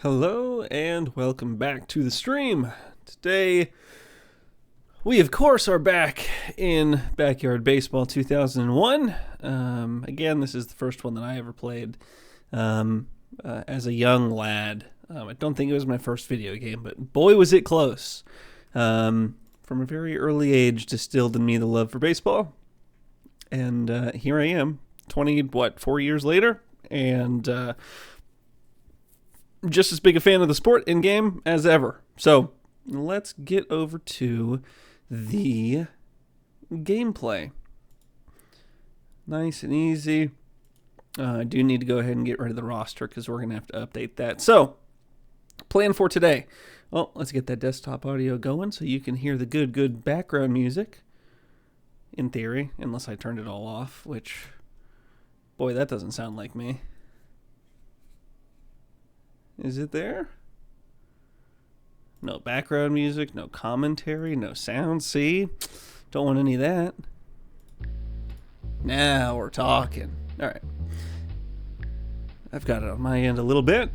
Hello and welcome back to the stream. Today, we of course are back in Backyard Baseball 2001. Again, this is the first one that I ever played as a young lad. I don't think it was my first video game, but boy was it close. From a very early age, distilled in me the love for baseball. And here I am, 4 years later, and just as big a fan of the sport in-game as ever. So, let's get over to the gameplay. Nice and easy. I do need to go ahead and get rid of the roster because we're going to have to update that. So, plan for today. Well, let's get that desktop audio going so you can hear the good background music. In theory, unless I turned it all off, which, boy, that doesn't sound like me. Is it there? No background music, no commentary, no sound. See? Don't want any of that. Now we're talking. All right. I've got it on my end a little bit.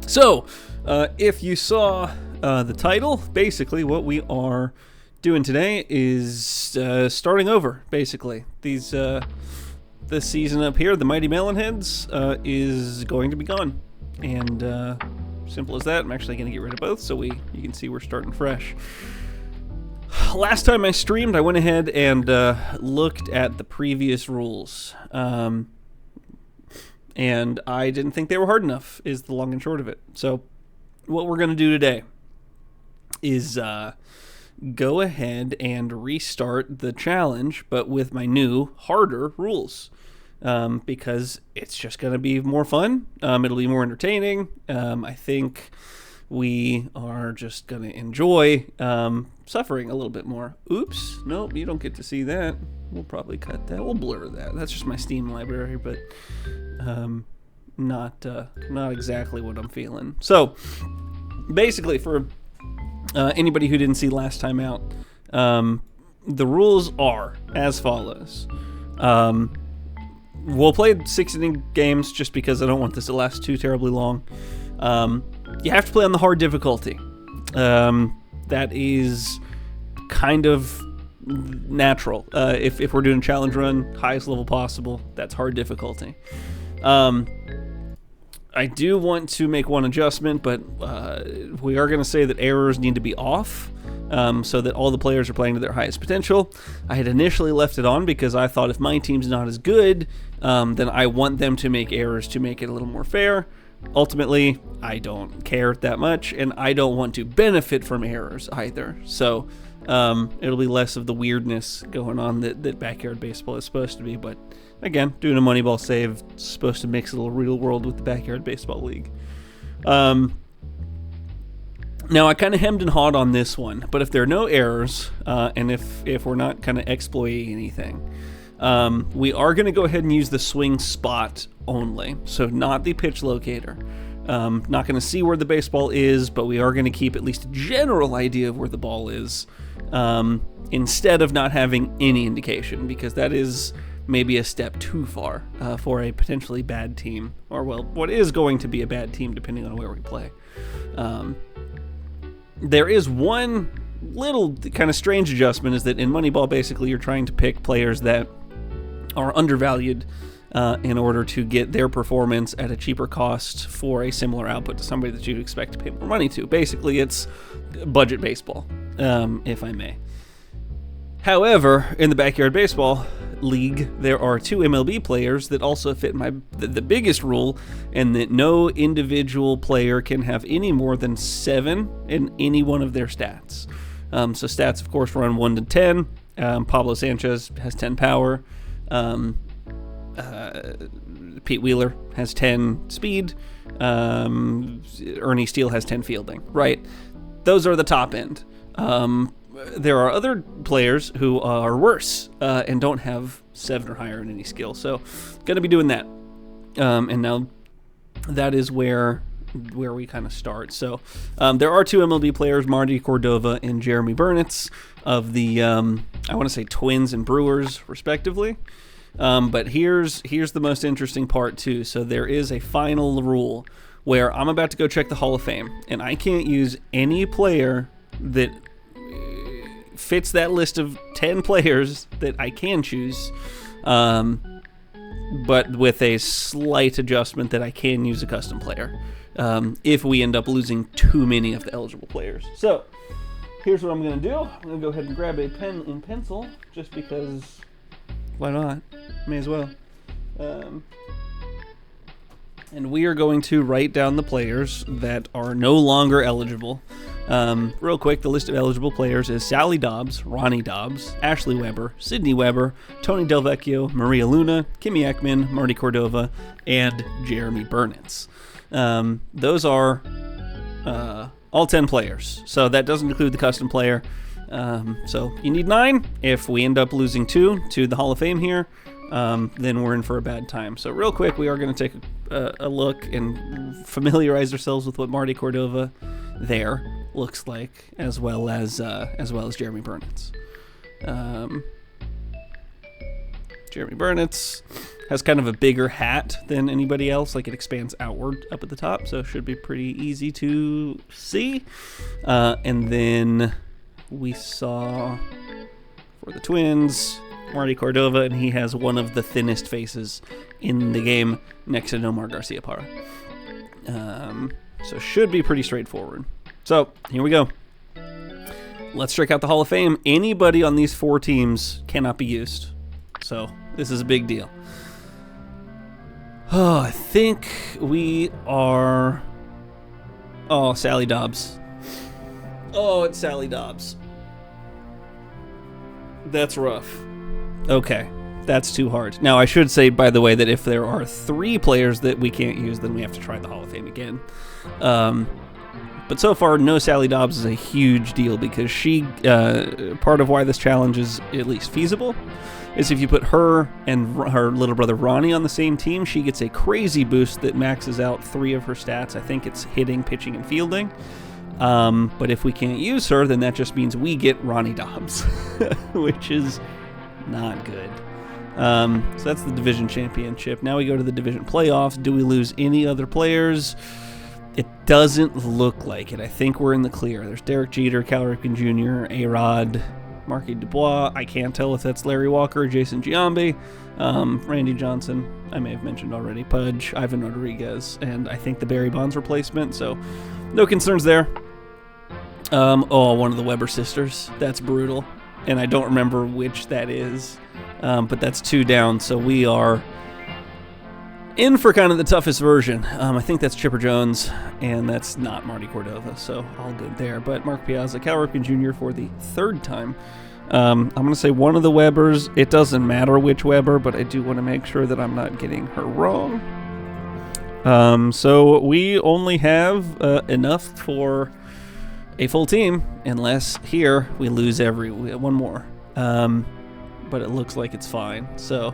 So, if you saw the title, basically what we are doing today is starting over, basically. This season up here, the Mighty Melonheads, is going to be gone. And simple as that. I'm actually going to get rid of both so you can see we're starting fresh. Last time I streamed, I went ahead and looked at the previous rules. And I didn't think they were hard enough, is the long and short of it. So what we're going to do today is go ahead and restart the challenge, but with my new, harder rules. Because it's just going to be more fun. It'll be more entertaining. I think we are just going to enjoy suffering a little bit more. Oops. Nope, you don't get to see that. We'll probably cut that. We'll blur that. That's just my Steam library, but not exactly what I'm feeling. So, basically, for anybody who didn't see last time out, the rules are as follows. We'll play 6 inning games just because I don't want this to last too terribly long. You have to play on the hard difficulty. That is kind of natural. If we're doing a challenge run, highest level possible, that's hard difficulty. I do want to make one adjustment, but we are going to say that errors need to be off so that all the players are playing to their highest potential. I had initially left it on because I thought if my team's not as good, then I want them to make errors to make it a little more fair. Ultimately, I don't care that much, and I don't want to benefit from errors either. So it'll be less of the weirdness going on that Backyard Baseball is supposed to be, but again, doing a Moneyball save is supposed to mix a little real world with the Backyard Baseball League. Now, I kind of hemmed and hawed on this one, but if there are no errors, and if we're not kind of exploiting anything, we are going to go ahead and use the swing spot only, so not the pitch locator. Not going to see where the baseball is, but we are going to keep at least a general idea of where the ball is, instead of not having any indication, because that is maybe a step too far for a potentially bad team, or, well, what is going to be a bad team depending on where we play. There is one little kind of strange adjustment, is that in Moneyball, basically, you're trying to pick players that are undervalued in order to get their performance at a cheaper cost for a similar output to somebody that you'd expect to pay more money to. Basically, it's budget baseball, if I may. However, in the Backyard Baseball League, there are 2 MLB players that also fit the biggest rule, and that no individual player can have any more than 7 in any one of their stats. So stats, of course, run 1 to 10. Pablo Sanchez has 10 power. Pete Wheeler has 10 speed. Ernie Steele has 10 fielding. Right? Those are the top end. There are other players who are worse and don't have 7 or higher in any skill. So, going to be doing that. And now that is where we kind of start. So, there are 2 MLB players, Marty Cordova and Jeremy Burnitz, of the, I want to say Twins and Brewers, respectively. But here's the most interesting part, too. So, there is a final rule where I'm about to go check the Hall of Fame, and I can't use any player that fits that list of 10 players that I can choose, but with a slight adjustment that I can use a custom player if we end up losing too many of the eligible players. So here's what I'm going to do. I'm going to go ahead and grab a pen and pencil, just because, why not? May as well. And we are going to write down the players that are no longer eligible. Real quick, the list of eligible players is Sally Dobbs, Ronnie Dobbs, Ashley Weber, Sydney Weber, Tony Del Vecchio, Maria Luna, Kimmy Ekman, Marty Cordova, and Jeremy Burnitz. Those are all 10 players, so that doesn't include the custom player. So you need 9. If we end up losing 2 to the Hall of Fame here, then we're in for a bad time. So real quick, we are going to take a look and familiarize ourselves with what Marty Cordova there looks like, as well as Jeremy Burnitz. Jeremy Burnitz has kind of a bigger hat than anybody else, like it expands outward up at the top, so it should be pretty easy to see. And then we saw for the Twins, Marty Cordova, and he has one of the thinnest faces in the game next to Nomar Garciaparra. So should be pretty straightforward. So here we go. Let's check out the Hall of Fame. Anybody on these 4 teams cannot be used. So this is a big deal. Oh, I think we are... Oh, Sally Dobbs. Oh, it's Sally Dobbs. That's rough. Okay, that's too hard. Now, I should say, by the way, that if there are 3 players that we can't use, then we have to try the Hall of Fame again. But so far, no Sally Dobbs is a huge deal, because she, part of why this challenge is at least feasible, is if you put her and her little brother Ronnie on the same team, she gets a crazy boost that maxes out 3 of her stats. I think it's hitting, pitching, and fielding. But if we can't use her, then that just means we get Ronnie Dobbs, which is not good. So that's the division championship. Now we go to the division playoffs. Do we lose any other players? It doesn't look like it. I think we're in the clear. There's Derek Jeter, Cal Ripken Jr., A-Rod, Marky Dubois. I can't tell if that's Larry Walker or Jason Giambi. Randy Johnson, I may have mentioned already. Pudge, Ivan Rodriguez, and I think the Barry Bonds replacement. So no concerns there. One of the Weber sisters. That's brutal. And I don't remember which that is. But that's 2 down, so we are in for kind of the toughest version. I think that's Chipper Jones, and that's not Marty Cordova, so all good there. But Mark Piazza, Cal Ripken Jr. for the 3rd time. I'm going to say one of the Webers. It doesn't matter which Weber, but I do want to make sure that I'm not getting her wrong. So we only have enough for a full team, unless here we lose one more. But it looks like it's fine. So,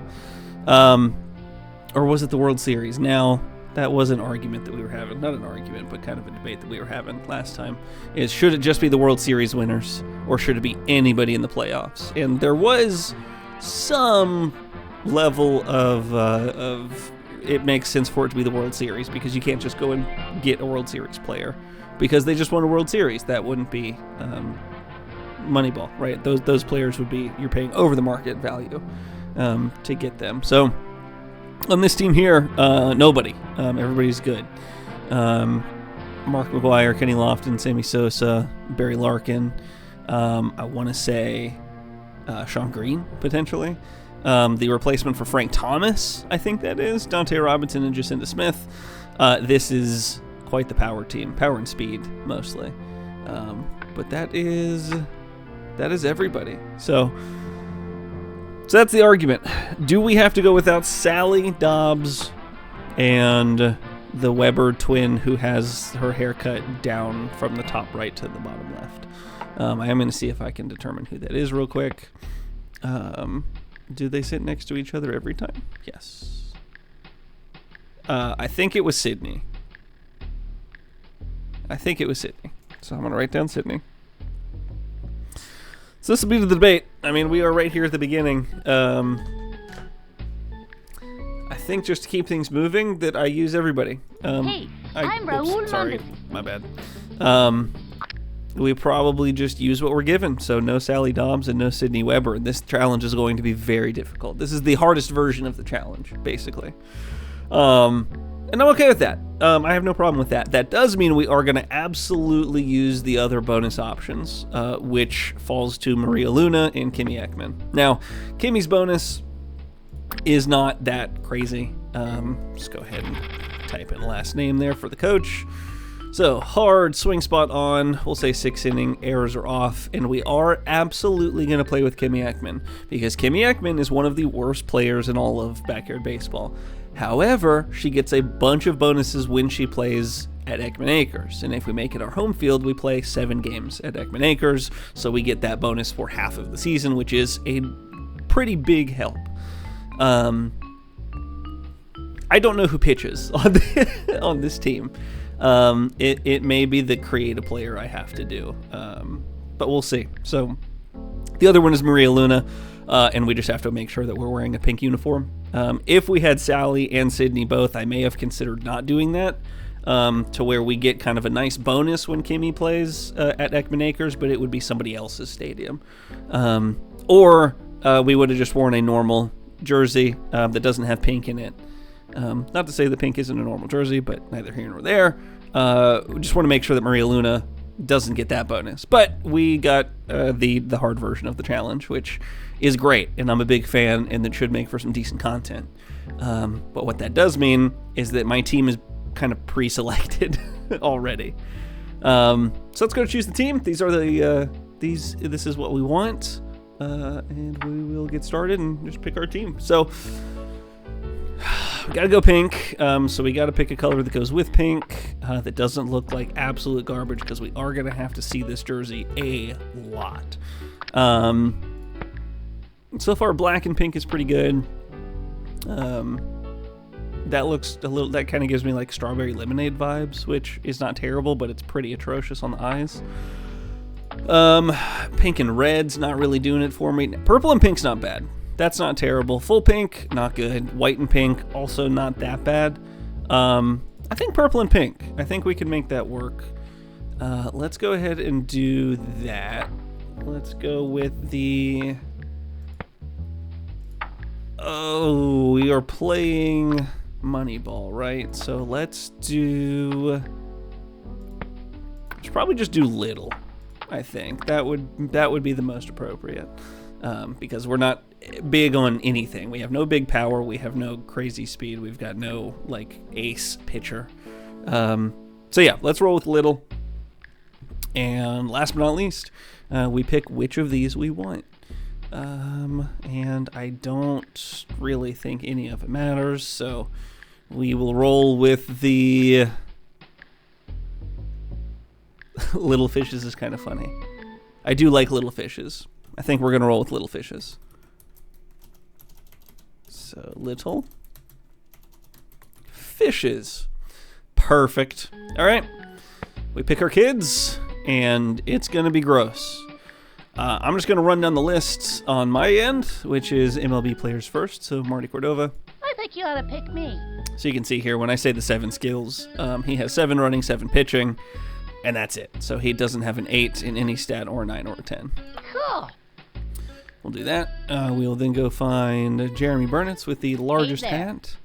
or was it the World Series? Now, that was an argument that we were having. Not an argument, but kind of a debate that we were having last time. Is should it just be the World Series winners, or should it be anybody in the playoffs? And there was some level of it makes sense for it to be the World Series, because you can't just go and get a World Series player because they just won a World Series. That wouldn't be Moneyball, right? Those players would be, you're paying over the market value to get them. So on this team here, nobody. Everybody's good. Mark McGwire, Kenny Lofton, Sammy Sosa, Barry Larkin. I want to say Sean Green, potentially. The replacement for Frank Thomas, I think that is. Dante Robinson and Jacinta Smith. This is quite the power team. Power and speed, mostly. But that is everybody. So that's the argument. Do we have to go without Sally Dobbs and the Weber twin who has her haircut down from the top right to the bottom left? I am going to see if I can determine who that is real quick. Do they sit next to each other every time? Yes. I think it was Sydney. So I'm going to write down Sydney. So this will be the debate. I mean, we are right here at the beginning. I think just to keep things moving that I use everybody. Hey, I'm Raul. Sorry, my bad. We probably just use what we're given. So no Sally Dobbs and no Sydney Weber. This challenge is going to be very difficult. This is the hardest version of the challenge, basically. And I'm okay with that. I have no problem with that. That does mean we are going to absolutely use the other bonus options, which falls to Maria Luna and Kimmy Ekman. Now, Kimmy's bonus is not that crazy. Just go ahead and type in last name there for the coach. So, hard, swing spot on, we'll say 6 inning, errors are off, and we are absolutely going to play with Kimmy Ekman, because Kimmy Ekman is one of the worst players in all of backyard baseball. However, she gets a bunch of bonuses when she plays at Ekman Acres, and if we make it our home field, we play 7 games at Ekman Acres, so we get that bonus for half of the season, which is a pretty big help. I don't know who pitches on this team. It may be the creative player I have to do, but we'll see. So the other one is Maria Luna, and we just have to make sure that we're wearing a pink uniform. If we had Sally and Sydney both, I may have considered not doing that, to where we get kind of a nice bonus when Kimmy plays at Ekman Acres, but it would be somebody else's stadium. Or we would have just worn a normal jersey that doesn't have pink in it. Not to say that pink isn't a normal jersey, but neither here nor there. We just want to make sure that Maria Luna doesn't get that bonus. But we got the hard version of the challenge, which is great, and I'm a big fan, and that should make for some decent content. But what that does mean is that my team is kind of pre-selected already. So let's go to choose the team. These are the this is what we want, and we will get started and just pick our team. So we gotta go pink, so we gotta pick a color that goes with pink, that doesn't look like absolute garbage, because we are gonna have to see this jersey a lot. So far, black and pink is pretty good. That looks a little, that kind of gives me like strawberry lemonade vibes, which is not terrible, but it's pretty atrocious on the eyes. Pink and red's not really doing it for me. Purple and pink's not bad. That's not terrible. Full pink, not good. White and pink, also not that bad. I think purple and pink. I think we can make that work. Let's go ahead and do that. Let's go with the... Oh, we are playing Moneyball, right? So let's do... Should probably just do little, I think. That would be the most appropriate. Because we're not big on anything. We have no big power. We have no crazy speed. We've got no, like, ace pitcher. So yeah, let's roll with little. And last but not least, we pick which of these we want. And I don't really think any of it matters, so we will roll with the... Little fishes is kind of funny. I do like little fishes. I think we're going to roll with little fishes. So, little fishes. Perfect. All right. We pick our kids, and it's going to be gross. I'm just going to run down the lists on my end, which is MLB players first, so Marty Cordova. I think you ought to pick me. So you can see here, when I say the 7 skills, he has 7 running, 7 pitching, and that's it. So he doesn't have an 8 in any stat, or a 9, or a 10. Cool. We'll do that. We'll then go find Jeremy Burnitz with the largest hat.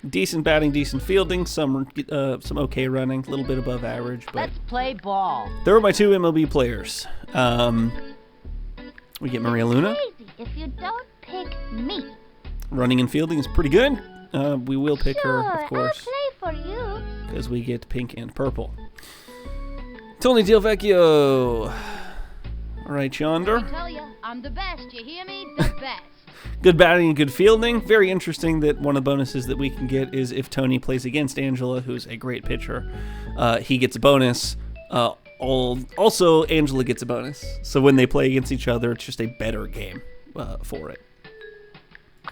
Decent batting, decent fielding, some okay running, a little bit above average. But let's play ball. There are my 2 MLB players. We get Maria Luna. Crazy if you don't pick me. Running and fielding is pretty good. We will pick her, of course. I'll play for you. Because we get pink and purple. Tony Delvecchio. All right, yonder. I tell you, I'm the best. You hear me? The best. Good batting and good fielding. Very interesting that one of the bonuses that we can get is if Tony plays against Angela, who's a great pitcher, he gets a bonus. Also, Angela gets a bonus. So when they play against each other, it's just a better game for it.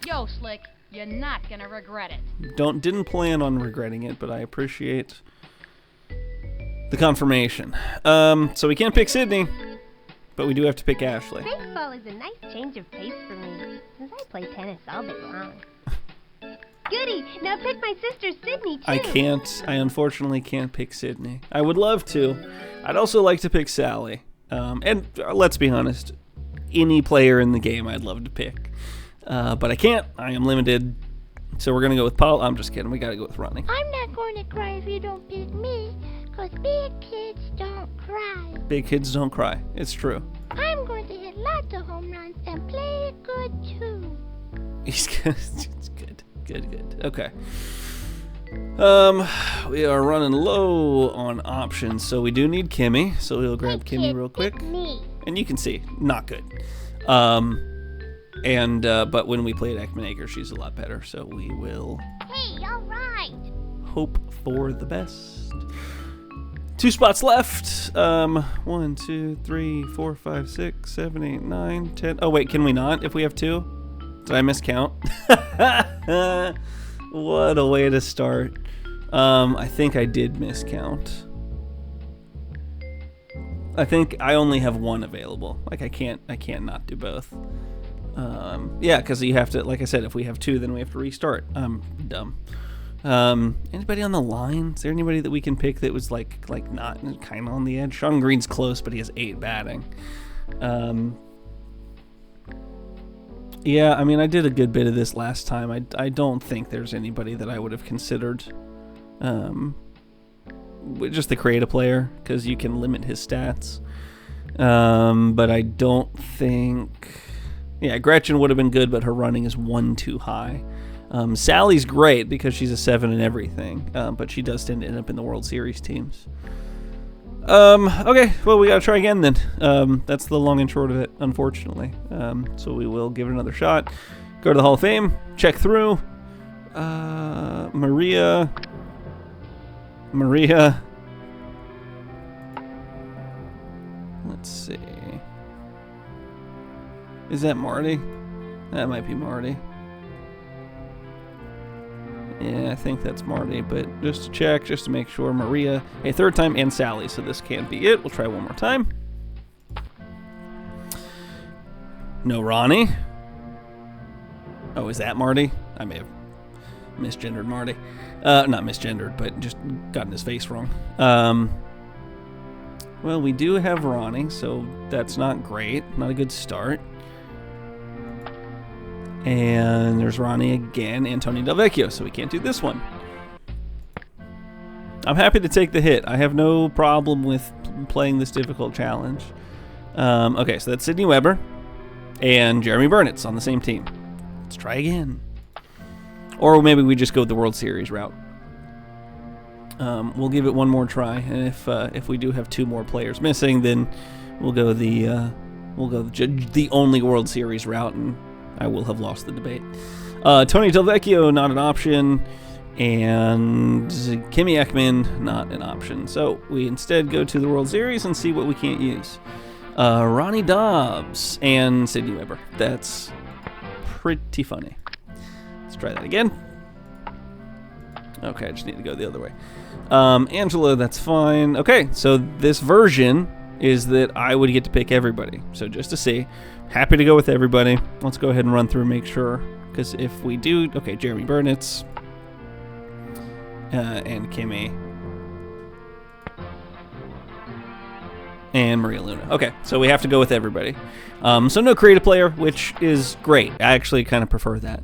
Yo, Slick, you're not gonna regret it. Didn't plan on regretting it, but I appreciate the confirmation. So we can't pick Sydney, but we do have to pick Ashley. Baseball is a nice change of pace for me, since I play tennis all day long. Goody. Now pick my sister Sydney, too. I can't. I unfortunately can't pick Sydney. I would love to. I'd also like to pick Sally. And let's be honest, any player in the game I'd love to pick. But I can't. I am limited. So we're going to go with Paul. I'm just kidding. We got to go with Ronnie. I'm not going to cry if you don't pick me, because big kids don't cry. Big kids don't cry. It's true. I'm going to hit lots of home runs and play good, too. He's good. It's good. Good. Okay. We are running low on options, so we do need Kimmy. So we'll grab Hey, Kimmy kid, real quick. pick me. And you can see, not good. But when we played Ekman Acres, she's a lot better. So we will Hey, all right. hope for the best. 2 spots left. 1, 2, 3, 4, 5, 6, 7, 8, 9, 10. Oh wait, can we not if we have 2? Did I miscount? What a way to start. I think I did miscount. I think I only have 1 available. Like I can't not do both. Yeah, because you have to, like I said, if we have 2, then we have to restart. I'm dumb. Anybody on the line? Is there anybody that we can pick that was like not kind of on the edge? Sean Green's close, but he has 8 batting. Yeah, I mean, I did a good bit of this last time. I don't think there's anybody that I would have considered just to create a player, because you can limit his stats. But I don't think... Yeah, Gretchen would have been good, but her running is 1 too high. Sally's great because she's a 7 in everything, but she does tend to end up in the World Series teams. Okay, well, we gotta try again then. That's the long and short of it, unfortunately. So we will give it another shot. Go to the Hall of Fame, check through. Maria. Let's see. Is that Marty? That might be Marty. Yeah, I think that's Marty, but just to check, just to make sure. Maria, a 3rd time, and Sally, so this can't be it. We'll try one more time. No Ronnie. Oh, is that Marty? I may have misgendered Marty. Not misgendered, but just gotten his face wrong. Well, we do have Ronnie, so that's not great. Not a good start. And there's Ronnie again, and Tony Del Vecchio, so we can't do this one. I'm happy to take the hit. I have no problem with playing this difficult challenge. Okay, so that's Sydney Weber and Jeremy Burnitz on the same team. Let's try again. Or maybe we just go the World Series route. We'll give it one more try, and if we do have 2 more players missing, then we'll go the only World Series route, and I will have lost the debate. Tony Del Vecchio, not an option, and Kimmy Ekman, not an option. So we instead go to the World Series and see what we can't use. Ronnie Dobbs and Sydney Weber. That's pretty funny. Let's try that again. Okay, I just need to go the other way. Angela, that's fine. Okay, so this version is that I would get to pick everybody. So just to see, happy to go with everybody. Let's go ahead and run through and make sure, because if we do, okay, Jeremy Burnitz and Kimmy and Maria Luna. Okay, so we have to go with everybody. So no creative player, which is great. I actually kind of prefer that.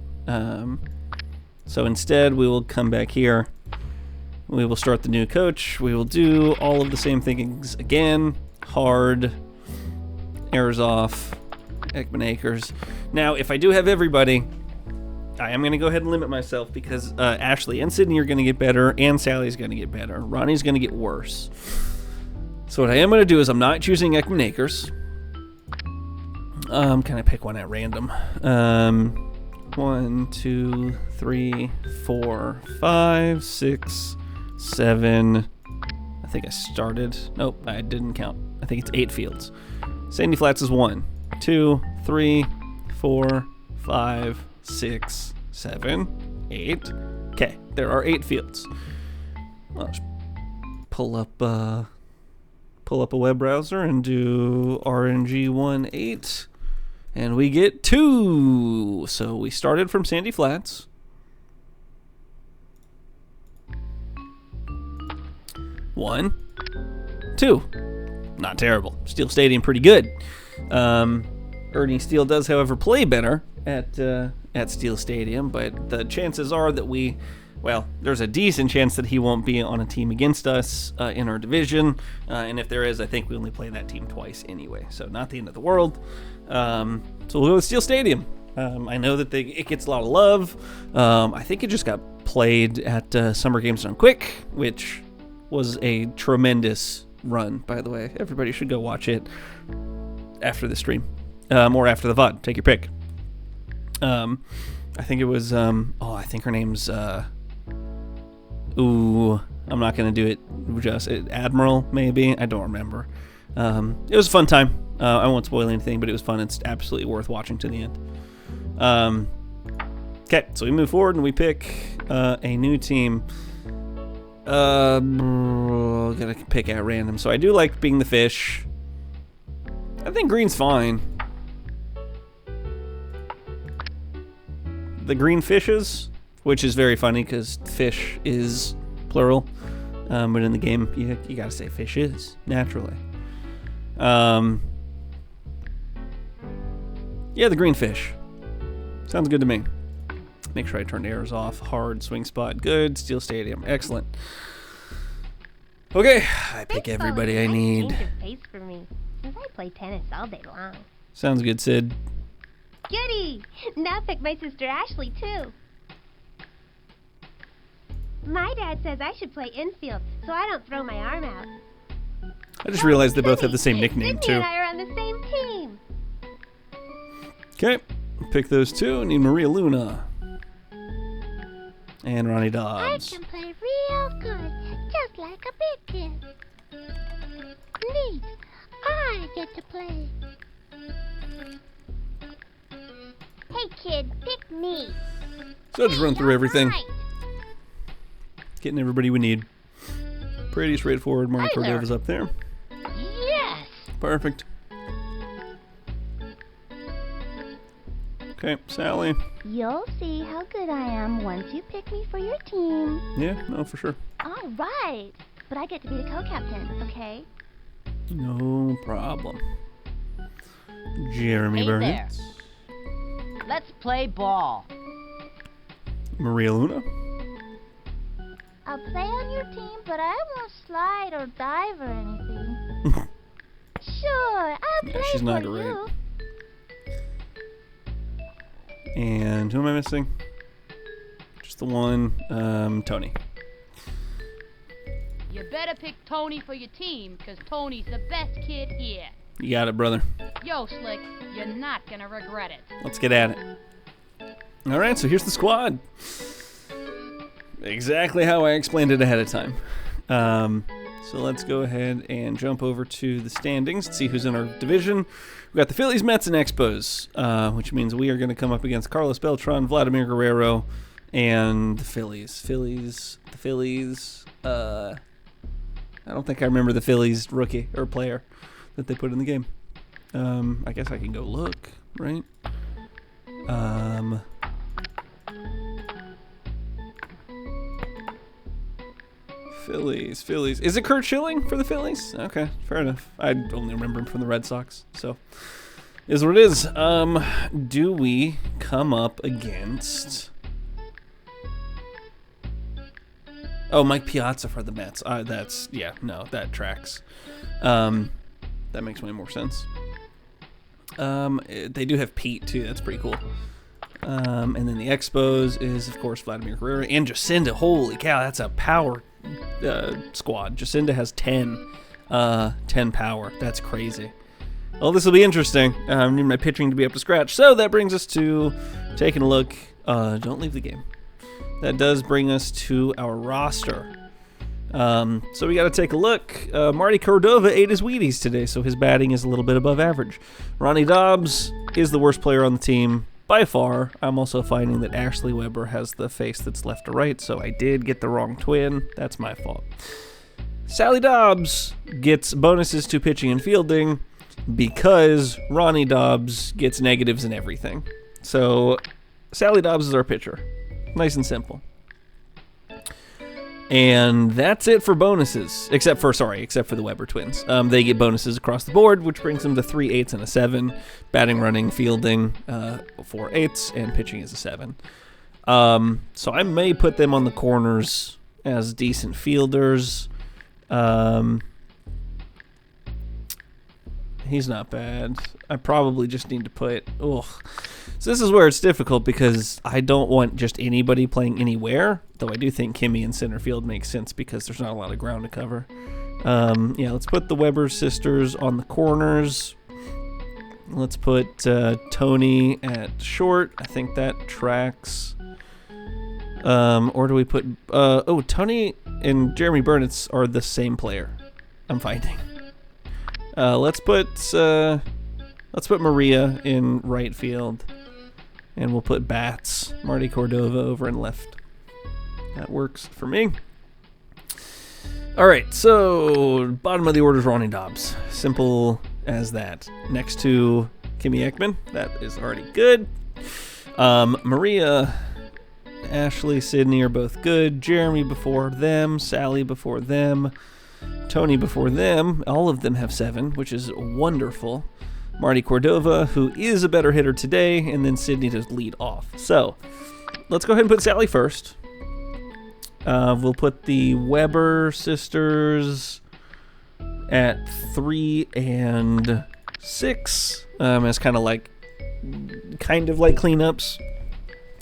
So instead, we will come back here. We will start the new coach. We will do all of the same things again. Hard, errors off, Ekman Acres. Now, if I do have everybody, I am going to go ahead and limit myself, because Ashley and Sydney are going to get better, and Sally's going to get better. Ronnie's going to get worse. So what I am going to do is I'm not choosing Ekman Acres. Can I pick one at random? 1, 2, 3, 4, 5, 6, 7. I think I started. Nope, I didn't count. I think it's 8 fields. Sandy Flats is 1, 2, 3, 4, 5, 6, 7, 8. Okay, there are 8 fields. I'll just pull up a web browser and do RNG18, and we get 2. So we started from Sandy Flats. 1, 2. Not terrible. Steel Stadium, pretty good. Ernie Steele does, however, play better at Steel Stadium, but the chances are that there's a decent chance that he won't be on a team against us in our division, and if there is, I think we only play that team twice anyway, so not the end of the world. So we'll go with Steel Stadium. I know that it gets a lot of love. I think it just got played at Summer Games Done Quick, which was a tremendous run, by the way. Everybody should go watch it after the stream, or after the VOD. Take your pick. I think it was, I think her name's, I'm not going to do it just, Admiral, maybe? I don't remember. It was a fun time. I won't spoil anything, but it was fun. It's absolutely worth watching to the end. Okay, so we move forward and we pick a new team. Gotta pick at random. So I do like being the fish. I think green's fine. The green fishes, which is very funny because fish is plural, but in the game you gotta say fishes naturally. Yeah, the green fish sounds good to me. Make sure I turn the arrows off. Hard swing spot, good. Steel Stadium, excellent. Okay, I pick everybody I need. Change of pace for me, since I play tennis all day long. Sounds good, Sid. Goody! Now pick my sister Ashley, too. My dad says I should play infield, so I don't throw my arm out. I just realized they both have the same nickname, Sydney too. and I are on the same team. Okay, pick those two. I need Maria Luna. And Ronnie I Dobbs. can play real good, just like a big kid. Neat. I get to play. Hey, kid, pick me. So just run through everything. Right. Getting everybody we need. Pretty straightforward. Marty Hi there. Cordova's up there. Yes! Perfect. Okay, Sally. You'll see how good I am once you pick me for your team. Yeah, no, for sure. All right. But I get to be the co-captain, okay? No problem. Jeremy Hey Burns. Let's play ball. Maria Luna. I'll play on your team, but I won't slide or dive or anything. Sure, I'll Yeah, play she's for not you. great. And who am I missing? Just the one, Tony. You better pick Tony for your team, because Tony's the best kid here. You got it, brother. Yo, Slick, you're not gonna regret it. Let's get at it. All right, so here's the squad. Exactly how I explained it ahead of time. So let's go ahead and jump over to the standings and see who's in our division. We've got the Phillies, Mets, and Expos, which means we are going to come up against Carlos Beltran, Vladimir Guerrero, and the Phillies. The Phillies. I don't think I remember the Phillies rookie or player that they put in the game. I guess I can go look, right? Phillies. Is it Kurt Schilling for the Phillies? Okay, fair enough. I only remember him from the Red Sox, so is what it is. Do we come up against? Oh, Mike Piazza for the Mets. That tracks. That makes way more sense. They do have Pete too. That's pretty cool. And then the Expos is, of course, Vladimir Guerrero and Jacinda. Holy cow, that's a power squad. Jacinda has 10 power. That's crazy. Well, this will be interesting. I need my pitching to be up to scratch. So that brings us to taking a look. Don't leave the game. That does bring us to our roster. So we got to take a look. Marty Cordova ate his Wheaties today, so his batting is a little bit above average. Ronnie Dobbs is the worst player on the team by far. I'm also finding that Ashley Weber has the face that's left to right, so I did get the wrong twin. That's my fault. Sally Dobbs gets bonuses to pitching and fielding because Ronnie Dobbs gets negatives in everything. So Sally Dobbs is our pitcher. Nice and simple. And that's it for bonuses, except for the Weber twins. They get bonuses across the board, which brings them to 3 8s and a 7. Batting, running, fielding, 4 8s, and pitching is a 7. So I may put them on the corners as decent fielders. He's not bad. I probably just need to put... So this is where it's difficult because I don't want just anybody playing anywhere, though I do think Kimmy in center field makes sense because there's not a lot of ground to cover. Yeah, let's put the Weber sisters on the corners. Let's put Tony at short. I think that tracks. Or do we put... Tony and Jeremy Burnitz are the same player, I'm finding. Let's put Maria in right field. And we'll put Bats, Marty Cordova over in left. That works for me. All right, so bottom of the order is Ronnie Dobbs. Simple as that. Next to Kimmy Ekman. That is already good. Maria, Ashley, Sydney are both good. Jeremy before them. Sally before them. Tony before them. All of them have 7, which is wonderful. Marty Cordova, who is a better hitter today, and then Sydney to lead off. So, let's go ahead and put Sally first. We'll put the Weber sisters at 3 and 6 as kind of like cleanups.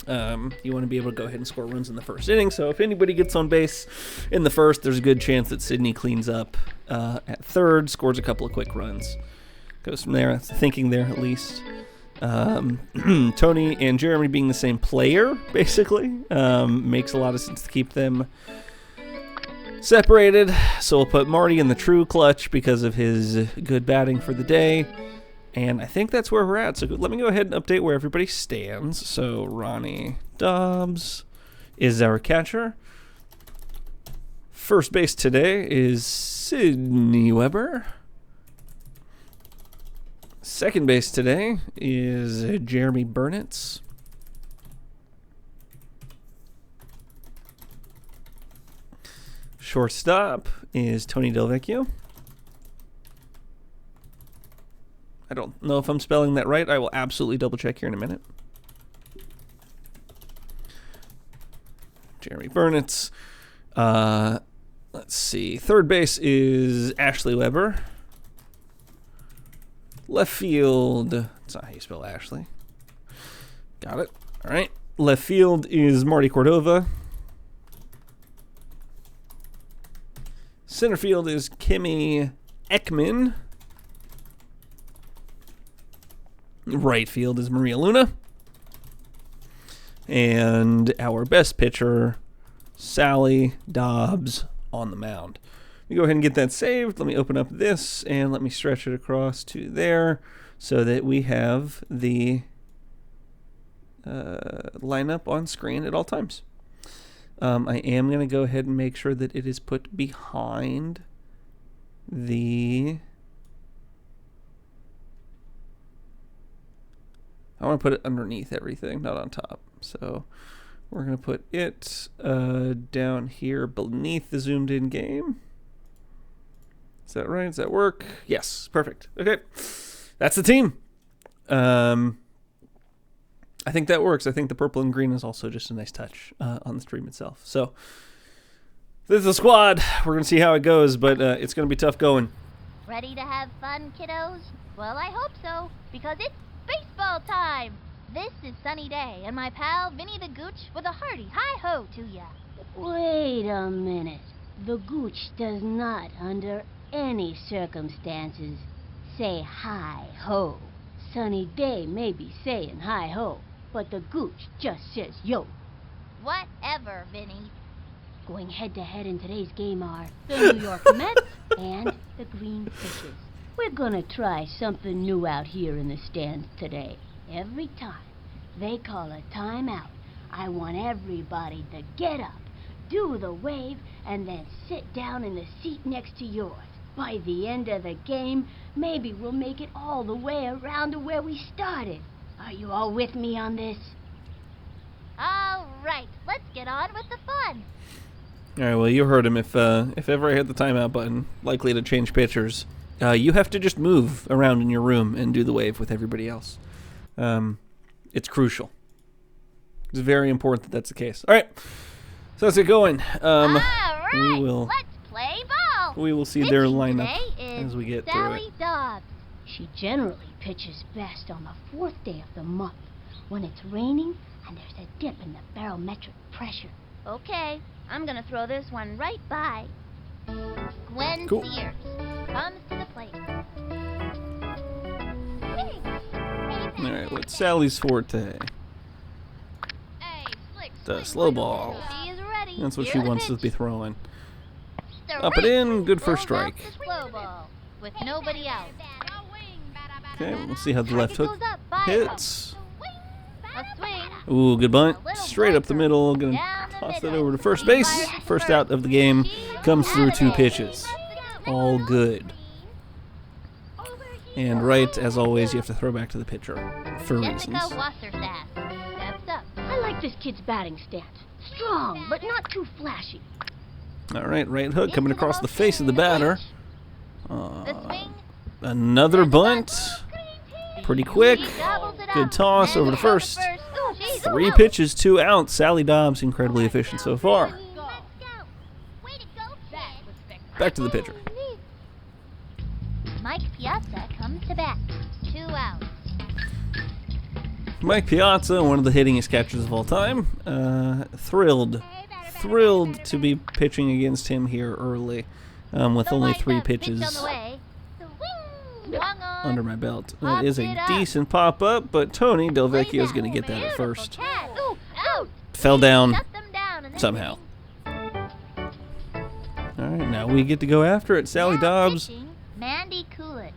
You want to be able to go ahead and score runs in the first inning. So if anybody gets on base in the first, there's a good chance that Sydney cleans up at third, scores a couple of quick runs. Goes from there. That's the thinking there, at least. Tony and Jeremy being the same player, basically, makes a lot of sense to keep them separated. So we'll put Marty in the true clutch because of his good batting for the day. And I think that's where we're at. So let me go ahead and update where everybody stands. So Ronnie Dobbs is our catcher. First base today is Sydney Weber. Second base today is Jeremy Burnitz. Shortstop is Tony Delvecchio. I don't know if I'm spelling that right. I will absolutely double check here in a minute. Jeremy Burnitz. Let's see. Third base is Ashley Weber. Left field. That's not how you spell Ashley. Got it. All right. Left field is Marty Cordova. Center field is Kimmy Ekman. Right field is Maria Luna. And our best pitcher, Sally Dobbs, on the mound. We go ahead and get that saved. Let me open up this and let me stretch it across to there so that we have the lineup on screen at all times. I am going to go ahead and make sure that it is put behind the... I want to put it underneath everything, not on top. So we're going to put it down here beneath the zoomed in game. Is that right? Does that work? Yes, perfect. Okay, that's the team. I think that works. I think the purple and green is also just a nice touch on the stream itself. So this is the squad. We're going to see how it goes, but it's going to be tough going. Ready to have fun, kiddos? Well, I hope so, because it's baseball time! This is Sunny Day, and my pal Vinny the Gooch with a hearty hi-ho to ya. Wait a minute. The Gooch does not, under any circumstances, say hi-ho. Sunny Day may be saying hi-ho, but the Gooch just says yo. Whatever, Vinny. Going head-to-head in today's game are the New York Mets and the Green Fishes. We're gonna try something new out here in the stands today. Every time they call a timeout, I want everybody to get up, do the wave, and then sit down in the seat next to yours. By the end of the game, maybe we'll make it all the way around to where we started. Are you all with me on this? All right, let's get on with the fun. All right, well, you heard him. If ever I hit the timeout button, likely to change pitchers, you have to just move around in your room and do the wave with everybody else. It's crucial. It's very important that that's the case. All right, so let's get going. All right, let's play ball. We will see Pitching their lineup today is as we get through Sally it. Dobbs. She generally pitches best on the 4th day of the month, when it's raining and there's a dip in the barometric pressure. Okay, I'm gonna throw this one right by. Gwen Cool. Sears comes to the plate. All right, what's Sally's forte? Hey, Slick, The slow ball. She is ready. That's what she Here's the wants to pitch. be throwing. Straight. Up and in, good for a Rolls out strike. the slow ball with nobody out. Okay, we'll see how the left Target hook goes up by hits. a swing. Ooh, good bunt. Straight up the middle. Gonna Down the toss that middle. over to first base. First out of the game. Comes through 2 pitches. All good. And right, as always, you have to throw back to the pitcher for reasons. Jessica Wassersass steps up. I like this kid's batting stance. Strong, but not too flashy. All right, right hook coming across the face of the batter. The swing. Another bunt. Pretty quick. She gobbles it Good up. toss And over to down first. Ooh, she's 3 out. pitches, 2 outs. Sally Dobbs, incredibly efficient so far. Let's go. Way to go, kid. Back to the pitcher. Mike Piazza comes to bat. 2 outs. Mike Piazza, one of the hittingest catchers of all time. Thrilled to be pitching against him here early, with The only windup, 3 pitch pitches on the way. Swing on. under my belt. That is Popped a it up. decent pop-up, but Tony Del Way Vecchio is back. going to get that at Beautiful first. catch. Ooh, out. Fell down Shut them down in this somehow. inning. All right, now we get to go after it. Sally Now Dobbs. pitching, Mandy Coolidge.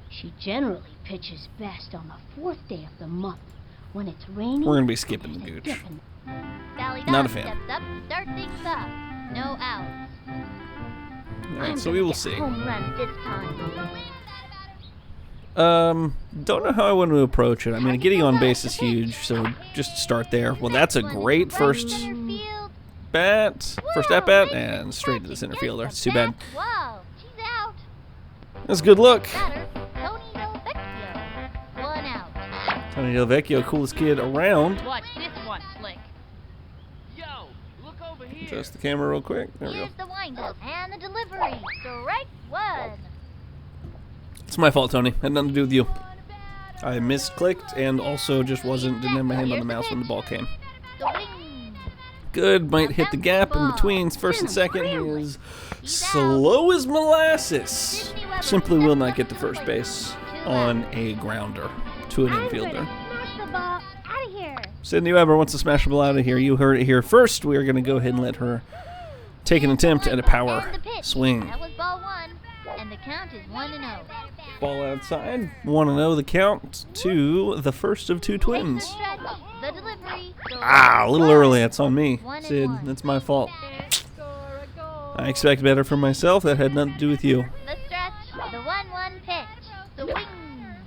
She generally pitches best on the 4th day of the month, when it's raining. We're going to be skipping the and there's a gooch. dip in Sally Not a Dobbs fan. steps up to start things off. No outs. All right, so we will see. home run this time. Don't know how I want to approach it. I mean, getting on base is huge, so just start there. Well, that's a great first Center field. bat, first at bat, and straight to the center fielder. It's too bad. Whoa, she's out. That's a good look. Batter, Tony Del Vecchio. 1 out. Tony Del Vecchio, coolest kid around. Watch this one, Slick. Yo, look over here. Adjust the camera real quick. There we go. Here's the windup and the delivery. Strike 1. It's my fault, Tony. Had nothing to do with you. I misclicked and also just didn't have my hand on the mouse when the ball came. Swing. Good, might hit the gap in between first and second. He is slow as molasses. Simply will not get to first base on a grounder to an infielder. Smash the ball out of here. Sydney Weber wants to smash the ball out of here. You heard it here first. We are going to go ahead and let her take an attempt at a power And the pitch. swing. That was ball 1, and the count is 1-0. Ball outside. 1-0 the count to the first of 2 The twins. stretch, the delivery. Ah, a little early. That's on me, 1-1. Sid. That's my fault. I expect better from myself. That had nothing to do with you. The stretch, the 1-1 pitch. Swing.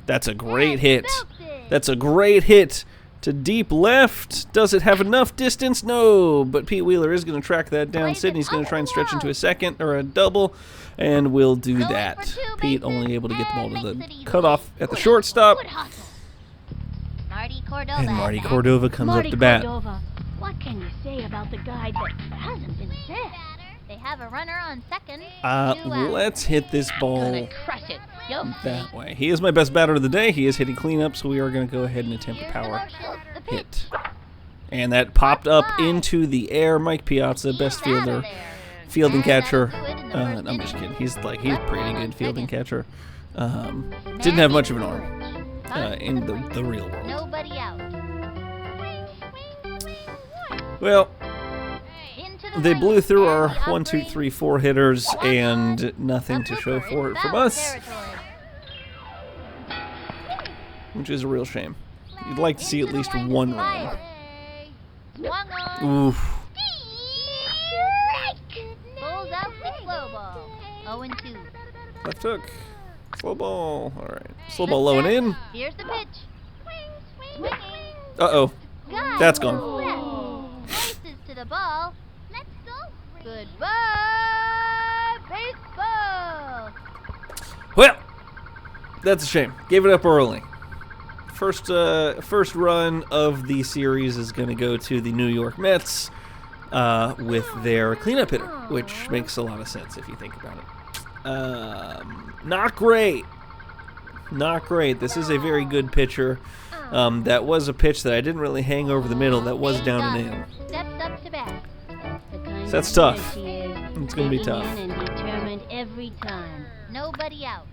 That's a great hit. Belted. That's a great hit to deep left. Does it have enough distance? No, but Pete Wheeler is going to track that down. Plays it Sydney's going up to try and the stretch wall. into a second or a double, and we'll do Going that. for 2 Pete bases only able to get the ball and to makes it the easy. cutoff at the Good shortstop, Good hustle. Marty Cordova. and Marty at bat. Cordova comes Marty up to bat. Cordova, what can you say about the guy that hasn't been said? They have a runner on second. 2 outs. Let's hit this ball Gonna crush it. You'll see. that way. He is my best batter of the day. He is hitting cleanup, so we are going to go ahead and attempt a Here's the power motion, the pitch. hit. And that popped up into the air. Mike Piazza, He's best out of fielder, there. fielding And that'll catcher. do it in the first I'm just inning. kidding. He's pretty good fielding catcher. Didn't have Mandy much of an arm Coolidge comes in through. the real world. Nobody out. Well, Into the they right, blew through our and the 1, 2, offering. 3, 4 hitters, and nothing A to show blooper for in it from foul us, territory. which is a real shame. You'd like to see Into at the least line one is run. Fire. Swung on. Oof. Strike. Pulls out the slow ball. 0-2. Left hook. Slow ball. All right. Slow ball low and in. Here's the pitch. Swinging. Uh-oh. Got That's it. gone. Races to the ball. Let's go, Goodbye, baseball. Well, that's a shame. Gave it up early. First run of the series is going to go to the New York Mets with their cleanup hitter, which makes a lot of sense if you think about it. Not great. Not great. This is a very good pitcher. That was a pitch that I didn't really hang over the middle. That was down and in. Steps up to bat. So that's tough. It's going to be tough. And determined every time. Nobody out.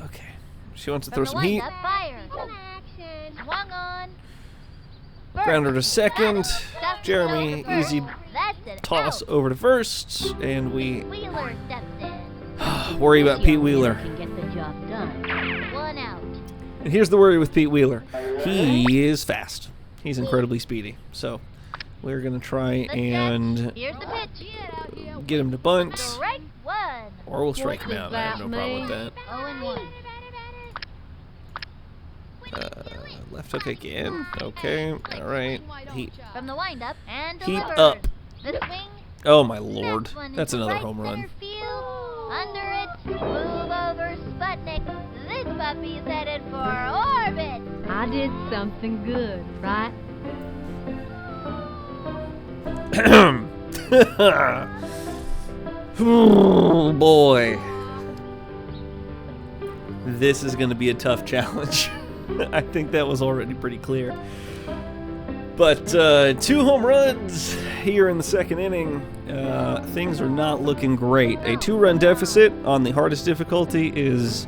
Okay. She wants to From throw the some heat. windup, fire. Swung on. Grounder to second. Stuffed Jeremy, over to easy first. That's an toss out. over to first. And we Wheeler steps in. worry about Pete Wheeler. Can get the job done. 1 out. And here's the worry with Pete Wheeler. He is fast. He's incredibly speedy. So we're going to try The and catch. Here's the pitch. get him to bunt. Strike 1. Or we'll strike him out. I have no problem with that. 0-1. Left hook again. Okay. All right. Heat. From the windup and Heat delivered. up. The swing. Oh, my Lord. Next one That's is another right home run. center Field. Under it. Move over Sputnik. This puppy's headed for orbit. I did something good, right? Oh, boy. This is going to be a tough challenge. I think that was already pretty clear. But 2 home runs here in the second inning. Things are not looking great. A 2-run deficit on the hardest difficulty is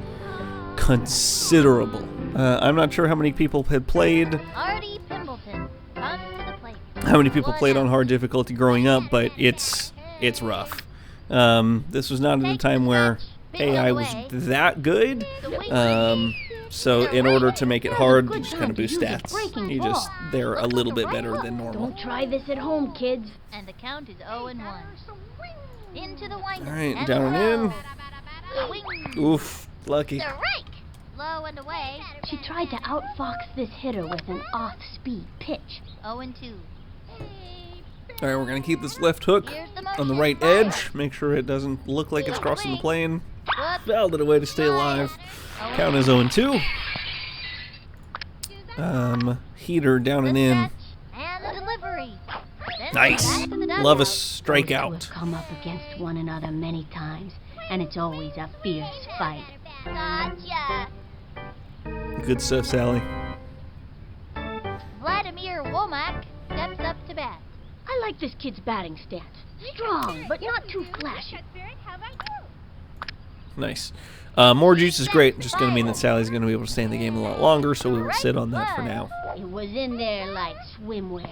considerable. I'm not sure how many people had played. Artie Pimbleton comes to the plate. How many people played on hard difficulty growing up, but it's rough. This was not at a time where AI was that good. So in order to make it hard, you just kind of boost stats. They're a little bit better than normal. Don't try this at home, kids. And the count is 0-1. Into the windup. All right, and down and Swing. in. Oof, lucky. Strike. Low and away. She tried to outfox this hitter with an off-speed pitch. 0-2. All right, we're going to keep this left hook Here's the on the motion. right Fire. edge. Make sure it doesn't look like it's crossing the plane. Whoop. Fouled it away to stay alive. Count is 0-2. Heater down The and in. catch and the delivery. Then Nice. back to the dugout. Love a Those two have strikeout. come up against one another many times, and it's always a fierce fight. Gotcha. Good stuff, Sally. Vladimir Womack steps up to bat. I like this kid's batting stance. Strong, but not too flashy. Nice. More juice is great. Just going to mean that Sally's going to be able to stay in the game a lot longer, so we will sit on that for now. It was in there like swimwear.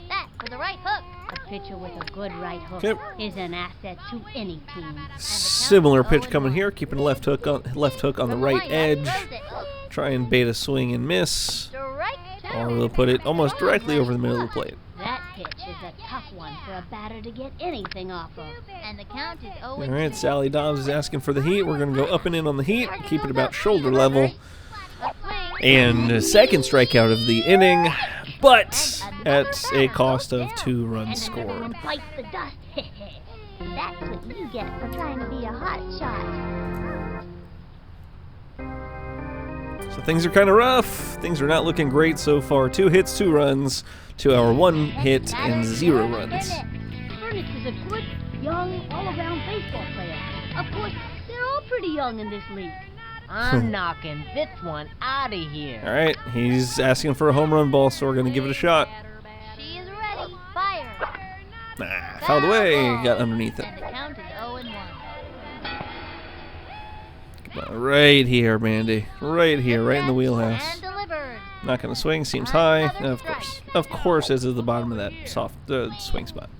That for the right hook. A pitcher with a good right hook Yep. is an asset to any team. Similar pitch coming here. Keeping the left hook on the right edge. Try and bait a swing and miss. Strike 2. Or we'll put it almost directly over the middle of the plate. That pitch is a tough one for a batter to get anything off of. And the count is 0-2. All right, Sally Dobbs is asking for the heat. We're going to go up and in on the heat. Keep it about shoulder level. A swing. And a second strikeout of the inning, but at a cost of 2 runs And another one scored. bites the dust. That's what you get for trying to be a hot shot. So things are kind of rough. Things are not looking great so far. 2 hits, 2 runs, to our 1 hit and 0 runs. Furniss is a good, young, all-around baseball player. Of course, they're all pretty young in this league. I'm knocking this one out of here. All right, he's asking for a home run ball, so we're going to give it a shot. She is ready. Fire. Nah, fouled away. Got underneath it. And the count is 0-1. Right here, Mandy. Right here, right in the wheelhouse. And delivered. Not going to swing. Seems high. Of course, this is the bottom of that soft swing spot.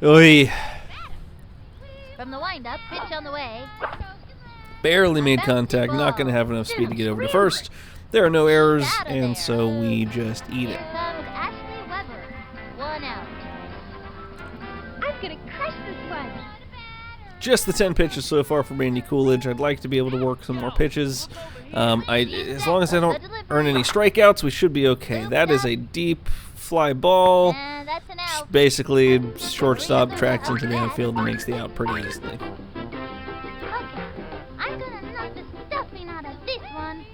Oy. From the windup, pitch on the way. Barely made contact. Not going to have enough speed to get over to first. There are no errors, and so we just eat Here it. comes Ashley Weber. 1 out. I'm gonna crush this one. Just the 10 pitches so far for Randy Coolidge. I'd like to be able to work some more pitches. As long as I don't earn any strikeouts, we should be okay. That is a deep fly ball. And that's an out. Basically, shortstop tracks into the outfield and makes the out pretty easily. Okay, I'm gonna knock the stuffing out of this one.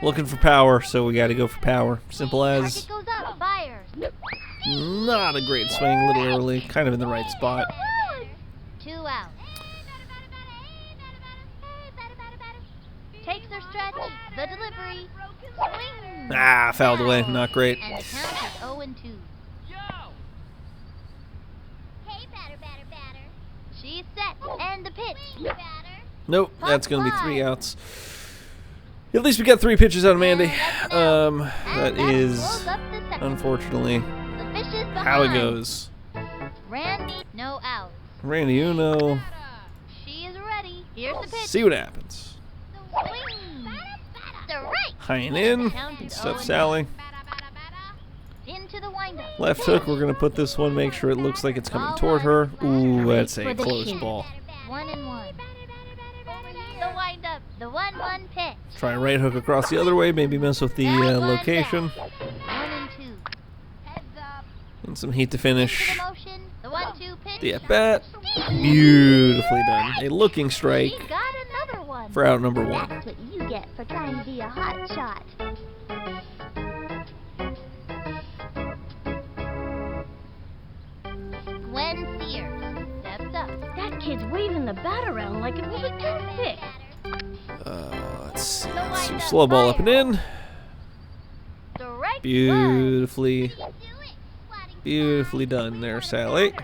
Looking for power, so we got to go for power. Simple as. Target goes up, fires. Not a great swing, a little early, kind of in the right spot. 2 out. Takes their stretch. The delivery. Swing. Ah, fouled away, not great. And the count is 0-2. She's set. And the pitch. Nope, that's going to be 3 outs. At least we got 3 pitches out of Mandy. That is, unfortunately, The fish is how it behind. goes. Randy, no out. Randy Uno, She is ready. Here's the pitch. see what happens. Swing. Strike. High and in, Count is stuff 0-2. Sally. Into the windup. Left hook, we're going to put this one, make sure it looks like it's coming toward her. Ooh, that's a close ball. 1-1. The windup. The 1-1 pitch. Try a right hook across the other way, maybe mess with the location. 1-2. Heads up. And some heat to Into finish. the motion. The 1-2 pitch. The at-bat. Beautifully done. A looking She strike got another one. for out number 1. That's what you get for trying to be a hot shot. Gwen Sears steps up. That kid's waving the bat around like it was a toothpick. Let's see. Let's see. Slow ball up and in. Strike Beautifully, beautifully done there, Sally.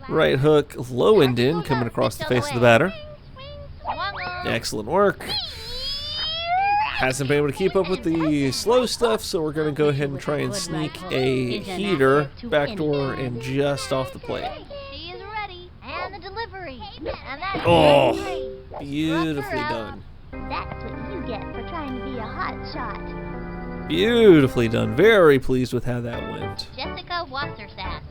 Right hook, low and in, coming across the face of the batter. Excellent work. Hasn't been able to keep up with the slow stuff, so we're going to go ahead and try and sneak a heater, backdoor, and just off the plate. She is ready. And the delivery. And that's Oh, great. beautifully done. That's what you get for trying to be a hot shot. Beautifully done. Very pleased with how that went. Jessica Wassersass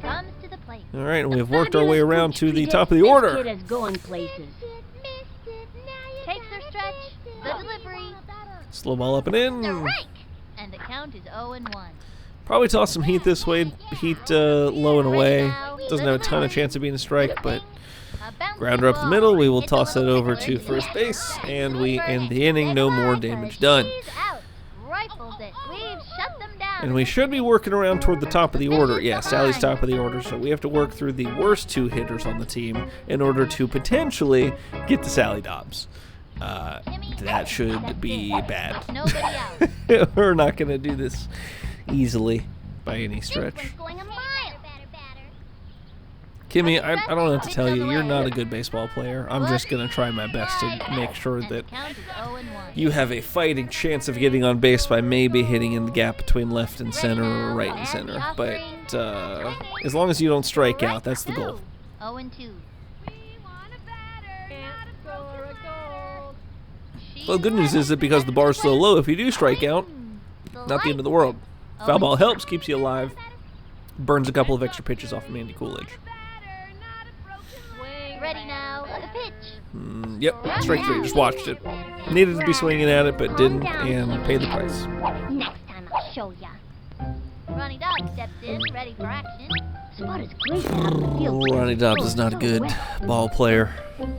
comes to the plate. All right, and we've worked our way around to the top of the order. This kid is going places. Takes her stretch. The delivery. Slow ball up and in. Strike. And the count is 0-1. Probably toss some heat this way. Heat low and away. Doesn't have a ton of chance of being a strike, but A bouncy grounder up the ball. middle. We will Hits a toss it little over tickler to into the first base, net. and we end the Keeper inning. No more gets damage her. done. She's out. Rifles it. We've shut them down. And we should be working around toward the top of the order. Yeah, Sally's top of the order, so we have to work through the worst 2 hitters on the team in order to potentially get to Sally Dobbs. That should be bad. Nobody out. We're not going to do this easily by any stretch. This one's going a mile. Kimmy, I don't have to tell you, you're not a good baseball player. I'm just going to try my best to make sure And the that count is 0-1. you have a fighting chance of getting on base by maybe hitting in the gap between left and center or right and center. But as long as you don't strike out, that's the goal. 0-2. Well, the good news is that because the bar's so low, if you do strike out, not the end of the world. Foul ball helps, keeps you alive, burns a couple of extra pitches off of Mandy Coolidge. Ready now. The pitch. Yep, strike 3, just watched it. Needed to be swinging at it, but didn't, and paid the price. Next time I'll show ya. Ronnie Dobbs steps in, ready for action. Spot is great out in the field. Ronnie Dobbs is not a good ball player. Neener,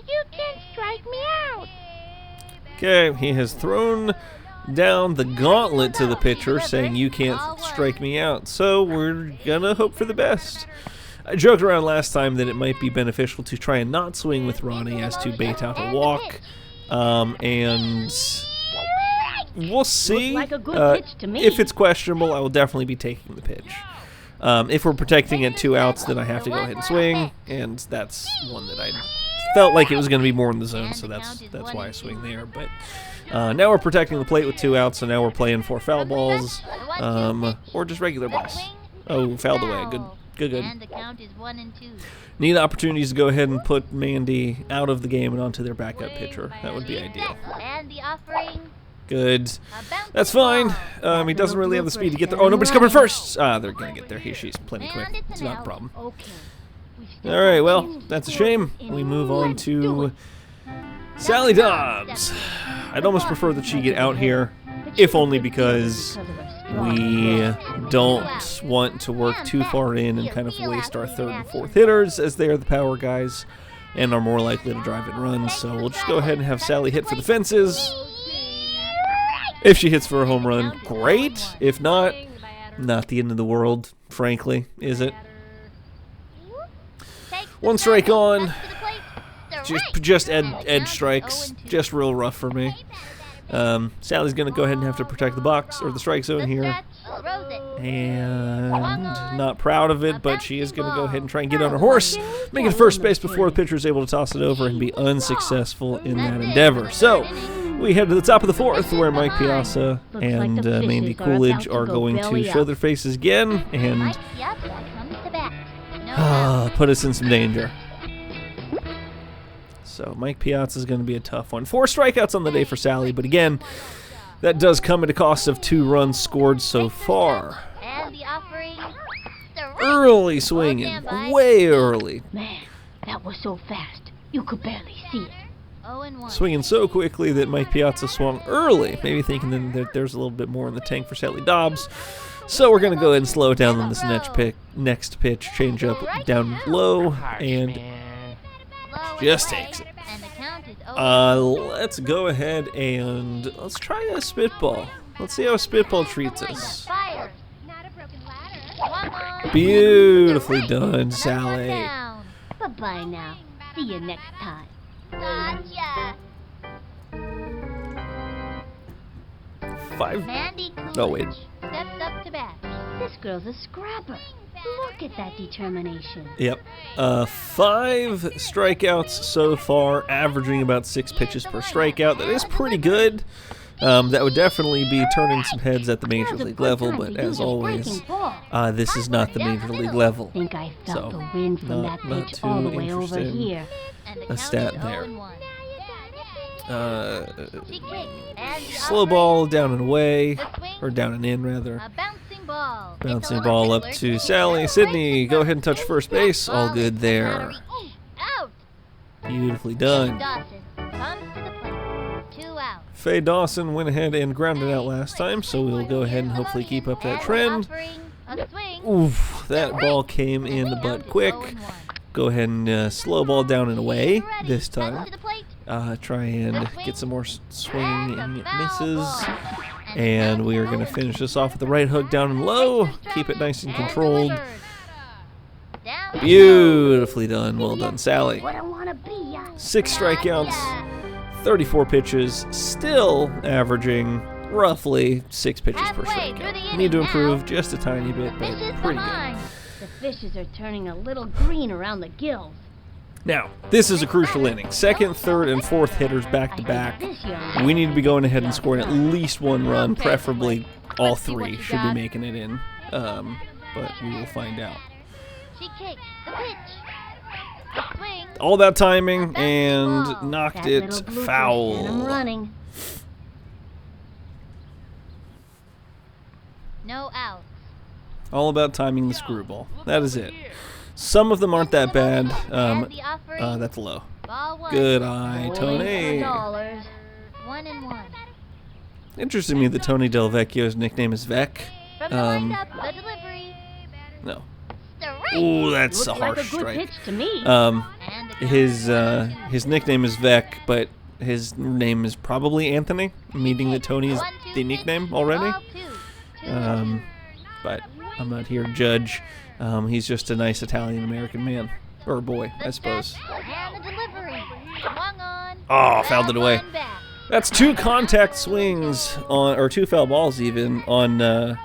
you can't strike me out. Okay, he has thrown down the gauntlet to the pitcher, saying you can't strike me out. So we're gonna hope for the best. I joked around last time that it might be beneficial to try and not swing with Ronnie as to bait out a walk, and we'll see. Looks like a good pitch to me. If it's questionable, I will definitely be taking the pitch. If we're protecting at 2 outs, then I have to go ahead and swing, and that's one that I felt like it was going to be more in the zone, so that's why I swing there. But now we're protecting the plate with 2 outs, so now we're playing for foul balls, or just regular balls. Oh, fouled away. Good. And the count is 1-2. Need opportunities to go ahead and put Mandy out of the game and onto their backup pitcher. That would be ideal. And the offering. Good. A bouncy That's fine. ball. He doesn't really have the speed to get there. Oh, nobody's coming first. They're going to get there. She's plenty quick. It's not a problem. Okay. We've still All right, got well, chance to that's a do it. shame. We move on to Sally Dobbs. I'd almost prefer that she get out here, if only because we don't want to work too far in and kind of waste our third and fourth hitters, as they are the power guys and are more likely to drive and run. So we'll just go ahead and have Sally hit for the fences. If she hits for a home run, great. If not, not the end of the world, frankly, is it? One strike on. Just edge strikes. Just real rough for me. Sally's going to go ahead and have to protect the box, or the strike zone here. And not proud of it, but she is going to go ahead and try and get on her horse, make it to first base before the pitcher is able to toss it over, and be unsuccessful in that endeavor. So we head to the top of the fourth, where Mike Piazza and Mandy Coolidge are going to show their faces again and put us in some danger. So Mike Piazza is going to be a tough one. 4 strikeouts on the day for Sally, but again, that does come at a cost of 2 runs scored so far. Early swinging, way early. Man, that was so fast, you could barely see it. Swinging so quickly that Mike Piazza swung early, maybe thinking that there's a little bit more in the tank for Sally Dobbs. So we're going to go ahead and slow it down on this next pitch, change up down low, and just takes it. Let's go ahead and let's try a spitball. Let's see how a spitball treats us. Beautifully done, Sally. Bye-bye now. See you next time. Gotcha. 5. Mandy Oh, wait. steps up to bat. This girl's a scrapper. Look at that determination. Yep. 5 strikeouts so far, averaging about 6 pitches per strikeout. That is pretty good. That would definitely be turning some heads at the major league level, but as always, this is not the major league level. Think I felt So, the wind from that not pitch too all the way over interested. here. A stat there. She kicks, and the Slow offering, ball down and away, the swing, or down and in rather. a bouncing ball. Bouncing It's ball over up to to Sally. Sydney, go ahead and touch first base. All good there. Out. Beautifully done. Dawson comes to the plate. 2 out. Faye Dawson went ahead and grounded out last time, so we'll go ahead and hopefully keep up that And the trend. offering, a swing. Oof, that ball came in the butt quick. Go ahead and slow ball down and away this time. To the plate. Try and get some more swing, and it misses. And we are going to finish this off with the right hook down and low. Keep it nice and controlled. Down. Beautifully done. Well done, Sally. What I wanna be, 6 strikeouts, 34 pitches, still averaging roughly 6 pitches per strikeout. Need to improve just a tiny bit, but pretty good. The fishes are turning a little green around the gills. Now, this is a crucial inning. Second, third, and fourth hitters back to back. We need to be going ahead and scoring at least 1 run, preferably all 3 should be making it in. But we will find out. She kicks the pitch. The swing. All about timing, and knocked That it little blooper, and I'm foul. running. No outs. All about timing the screwball. That is it. Some of them aren't that bad. And the offering. That's low. Ball 1. Good eye, Bowling Tony. for $1. 1-1. Interesting to me that Tony Del Vecchio's nickname is Vec. From the windup, the delivery. No. Strike. Ooh, that's a Looked like harsh a good strike. pitch to me. And the His nickname is Vec, but his name is probably Anthony, meaning that Tony is the nickname already. Ball 2. But I'm not here to judge. He's just a nice Italian-American man. Or boy, I suppose. And the delivery. Swung on. Oh, fouled it away. One back. That's 2 contact swings on, or 2 foul balls even, on the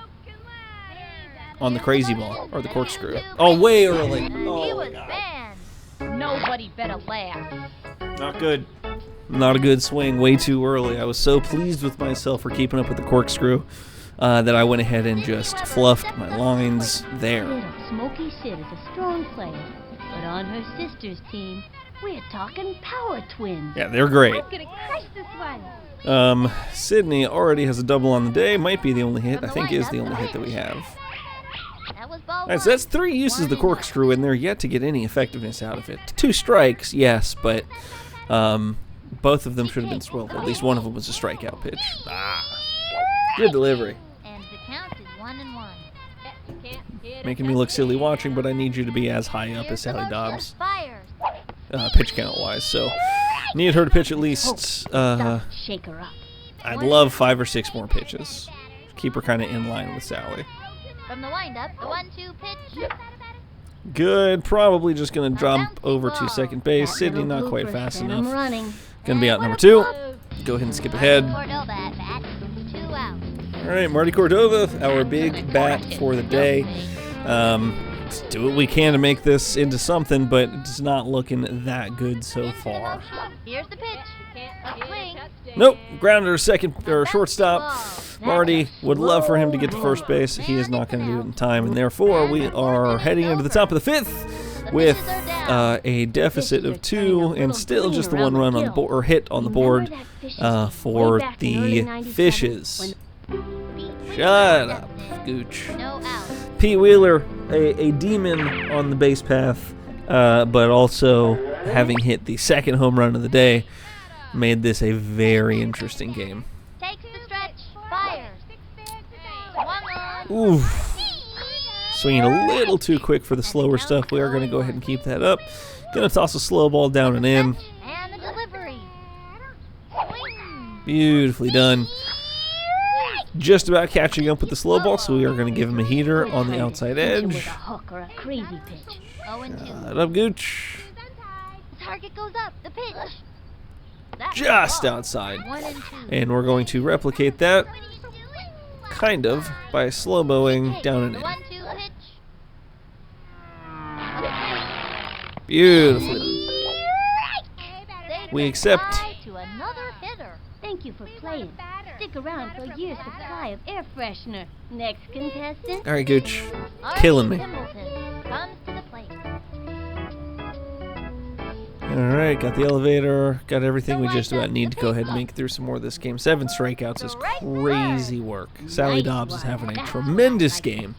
crazy ball, or the corkscrew. Oh, way early. He Oh, was banned. Nobody better laugh. not good. Not a good swing, way too early. I was so pleased with myself for keeping up with the corkscrew that I went ahead and just fluffed my lines there. Little Smoky Sid is a strong player, but on her sister's team, we're talking power twins. Yeah, they're great. I'm gonna crush this one. Sydney already has a double on the day. Might be the only hit. I think is the only hit that we have. That was ball All right, 1. so that's 3 uses of the corkscrew, and they're yet to get any effectiveness out of it. 2 strikes, yes, but both of them should have been, well, at least one of them was a strikeout pitch. Good delivery. And the count is 1-1. Making me look silly watching, but I need you to be as high up as Sally Dobbs, Fires. pitch count-wise. So, need her to pitch at least, Shake her up. I'd love 5 or 6 more pitches. Keep her kind of in line with Sally. From the windup, the 1-2 pitch. Good. Probably just going to jump over to second base. Sydney not quite fast enough. Going to be out number 2. Go ahead and skip ahead. Cordova at bat. 2 out. All right, Marty Cordova, our big bat for the day. Let's do what we can to make this into something, but it's not looking that good so far. Here's the pitch. A swing. Nope, grounder, second or shortstop. Marty would love for him to get to first base. He is not going to do it in time, and therefore we are heading into the top of the 5th with a deficit of 2 and still just the 1 run on the board, or hit on the board for the Fishes. Shut up, Gooch. No out. Pete Wheeler, a demon on the base path, but also having hit the second home run of the day, made this a very interesting game. Takes the stretch. Fires. Swung on. Oof. Swinging a little too quick for the slower stuff. We are going to go ahead and keep that up. Going to toss a slow ball down and in. And the delivery. Swing. Beautifully done. Just about catching up with the slow ball, so we are going to give him a heater on the outside edge. With a hook or a crazy pitch. 0-2. Shut up, Gooch. The target goes up. The pitch. That's Just the ball. outside. 1-2. And we're going to replicate that, kind of, by slow-mowing down and The in. 1-2 pitch. Beautifully. They We say accept. goodbye to another hitter. Thank you for playing. Stick around for a year's supply of air freshener. Next contestant. All right, Gooch. Artie Killing me. Pimbleton comes to the plate. All right, got the elevator, got everything we just about need to go ahead and make it through some more of this game. 7 strikeouts is crazy work. Sally Dobbs is having a tremendous game.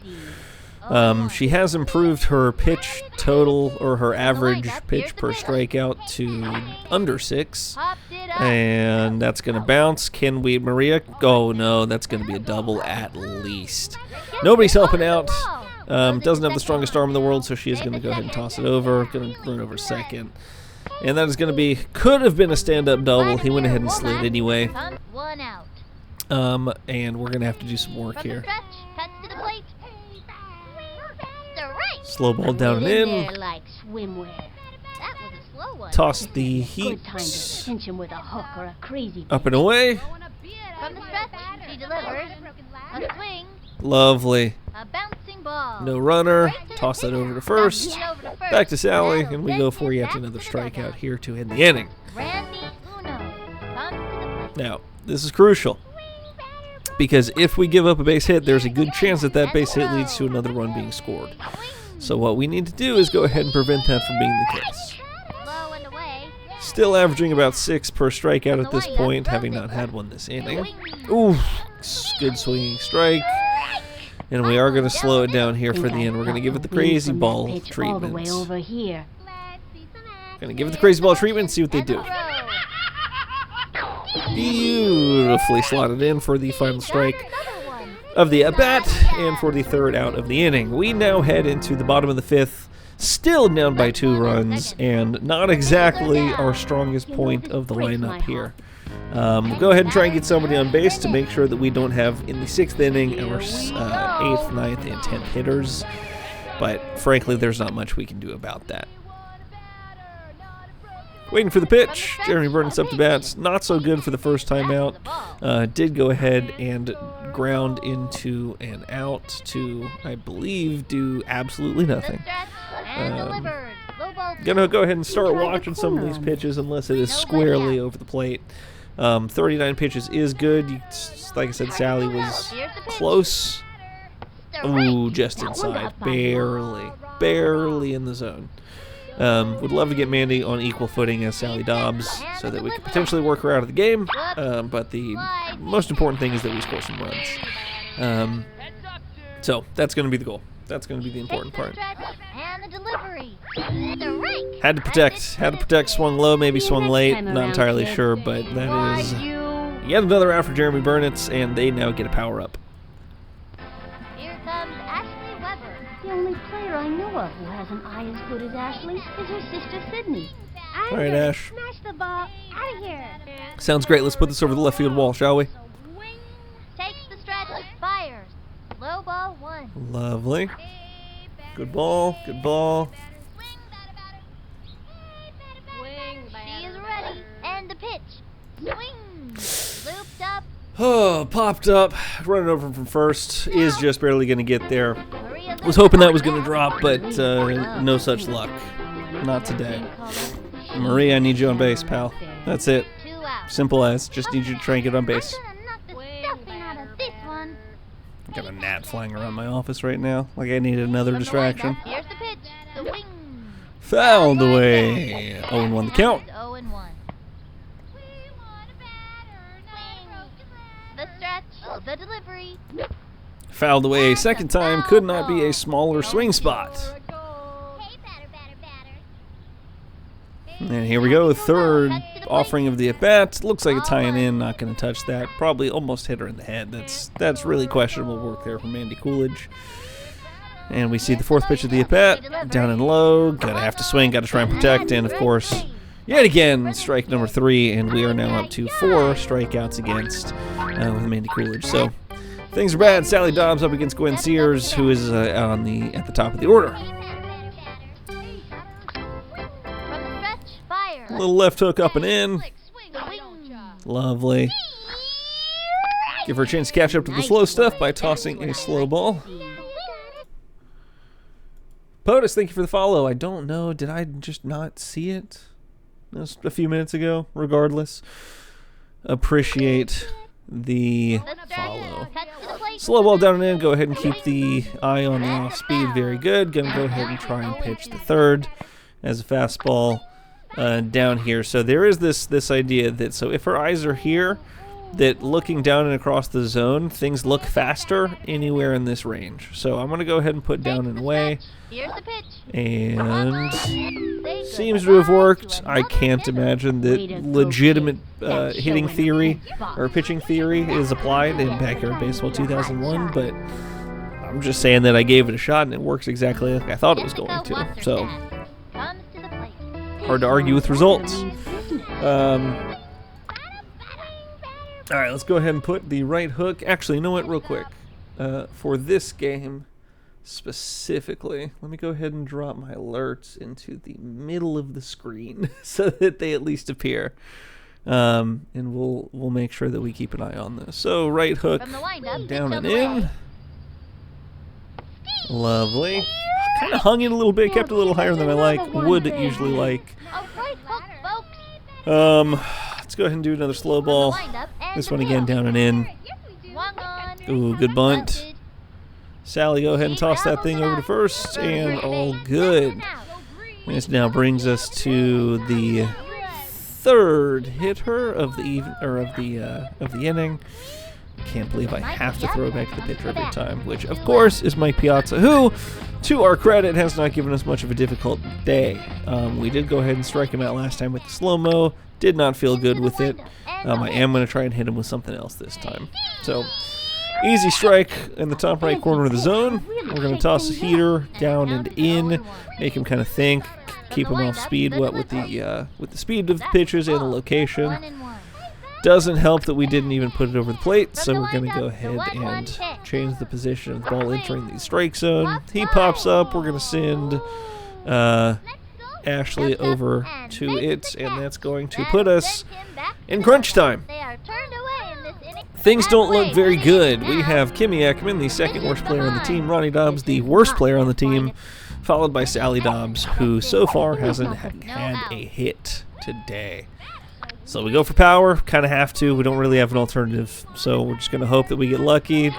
She has improved her pitch total, or her average pitch per strikeout, to under 6. Popped it up. And that's going to bounce. Can we, Maria? Oh, no, that's going to be a double at least. Nobody's helping out. Doesn't have the strongest arm in the world, so she is going to go ahead and toss it over. Going to run over second. And that is going to be, could have been a stand-up double. He went ahead and slid anyway. 1 out. And we're going to have to do some work From the here. stretch, cuts to the plate. Strike. Slow ball down and in. There like swimwear. That was a slow one. Toss the heat Good time to cinch him with a hook or a crazy pitch. up and away. From the stretch, she delivers. A swing. Lovely. A bouncing ball. No runner. Toss that over to first. Bounces over to first. Back to Sally, and we Now, go for yet back another to the dugout. strikeout here to end the inning. Randy Uno comes to the plate. Now, this is crucial, because if we give up a base hit, there's a good chance that that base hit leads to another run being scored. So what we need to do is go ahead and prevent that from being the case. Low and away. Still averaging about 6 per strikeout at this point, having not had one this inning. Ooh, good swinging strike. And we are going to slow it down here for the end. We're going to give it the crazy ball All the way treatment. over here. Going to give it the crazy ball treatment and see what they do. Beautifully slotted in for the final strike Another one. of the at-bat and for the 3rd out of the inning. We now head into the bottom of the 5th, still down by 2 runs, and not exactly our strongest point of the lineup here. We'll go ahead and try and get somebody on base to make sure that we don't have, in the 6th inning, our 8th, 9th, and 10th hitters. But frankly, there's not much we can do about that. Waiting for the pitch. Jeremy Burns up to bat. Not so good for the first time out. Did go ahead and ground into an out to, I believe, do absolutely nothing. Gonna go ahead and start watching some of these pitches unless it is squarely over the plate. 39 pitches is good. Like I said, Sally was close. Ooh, just inside. Barely in the zone. Would love to get Mandy on equal footing as Sally Dobbs so that we could potentially work her out of the game. But the most important thing is that we score some runs. So that's going to be the goal. That's going to be the important part. And the delivery. Strike. Had to protect. Had to protect. Swung low, maybe swung late. Not entirely sure, but that is yet another out for Jeremy Burnitz, and they now get a power up. Here comes Ashley Weber. The only player I know of who has an eye as good as Ashley is her sister Sydney. All right, Ash. Smash the ball out of here. Sounds great. Let's put this over the left field wall, shall we? Takes the stretch. Fires. Low ball 1. Lovely. Good ball. Good ball. She is ready. And the pitch. Swing. Looped up. Oh, popped up. Running over from first. Is just barely going to get there. Maria Was hoping that was going to drop, but no such luck. Not today. Maria, I need you on base, pal. That's it. 2 out. Simple as. Just need you to try and get on base. I'm gonna knock the stuffing out of this one. I've got a gnat flying around my office right now. Like I needed another From the distraction. windup, here's the pitch. The wing. Fouled away. 0-1 the count. 0-1. The stretch. The delivery. Fouled away a second time. Could not be a smaller swing spot. And here we go. Third offering of the at-bat. Looks like a tying in. Not going to touch that. Probably almost hit her in the head. That's really questionable work there from Mandy Coolidge. And we see the fourth pitch of the at-bat. Down and low. Gotta have to swing. Gotta try and protect. And, of course, yet again, strike number 3. And we are now up to 4 strikeouts against with Mandy Coolidge. So things are bad. Sally Dobbs up against Gwen Sears, who is at the top of the order. Little left hook up and in. Lovely. Give her a chance to catch up to the slow stuff by tossing a slow ball. POTUS, thank you for the follow. I don't know. Did I just not see it? That was a few minutes ago. Regardless. Appreciate the follow. Slow ball down and in. Go ahead and keep the eye on the off speed. Very good. Gonna go ahead and try and pitch the third as a fastball. Down here. So there is this idea that so if her eyes are here, that looking down and across the zone, things look faster anywhere in this range. So I'm going to go ahead and put down and away. And seems to have worked. I can't imagine that legitimate hitting theory or pitching theory is applied in Backyard Baseball 2001, but I'm just saying that I gave it a shot and it works exactly like I thought it was going to. So hard to argue with results. All right, let's go ahead and put the right hook. Actually, you know what? Real quick. For this game specifically, let me go ahead and drop my alerts into the middle of the screen so that they at least appear. And we'll make sure that we keep an eye on this. So right hook down and in. Lovely. Kind of hung in a little bit, kept it a little higher than I would usually like. Let's go ahead and do another slow ball. This one again down and in. Ooh, good bunt. Sally, go ahead and toss that thing over to first, and all good. This now brings us to the third hitter of the inning. Can't believe I have to throw back to the pitcher every time, which of course is Mike Piazza, who, to our credit, has not given us much of a difficult day. We did go ahead and strike him out last time with the slow-mo. Did not feel good with it. I am going to try and hit him with something else this time. So, easy strike in the top right corner of the zone. We're going to toss a heater down and in, make him kind of think, keep him off speed. What with the speed of the pitches and the location. Doesn't help that we didn't even put it over the plate, so we're going to go ahead and change the position of the ball entering the strike zone. He pops up. We're going to send Ashley over to it, and that's going to put us in crunch time. Things don't look very good. We have Kimmy Ekman, the second worst player on the team, Ronnie Dobbs, the worst player on the team, followed by Sally Dobbs, who so far hasn't had a hit today. So we go for power, kind of have to. We don't really have an alternative, so we're just going to hope that we get lucky.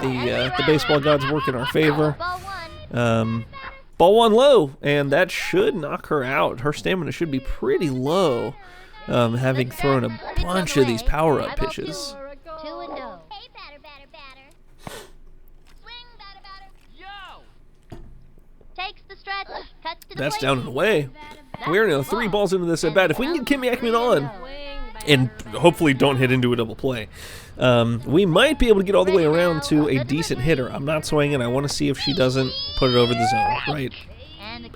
The baseball gods work in our favor. Ball one low, and that should knock her out. Her stamina should be pretty low, having thrown a bunch of these power-up pitches. Takes the stretch, That's down and away. We're now 3 balls into this at bat. If we can get Kimmy Ekman on, and hopefully don't hit into a double play, we might be able to get all the way around to a decent hitter. I'm not swinging. I want to see if she doesn't put it over the zone, right?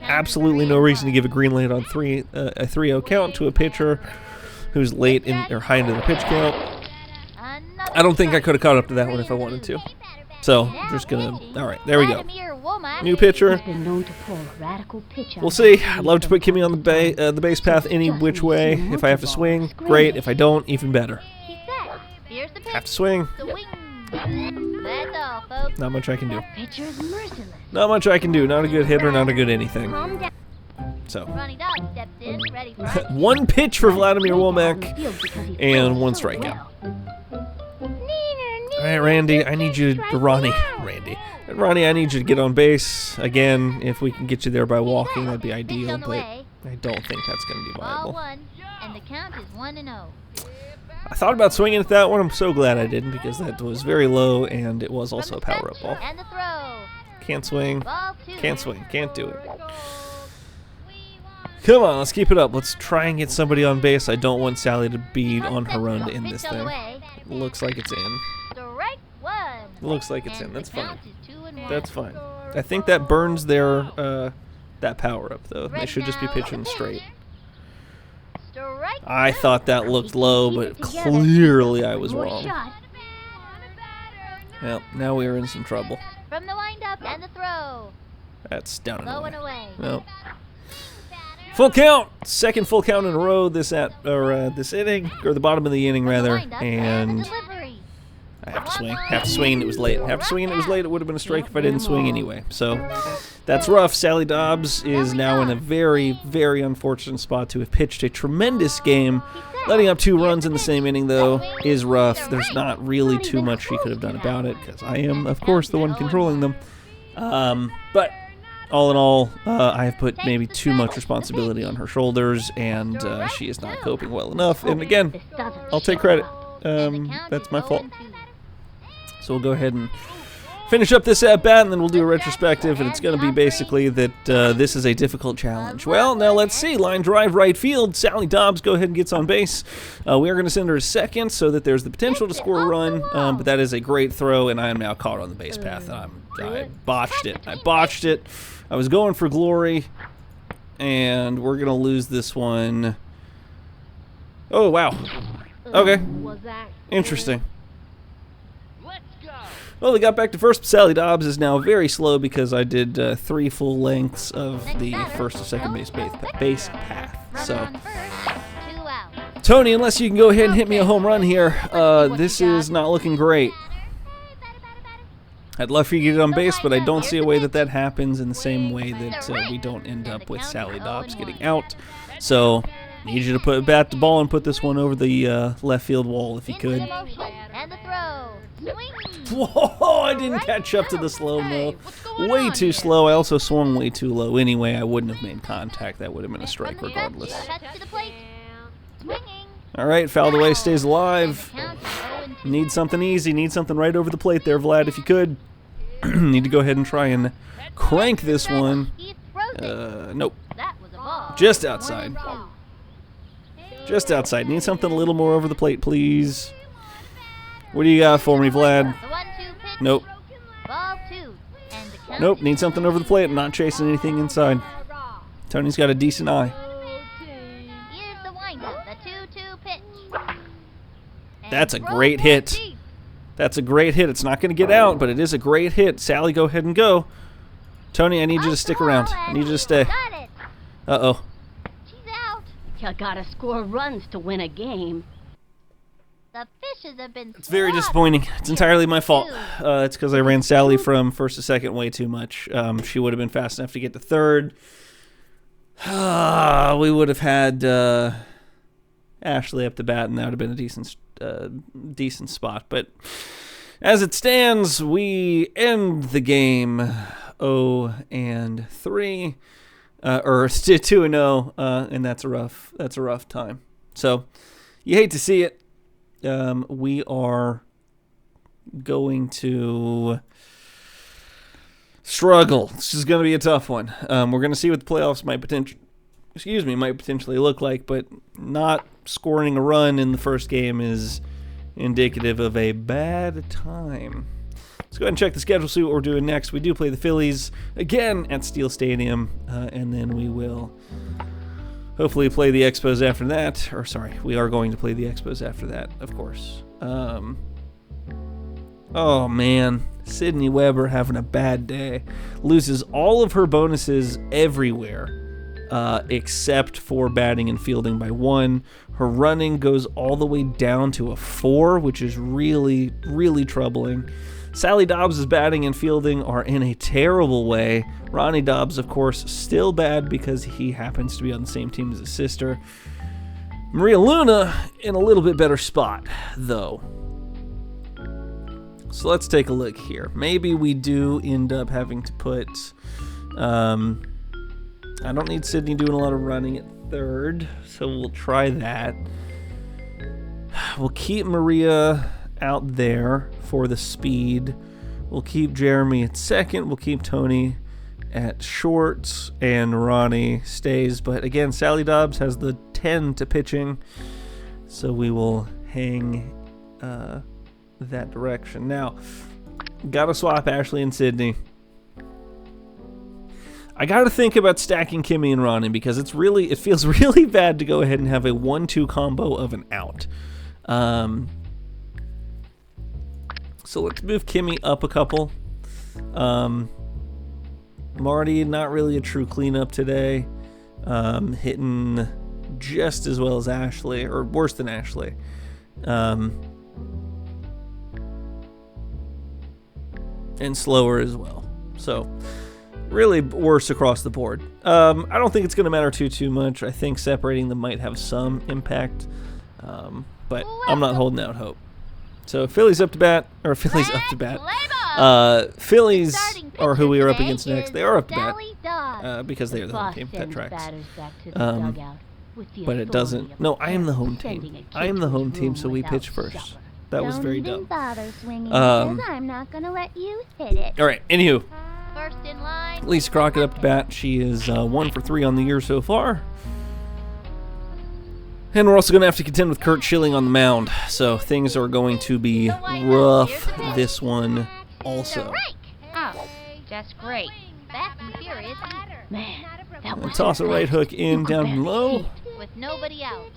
Absolutely no reason to give a green light on a 3-0 count to a pitcher who's late in or high into the pitch count. I don't think I could have caught up to that one if I wanted to. So, just gonna... All right, there we go. New pitcher. We'll see. I'd love to put Kimmy on the base path any which way. If I have to swing, great. If I don't, even better. Have to swing. Not much I can do. Not much I can do. Not a good hitter, not a good anything. So, 1 pitch for Vladimir Womack and 1 strikeout. All right, Randy, I need you to... Ronnie, I need you to get on base. Again, if we can get you there by walking, that'd be ideal, but I don't think that's going to be viable. And the count is 1-0. I thought about swinging at that one. I'm so glad I didn't, because that was very low, and it was also a power-up ball. And the throw. Can't swing. Ball 2. Can't swing. Can't do it. Come on, let's keep it up. Let's try and get somebody on base. I don't want Sally to be on her own to end this thing. Looks like it's in. Strike 1. Looks like it's in. That's fine. That's fine. I think that burns their that power up, though. They should just be pitching straight. I thought that looked low, but clearly I was wrong. Well, now we are in some trouble. From the windup and the throw. That's down and away. Well, full count. Second full count in a row this inning, or the bottom of the inning rather, and I have to swing. Have to swing, and it was late. Have to swing, and it was late. It would have been a strike if I didn't swing anyway. So that's rough. Sally Dobbs is now in a very, very unfortunate spot to have pitched a tremendous game. Letting up 2 runs in the same inning, though, is rough. There's not really too much she could have done about it, because I am, of course, the one controlling them. But all in all, I have put maybe too much responsibility on her shoulders, and she is not coping well enough. And again, I'll take credit. That's my fault. So we'll go ahead and finish up this at-bat, and then we'll do a retrospective, and it's going to be basically that this is a difficult challenge. Well, now let's see. Line drive right field. Sally Dobbs go ahead and gets on base. We are going to send her to second so that there's the potential to score a run, but that is a great throw, and I am now caught on the base path. I botched it. I was going for glory, and we're going to lose this one. Oh, wow. Okay. Interesting. Well, they got back to first. Sally Dobbs is now very slow because I did 3 full lengths of the first to second base path. So, Tony, unless you can go ahead and hit me a home run here, this is not looking great. I'd love for you to get it on base, but I don't see a way that happens in the same way that we don't end up with Sally Dobbs getting out. So, need you to put bat to ball and put this one over the left field wall if you could. And the throw. Whoa, I didn't catch up to the slow-mo. Way too slow. I also swung way too low anyway. I wouldn't have made contact. That would have been a strike regardless. All right, fouled away, stays alive. Need something easy. Need something right over the plate there, Vlad, if you could. Need to go ahead and try and crank this one. Nope. Just outside. Just outside. Need something a little more over the plate, please. What do you got for me, Vlad? Nope. Nope, need something over the plate. I'm not chasing anything inside. Tony's got a decent eye. That's a great hit. That's a great hit. It's not going to get out, but it is a great hit. Sally, go ahead and go. Tony, I need you to stick around. I need you to stay. Uh-oh. You gotta score runs to win a game. The fishes have been It's very disappointing. It's entirely my fault. It's because I ran Sally from first to second way too much. She would have been fast enough to get to third. We would have had Ashley up the bat, and that would have been a decent spot. But as it stands, we end the game 0-3, or 2-0, and that's a rough time. So you hate to see it. We are going to struggle. This is going to be a tough one. We're going to see what the playoffs might potentially look like, but not scoring a run in the first game is indicative of a bad time. Let's go ahead and check the schedule, see what we're doing next. We do play the Phillies again at Steel Stadium, and then we will hopefully play the Expos after that. Or sorry, we are going to play the Expos after that, of course. Oh man, Sydney Weber having a bad day. Loses all of her bonuses everywhere. Except for batting and fielding by 1. Her running goes all the way down to a 4, which is really, really troubling. Sally Dobbs' batting and fielding are in a terrible way. Ronnie Dobbs, of course, still bad because he happens to be on the same team as his sister. Maria Luna in a little bit better spot, though. So let's take a look here. Maybe we do end up having to put... I don't need Sydney doing a lot of running at 3rd, so we'll try that. We'll keep Maria out there for the speed. We'll keep Jeremy at 2nd. We'll keep Tony at short, and Ronnie stays. But again, Sally Dobbs has the 10 to pitching, so we will hang that direction. Now, gotta swap Ashley and Sydney. I got to think about stacking Kimmy and Ronnie because it feels really bad to go ahead and have a 1-2 combo of an out. So let's move Kimmy up a couple. Marty, not really a true cleanup today. Hitting just as well as Ashley, or worse than Ashley. And slower as well. So... really worse across the board. I don't think it's going to matter too much. I think separating them might have some impact, but I'm not holding out hope. So Phillies up to bat. Phillies are who we are up against next. They are up to bat because they are the home team. That tracks. But it doesn't. No, I am the home team. I am the home team, so we pitch first. That was very dumb. I'm not going to let you hit it. All right, anywho. First in line. Lisa Crockett up to bat. She is 1 for 3 on the year so far. And we're also going to have to contend with Kurt Schilling on the mound. So things are going to be rough this one also. Oh, just great. Fast and furious. Man, that And was toss a right hook in, down and low. With nobody out.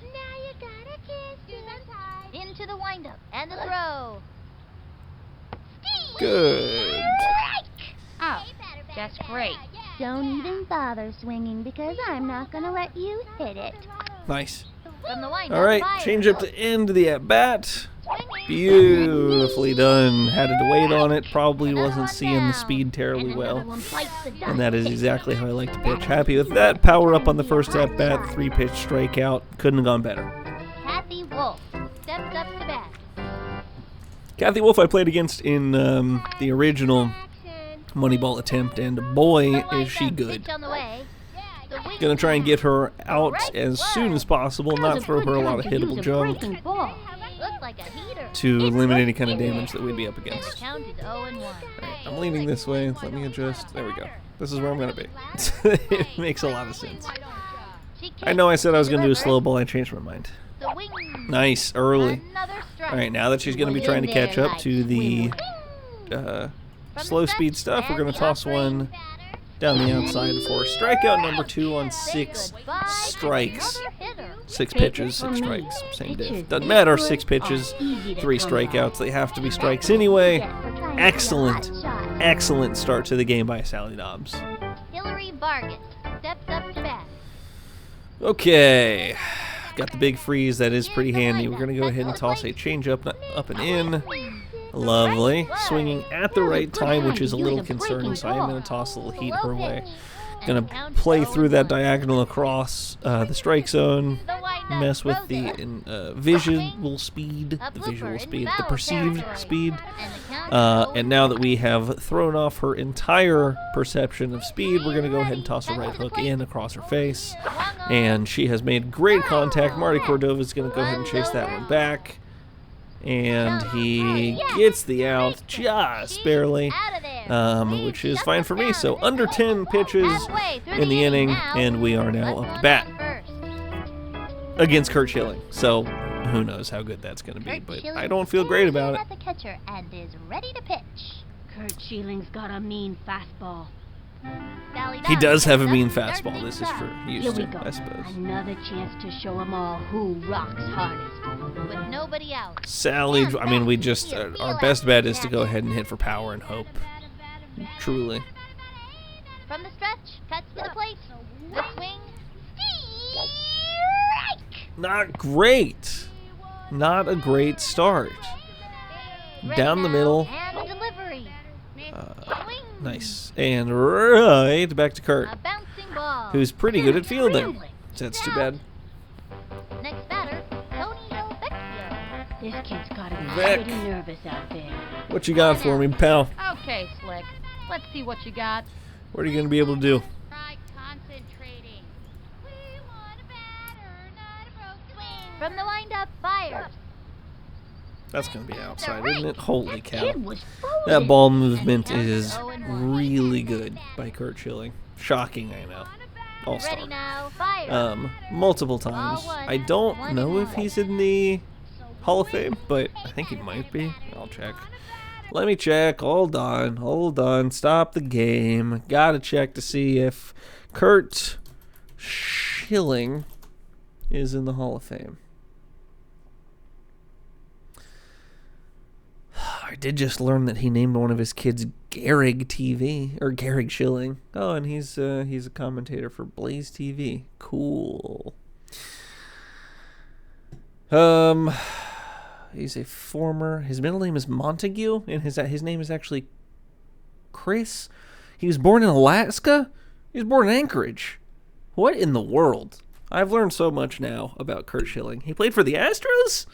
Into the windup and the throw. Good. Oh, just great. Don't even bother swinging because I'm not going to let you hit it. Nice. From the windup. All right, change up to end the at-bat. Beautifully done. Had to wait on it. Probably wasn't seeing the speed terribly well. And that is exactly how I like to pitch. Happy with that. Power up on the first at-bat. 3-pitch strikeout. Couldn't have gone better. Kathy Wolf steps up to bat. Kathy Wolf I played against in the original Moneyball attempt, and boy, is she good. Gonna try and get her out as soon as possible, not throw her a lot of hittable junk to limit any kind of damage that we'd be up against. Alright, I'm leaning this way. Let me adjust. There we go. This is where I'm gonna be. It makes a lot of sense. I know I said I was gonna do a slow ball. I changed my mind. Nice, early. Alright, now that she's gonna be trying to catch up to the slow speed stuff, we're going to toss one down the outside for strikeout number 2 on 6 strikes. 6 pitches, 6 strikes, same diff. Doesn't matter, 6 pitches, 3 strikeouts. They have to be strikes anyway. Excellent, excellent start to the game by Sally Dobbs. Hillary Vargas steps up to bat. Okay, got the big freeze. That is pretty handy. We're going to go ahead and toss a changeup up and in. Lovely. Swinging at the right time, which is a little concerning, so I am going to toss a little heat her way. Going to play through that diagonal across the strike zone, mess with the visual speed, the perceived speed. And now that we have thrown off her entire perception of speed, we're going to go ahead and toss a right hook in across her face. And she has made great contact. Marty Cordova is going to go ahead and chase that one back. and he gets the out just barely, which is fine for me. So under 10 pitches in the inning, and we are now up to bat against Kurt Schilling. So who knows how good that's going to be, but I don't feel great about it. The catcher and is ready to pitch. Kurt Schilling's got a mean fastball. He does have a mean fastball. This is true. He Here used we to, go. I suppose. Another chance to show 'em all who rocks hardest. With nobody out. Sally, I mean, we just, our best bet is to go ahead and hit for power and hope. Truly. From the stretch, cuts to the plate. The swing. Strike! Not great. Not a great start. Down the middle. And the delivery. Swing. Nice. And right back to Kurt, A bouncing ball. who's pretty good at fielding. So that's too bad. Next batter, Tony Vecchio. This kid's gotta be Vic. pretty nervous out there. What you got for me, pal? Okay, Slick. Let's see what you got. What are you going to be able to do? Try concentrating. We want a batter, not a broke swing. From the windup, fires. That's going to be outside, isn't it? Holy cow. Kid was folded. That ball movement is really good by Kurt Schilling. Shocking, I know. Ready All-star. now, fire. Multiple times. I don't know if he's in the Hall of Fame, but I think he might be. I'll check. Let me check. Hold on. Stop the game. Gotta check to see if Kurt Schilling is in the Hall of Fame. I did just learn that he named one of his kids Garrig TV, or Garrig Schilling. Oh, and he's a commentator for Blaze TV. Cool. He's a former. His middle name is Montague, and his name is actually Chris. He was born in Alaska. He was born in Anchorage. What in the world? I've learned so much now about Kurt Schilling. He played for the Astros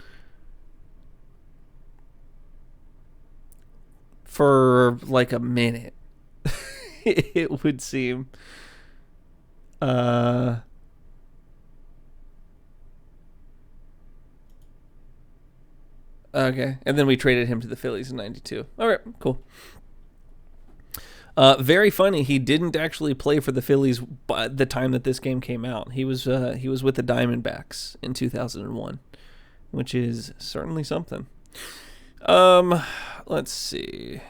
for like a minute. It would seem. Okay, and then we traded him to the Phillies in '92. All right, cool. Very funny. He didn't actually play for the Phillies by the time that this game came out. He was with the Diamondbacks in 2001, which is certainly something. Let's see.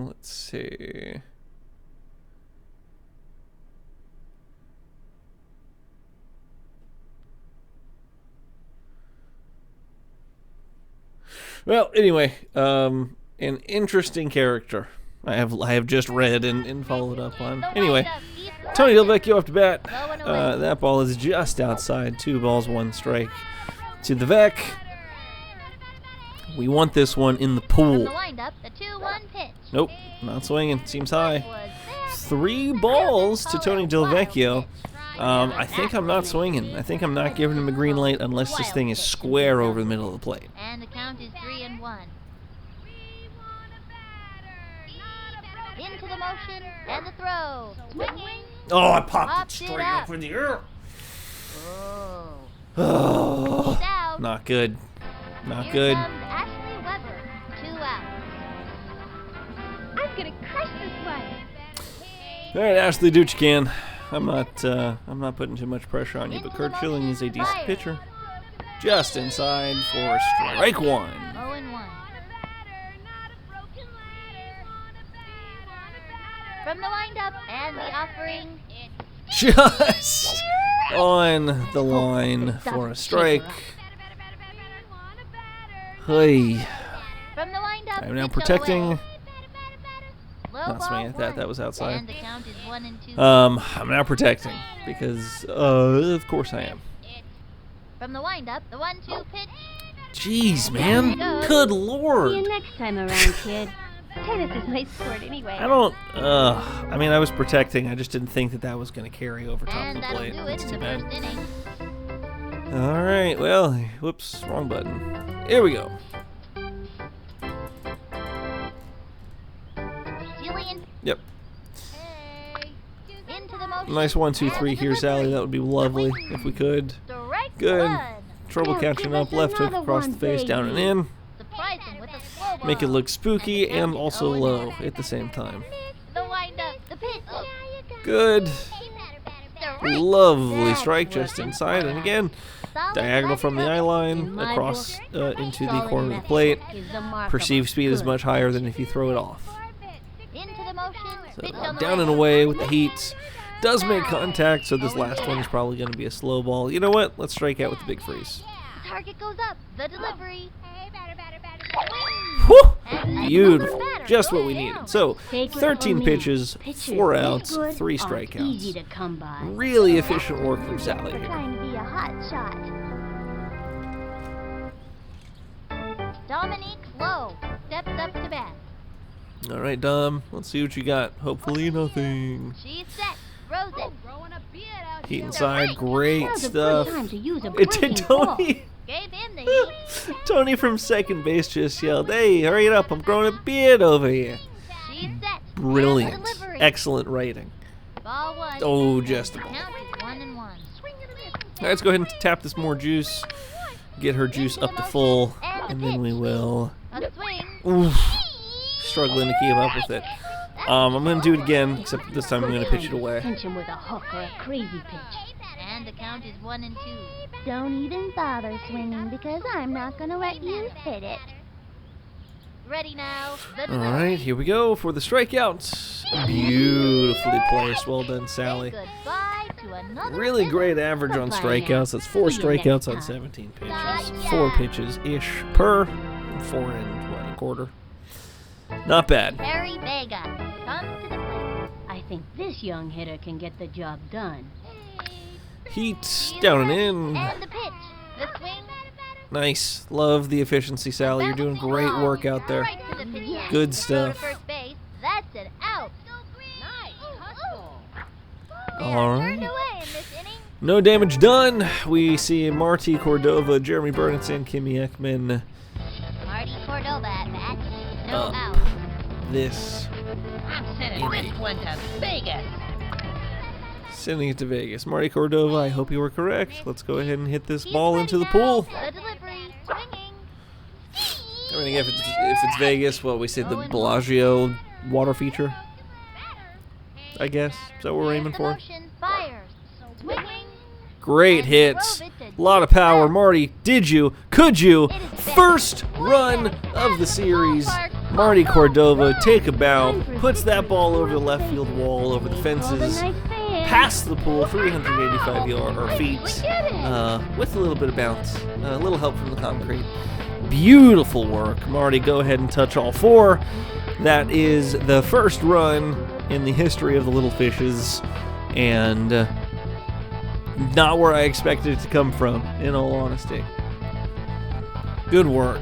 Let's see. Well, anyway, an interesting character. I have just read and followed up on. Anyway, Tony Delvecchio up to bat. That ball is just outside. 2 balls, 1 strike to the Vec. We want this one in the pool. The windup, the 2-1 pitch. Nope, not swinging. Seems high. 3 balls to Tony Delvecchio. I think I'm not swinging. I think I'm not giving him a green light unless this thing is square over the middle of the plate. And the count is 3-1. Into the motion and the throw. Swinging. Oh, I popped Popped it it straight up. up in the air. Oh. Oh, He's out. not good. Not Here good. comes Ashley Weber. 2 out. I'm gonna crush this one. All right, Ashley, do what you can. I'm not putting too much pressure on you, but Kurt Schilling is a decent pitcher. Just inside for strike 1. 0-1. From the windup and the offering. Just on the line for a strike. Hey, From the windup. I'm now hits protecting. away. Low Not ball swinging at that. 1. That was outside. And the count is 1-2. I'm now protecting because, of course I am. From the windup, the 1-2 pitch. Jeez, man. Good See you lord. next time around, kid. Tennis is my sport anyway. I don't, I mean, I was protecting. I just didn't think that that was going to carry over top of And the that'll plate. do it That's in too the bad. first inning. All right, well, whoops, wrong button. Here we go. Jillian, Yep. into the motion. Nice 1, 2, 3 here, Sally. That would be lovely if we could. Strike Good. one. Trouble Now catching give up. us Left hook another across the one, face, down and baby. in. Surprising with a slow ball. Make it look spooky and count is also 0-2. low at the same time. The windup, the pitch. Good. Strike. Lovely That's strike just working. inside. And again, Solid diagonal from the eye left line In my across into the Solid corner of the left plate. hook is the mark of Perceived a speed is good much higher than if you throw it off. into the motion. So Pitch on the down and way. away with the heat. Does make contact, so this last one is probably going to be a slow ball. You know what? Let's strike out with the big freeze. The target goes up. The delivery. Whew! And another Beautiful. batter Just what going we down. needed. So, Take it from 13 me. pitches, Pitchers 4 this outs, good 3 aren't Easy strikeouts. to come by. Really efficient work from Sally here. Trying to be a hot shot. Dominique Lowe steps up to bat. All right, Dom. Let's see what you got. Hopefully nothing. She's set. Throws it. Heat inside. Great Now's a stuff. good time to use a It did breaking ball. Tony. Gave him the heat. Tony from second base just yelled, "Hey, hurry it up. I'm growing a beard over here." She's set. Brilliant. And the delivery. Excellent writing. Ball one. Oh, just a ball. Count is 1-1. All right, let's go ahead and tap this more juice. Get her juice up to full, and then we will. A swing. Oof, struggling to keep up with it. I'm going to do it again, except this time I'm going to pitch it away. Pinch him with a hook or a crazy pitch. And the count is 1-2. Don't even bother swinging because I'm not going to let you hit it. Ready now. The All delivery. right, here we go for the strikeout. Beautifully placed. Well done, Sally. Say goodbye to another Really inning. great average on Bye-bye now. strikeouts. That's 4 See you next strikeouts on time. 17 pitches. Gotcha. 4 pitches-ish per. 4 and 1/4. Not bad. Harry Vega comes to the plate. I think this young hitter can get the job done. Heat down and in. And the pitch. The swing. Nice. Love the efficiency, Sally. You're doing great work out there. Right to the pitch. Good Throw to stuff. first base. That's an out. All Turned right. away in this inning. No damage done. We see Marty Cordova, Jeremy Burnitz, and Kimmy Ekman. Marty Cordova at bat. No Up. out. This. I'm sending this one to Vegas. Sending it to Vegas. Marty Cordova, I hope you were correct. Let's go ahead and hit this ball into the pool. The delivery. Swinging. I mean, if it's Vegas, well, we say the Bellagio water feature, I guess. Is that what we're aiming The for? motion. Fires. Swinging. Great hits. A lot of power. Marty, could you? First run of the series. Marty Cordova, take a bow, puts that ball over the left field wall, over the All the fences, nice fans. past the pool, 385 feet, with a little bit of bounce, a little help from the concrete. Beautiful work. Marty, go ahead and touch all 4. That is the first run in the history of the Little Fishes, and not where I expected it to come from, in all honesty. Good work.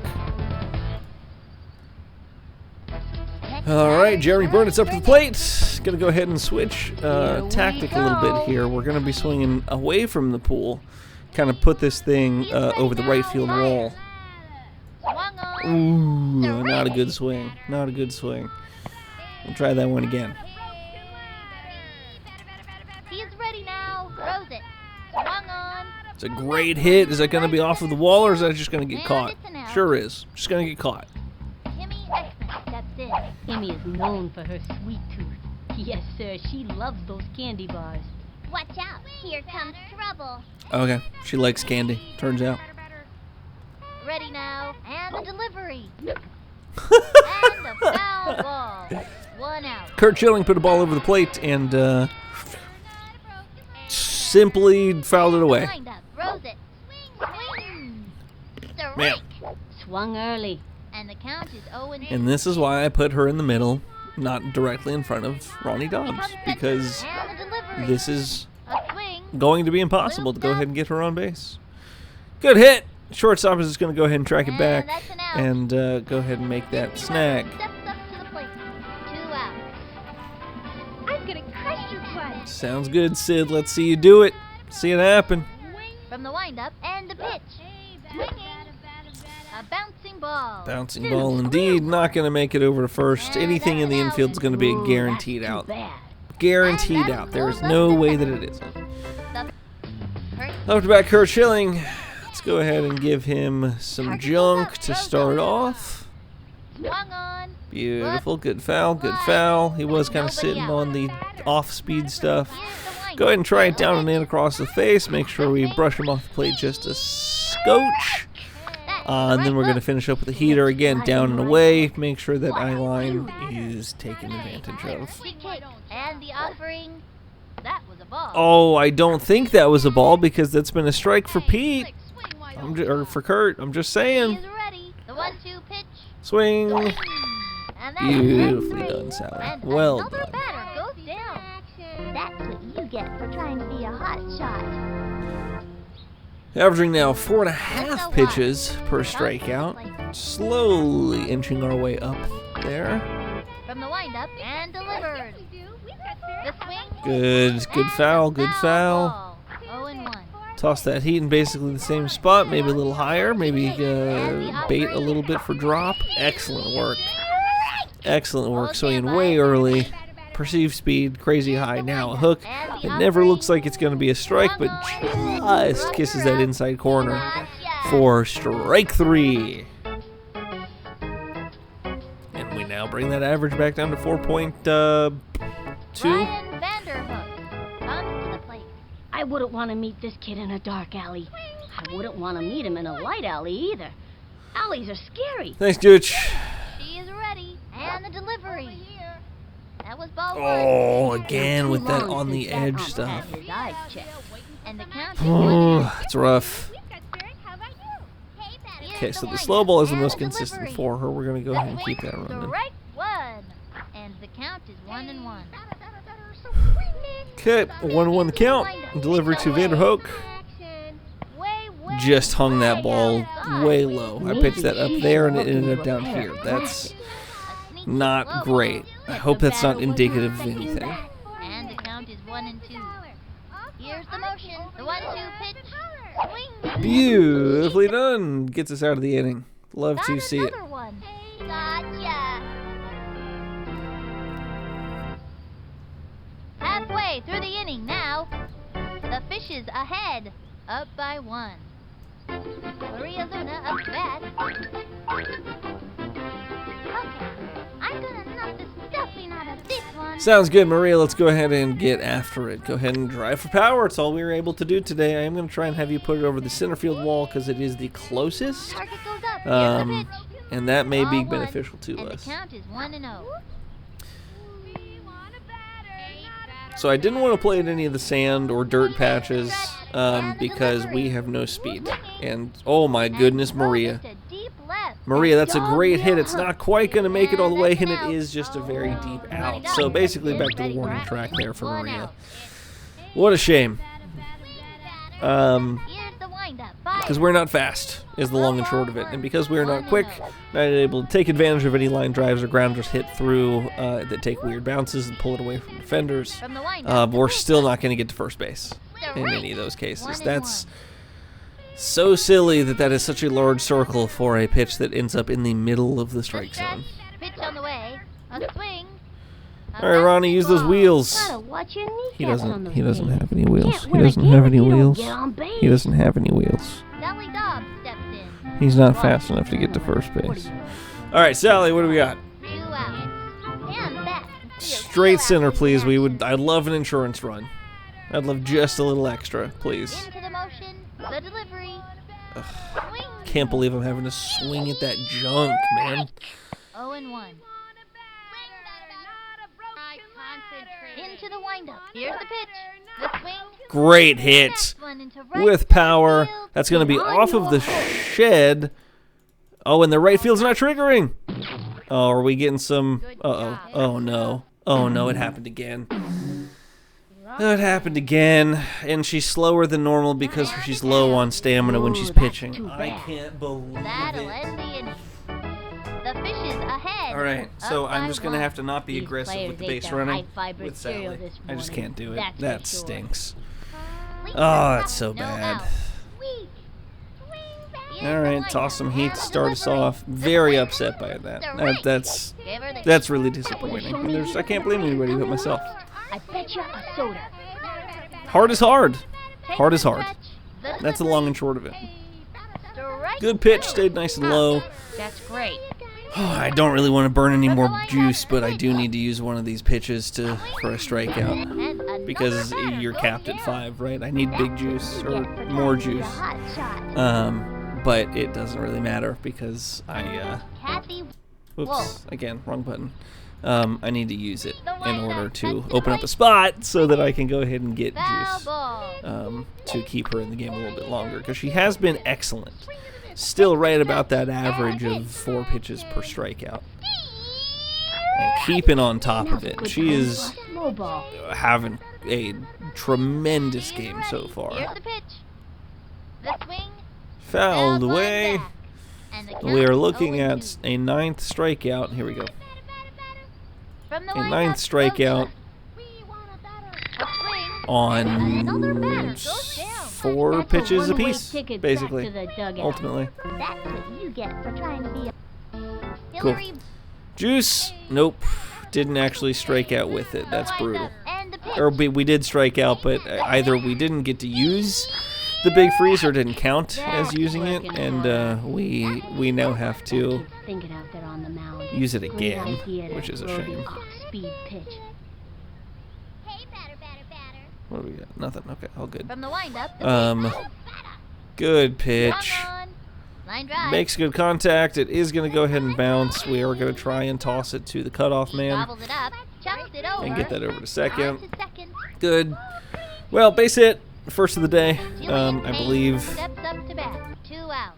All right, Jeremy Burnett's up to the plate. Gonna go ahead and switch tactic a little bit here. We're gonna be swinging away from the pool, kind of put this thing over the right field wall. Swung on. Ooh, not a good swing. Not a good swing. We'll try that one again. He's ready now. Throws it. Swung on. It's a great hit. Is that gonna be off of the wall, or is that just gonna get And caught? it's an out. Sure is. Just gonna get caught. Kimmy Ekman steps in. Amy is known for her sweet tooth. Yes, sir. She loves those candy bars. Watch out. Here comes trouble. Okay, she likes candy. Turns out. Ready now. And the delivery. And the foul ball. 1 out. Kurt Schilling put a ball over the plate and simply fouled it away. Wind up. Throws it. Swing. Strike. Man. Swung early. And the count is 0-2. And this is why I put her in the middle, not directly in front of Ronnie Dobbs, because And the delivery. this is A swing. going to be impossible to go ahead and get her on base. Good hit. Shortstop is just going to go ahead and track it And back that's an out. and go ahead and make that snag. Steps up to the plate. 2 outs. I'm gonna crush you twice. Sounds good, Sid. Let's see you do it. See it happen. From the windup and the pitch. Swinging. A bouncing ball. Bouncing ball indeed. Not going to make it over to first. Anything in the infield is going to be a guaranteed Ooh, that's out. too bad. Guaranteed out. There is no way that it isn't. The- Kurt Up to bat, Kurt Schilling. Let's go ahead and give him some junk to start off. swung on. Beautiful. Good foul. Good foul. He was kind of sitting on the off-speed stuff. Here's the windup. Go ahead and try it down and in across the face. Make sure we brush him off the plate just a scotch. And then we're going to finish up with the heater again, down and away. Make sure that eye line is taken advantage of. Big hit. And the offering. That was a ball. Oh, I don't think that was a ball because that's been a strike for Pete. Or for Kurt. I'm just saying. He's ready. The 1-2 pitch. Swing. And that's Beautifully strike 3. done, Sally. And Well another done. batter goes down. That's what you get for trying to be a hot shot. Averaging now 4.5 pitches per strikeout. Slowly inching our way up there. From the windup and delivered. The swing. Good foul, good foul. 0-1. Toss that heat in basically the same spot, maybe a little higher, maybe bait a little bit for drop. Excellent work. Excellent work. Swinging way early. Perceived speed, crazy high. Now a hook. It never looks like it's going to be a strike, but just kisses that inside corner for strike 3. And we now bring that average back down to 4.2. Ryan Vanderhook comes to the plate. I wouldn't want to meet this kid in a dark alley. I wouldn't want to meet him in a light alley either. Alleys are scary. Thanks, Dutch. She is ready. And the delivery. That was ball 1. Oh, again with Too that long on the since that edge ump had stuff. his eyes checked. And the count is Oh, it's rough. Here's Okay, so the windup slow ball is the and most the consistent delivery. for her. We're going to go The ahead and swing, keep that running. Strike 1. And the count is 1-1. Okay, 1-1 the count. Delivery to Vanderhoek. Just hung that ball way low. I pitched that up there and it ended up down here. That's not great. I hope that's not indicative of anything. And the count is 1-2. Here's the motion. The 1-2 pitch. Swing. Beautifully done. Gets us out of the inning. Love to Got see it. another one. Gotcha. Halfway through the inning now. The Fishes ahead. Up by 1. Maria Luna up to bat. Okay, I'm gonna knock the stuffing out of this one. Sounds good, Maria. Let's go ahead and get after it. Go ahead and drive for power. It's all we were able to do today. I am going to try and have you put it over the center field wall because it is the closest. Target goes up. Here's the pitch. And that may be Ball 1, beneficial to and us. the count is 1-0. So I didn't want to play in any of the sand or dirt patches because we have no speed. And oh my goodness, Maria. To deep left. Maria, that's a great hit. It's not quite going to make it all the way, and it is just a very deep out. So basically back to the warning track there for Maria. What a shame. Here's the windup. Because we're not fast, is the long and short of it. And because we're not quick, not able to take advantage of any line drives or grounders hit through that take weird bounces and pull it away from defenders, From the windup. we're still not going to get to first base in any of those cases. That's so silly that that is such a large circle for a pitch that ends up in the middle of the strike zone. Pitch on the way. A swing. All right, Ronnie, use those wheels. Gotta watch your He kneecaps on doesn't. those He doesn't things. have any wheels. Can't He win a doesn't game have if any you don't wheels. get on base. He doesn't have any wheels. Sally Dobbs steps in. He's not fast enough to get to first base. All right, Sally, what do we got? 2 outs. And that. Straight center, please. I'd love an insurance run. I'd love just a little extra, please. Into the motion. The delivery. Swing. Can't believe I'm having to swing at that junk, man. 0-1. Into the windup. Here's the pitch. The swing. Great hit Fast one into right with power. field. That's going to be off of the shed. Oh, and the right field's not triggering. Oh, are we getting some? Uh-oh. Oh, no. Oh, no, it happened again. That happened again, and she's slower than normal because she's low on stamina when she's pitching. I can't believe That'll it. end the inning. The fish is ahead. All right, so Up I'm by just going to one. have to not be These aggressive with players the ate base their running high-fiber with cereal Sally. this I just morning. can't do it. That's That for sure. stinks. Leap Oh, up, that's so no bad. out. Sweet. Here's All the right, lineup. toss some heat to And start us delivery. off. Very upset by that. That's Give her the that's really disappointing. And I can't blame anybody but myself. I bet you a soda. Hard is hard. Take Hard the is hard. stretch. The That's the long and short of it. strike Good pitch, two. stayed nice and low. That's great. I don't really want to burn any more juice, but I do need to use one of these pitches for a strikeout. And another Because batter you're goes capped at down. 5, right? I need big juice or Get for more trying to be a juice. hot shot. But it doesn't really matter because Kathy, whoops, again, wrong button. I need to use it in order to open up a spot so that I can go ahead and get foul juice ball. to keep her in the game a little bit longer because she has been excellent. Still right about that average of 4 pitches per strikeout. And keeping on top of it. She is Low ball. having a tremendous game so Here's far. the pitch. The swing. Fouled foul away. back. And the We count are is looking 0-2. at a 9th strikeout. Here we go. From the A windup, 9th strikeout a swing. on Another batter goes down. 4 That's a pitches one-way apiece, ticket basically, back to the dugout. ultimately. That's what you get for trying to be a Cool. Hillary, Juice, nope, didn't actually strike out with it. That's the brutal. windup, and the pitch. Or we did strike out, but either we didn't get to use the big freeze or didn't count as using it, and we now have to Keep thinking out there on the mound. use it Great again, idea to which is a throw the shame. off-speed pitch. Hey, batter, batter, batter. What do we got? Nothing. Okay, all good. From the windup, the Good pitch. pitch. Swung on. Line drive. Makes good contact. It is going to go ahead and bounce. We are going to try and toss it to the cutoff man Gobbled it up, chucked it over. and get that over to second. On to second. Good. Well, base hit. First of the day, Jillian I Payne believe. steps up to bat. 2 outs.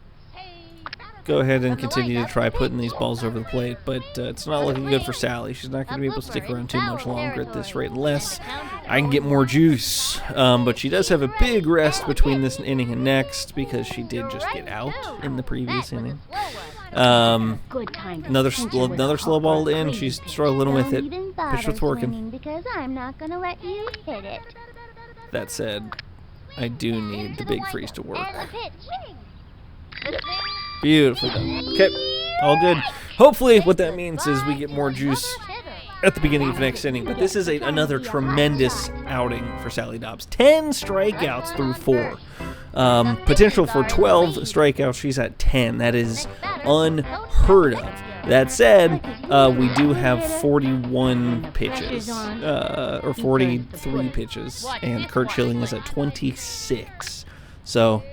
Go ahead and continue to try putting these balls over the plate, but it's not looking good for Sally. She's not going to be able to stick around too much longer at this rate unless I can get more juice. But she does have a big rest between this inning and next because she did just get out in the previous inning. Good time to Another pinch her with another a slow ball hard in. breeze She's pitch. struggling with Don't it. even Pitch bother what's working. swinging because I'm not gonna let you hit it. That said, I do need the big freeze to work. And the pitch. The swing. Beautifully done. Okay, all good. Hopefully, what that means is we get more juice at the beginning of next inning. But this is another tremendous outing for Sally Dobbs. 10 strikeouts through 4. Potential for 12 strikeouts. She's at 10. That is unheard of. That said, we do have 41 pitches, or 43 pitches, and Kurt Schilling is at 26. So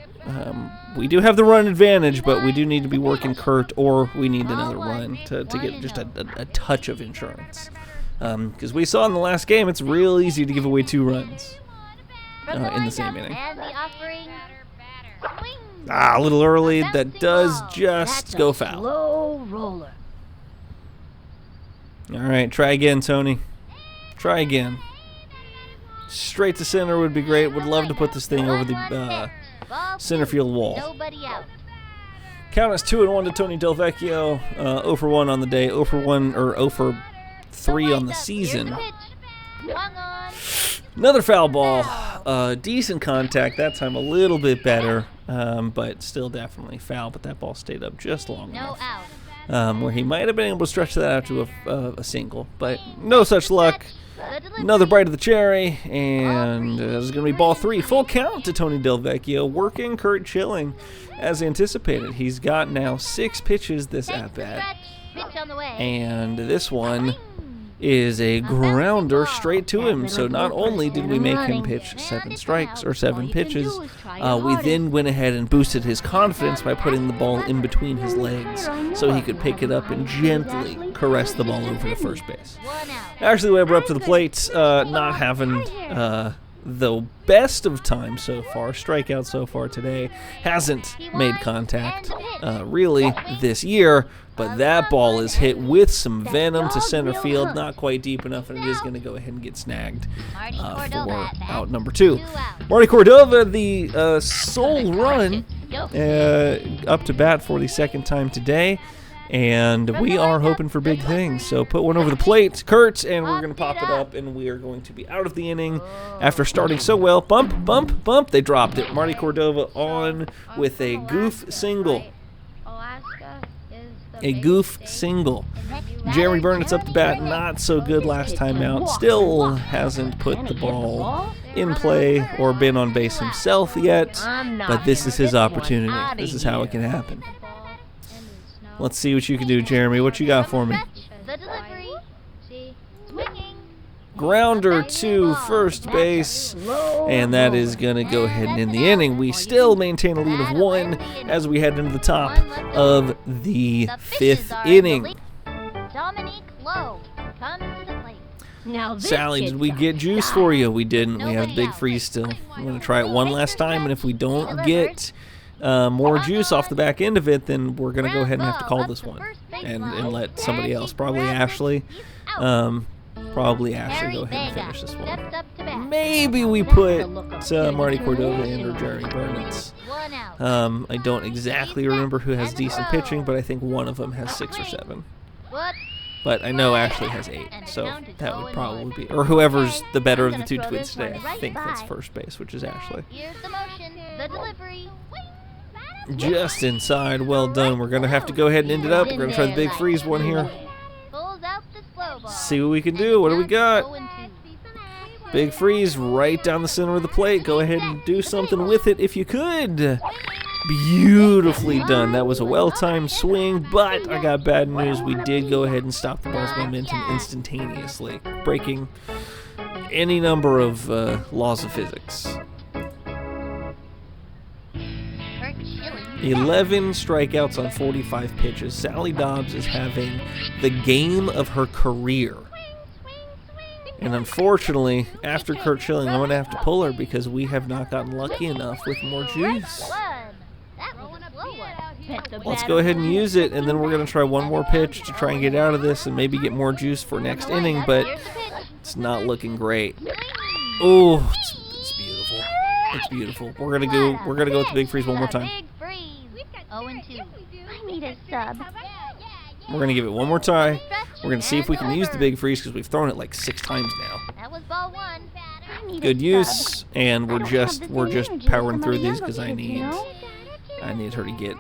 we do have the run advantage, but we do need to be working Kurt, or we need another run to get just a touch of insurance. Because we saw in the last game, it's real easy to give away 2 runs in the same inning. And the offering. Swing. A little early. That does just That's go a foul. slow roller. All right, try again, Tony. Try again. Straight to center would be great. Would love to put this thing over the Ball center field wall. Nobody out. Count us 2-1 to Tony Delvecchio. 0 for 1 on the day. 0 for 1 or 0 for 3 on the season. Here's the pitch. Swung on. Another foul ball. Decent contact. That time a little bit better, but still definitely foul. But that ball stayed up just long No enough. out. Where he might have been able to stretch that out to a single, but no such luck. The delivery. Another bite of the cherry, and this is going to be ball 3. Full count to Tony Delvecchio, working Kurt Schilling as anticipated. He's got now 6 pitches this Takes the at-bat, stretch. Pitch on the way. and this one is a grounder straight to him. So not only did we make him pitch 7 strikes or 7 pitches, we then went ahead and boosted his confidence by putting the ball in between his legs so he could pick it up and gently caress the ball over to first base. 1 out. Actually, when we're up to the plate, not having the best of times so far, strikeout so far today, hasn't made contact really this year, but that ball is hit with some venom to center field, not quite deep enough, and it is going to go ahead and get snagged for out number 2. Marty Cordova, the sole run up to bat for the second time today. And we are hoping for big things. So put one over the plate, Kurt, and we're going to pop it up, and we are going to be out of the inning after starting so well. Bump, bump, bump. They dropped it. Marty Cordova on with a goof single. A goof single. Jeremy Burnett's up to bat, not so good last time out. Still hasn't put the ball in play or been on base himself yet, but this is his opportunity. This is how it can happen. Let's see what you can do, Jeremy. What you got for me? The delivery. Swinging. Grounder to first base, and that is going to go ahead and end the inning. We still maintain a lead of 1 as we head into the top of the 5th inning. Dominique Lowe comes to the plate. Now this Sally, kid's did we got get juice for you? We didn't. We have the big freeze still. I'm going to try it one last time, and if we don't get more juice off the back end of it, then we're going to go ahead and have to call this one and let somebody else, probably Ashley, go ahead and finish this one. Maybe we put Marty Cordova in or Jeremy Burnett's. I don't exactly remember who has decent pitching, but I think one of them has 6 or 7. But I know Ashley has 8, so that would probably be, or whoever's the better of the two twins today. I think that's first base, which is Ashley. Here's the motion. The delivery. Just inside. Well done. We're going to have to go ahead and end it up. We're going to try the big freeze one here. Pulls out the slow ball. See what we can do. What do we got? Big freeze right down the center of the plate. Go ahead and do something with it if you could. Beautifully done. That was a well-timed swing, but I got bad news. We did go ahead and stop the ball's momentum instantaneously, breaking any number of laws of physics. 11 strikeouts on 45 pitches. Sally Dobbs is having the game of her career. And unfortunately, after Kurt Schilling, I'm going to have to pull her because we have not gotten lucky enough with more juice. Let's go ahead and use it, and then we're going to try one more pitch to try and get out of this and maybe get more juice for next inning, but it's not looking great. Oh, it's beautiful. It's beautiful. We're gonna go with the big freeze one more time. 0-2. I need a sub. We're gonna give it one more try. We're gonna see if we can use the big freeze because we've thrown it like 6 times now. That was ball 1. I need Good a use, sub. and we're just powering through these because I need her to get.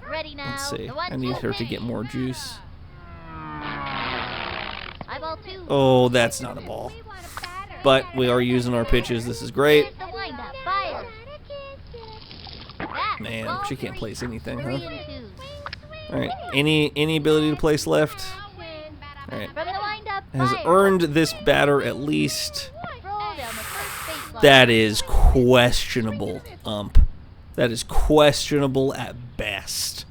Ready now. Let's see. The I need her to get more juice. High ball 2. Oh, that's not a ball. But we are using our pitches. This is great. Here's the windup. Fire. That's Man, ball she can't 3. place anything, 3 huh? and 2. All right. Any ability to place left? All right. From the windup. Has Fire. earned this batter at least. Roll down the first baseline. That is questionable, ump. That is questionable at best.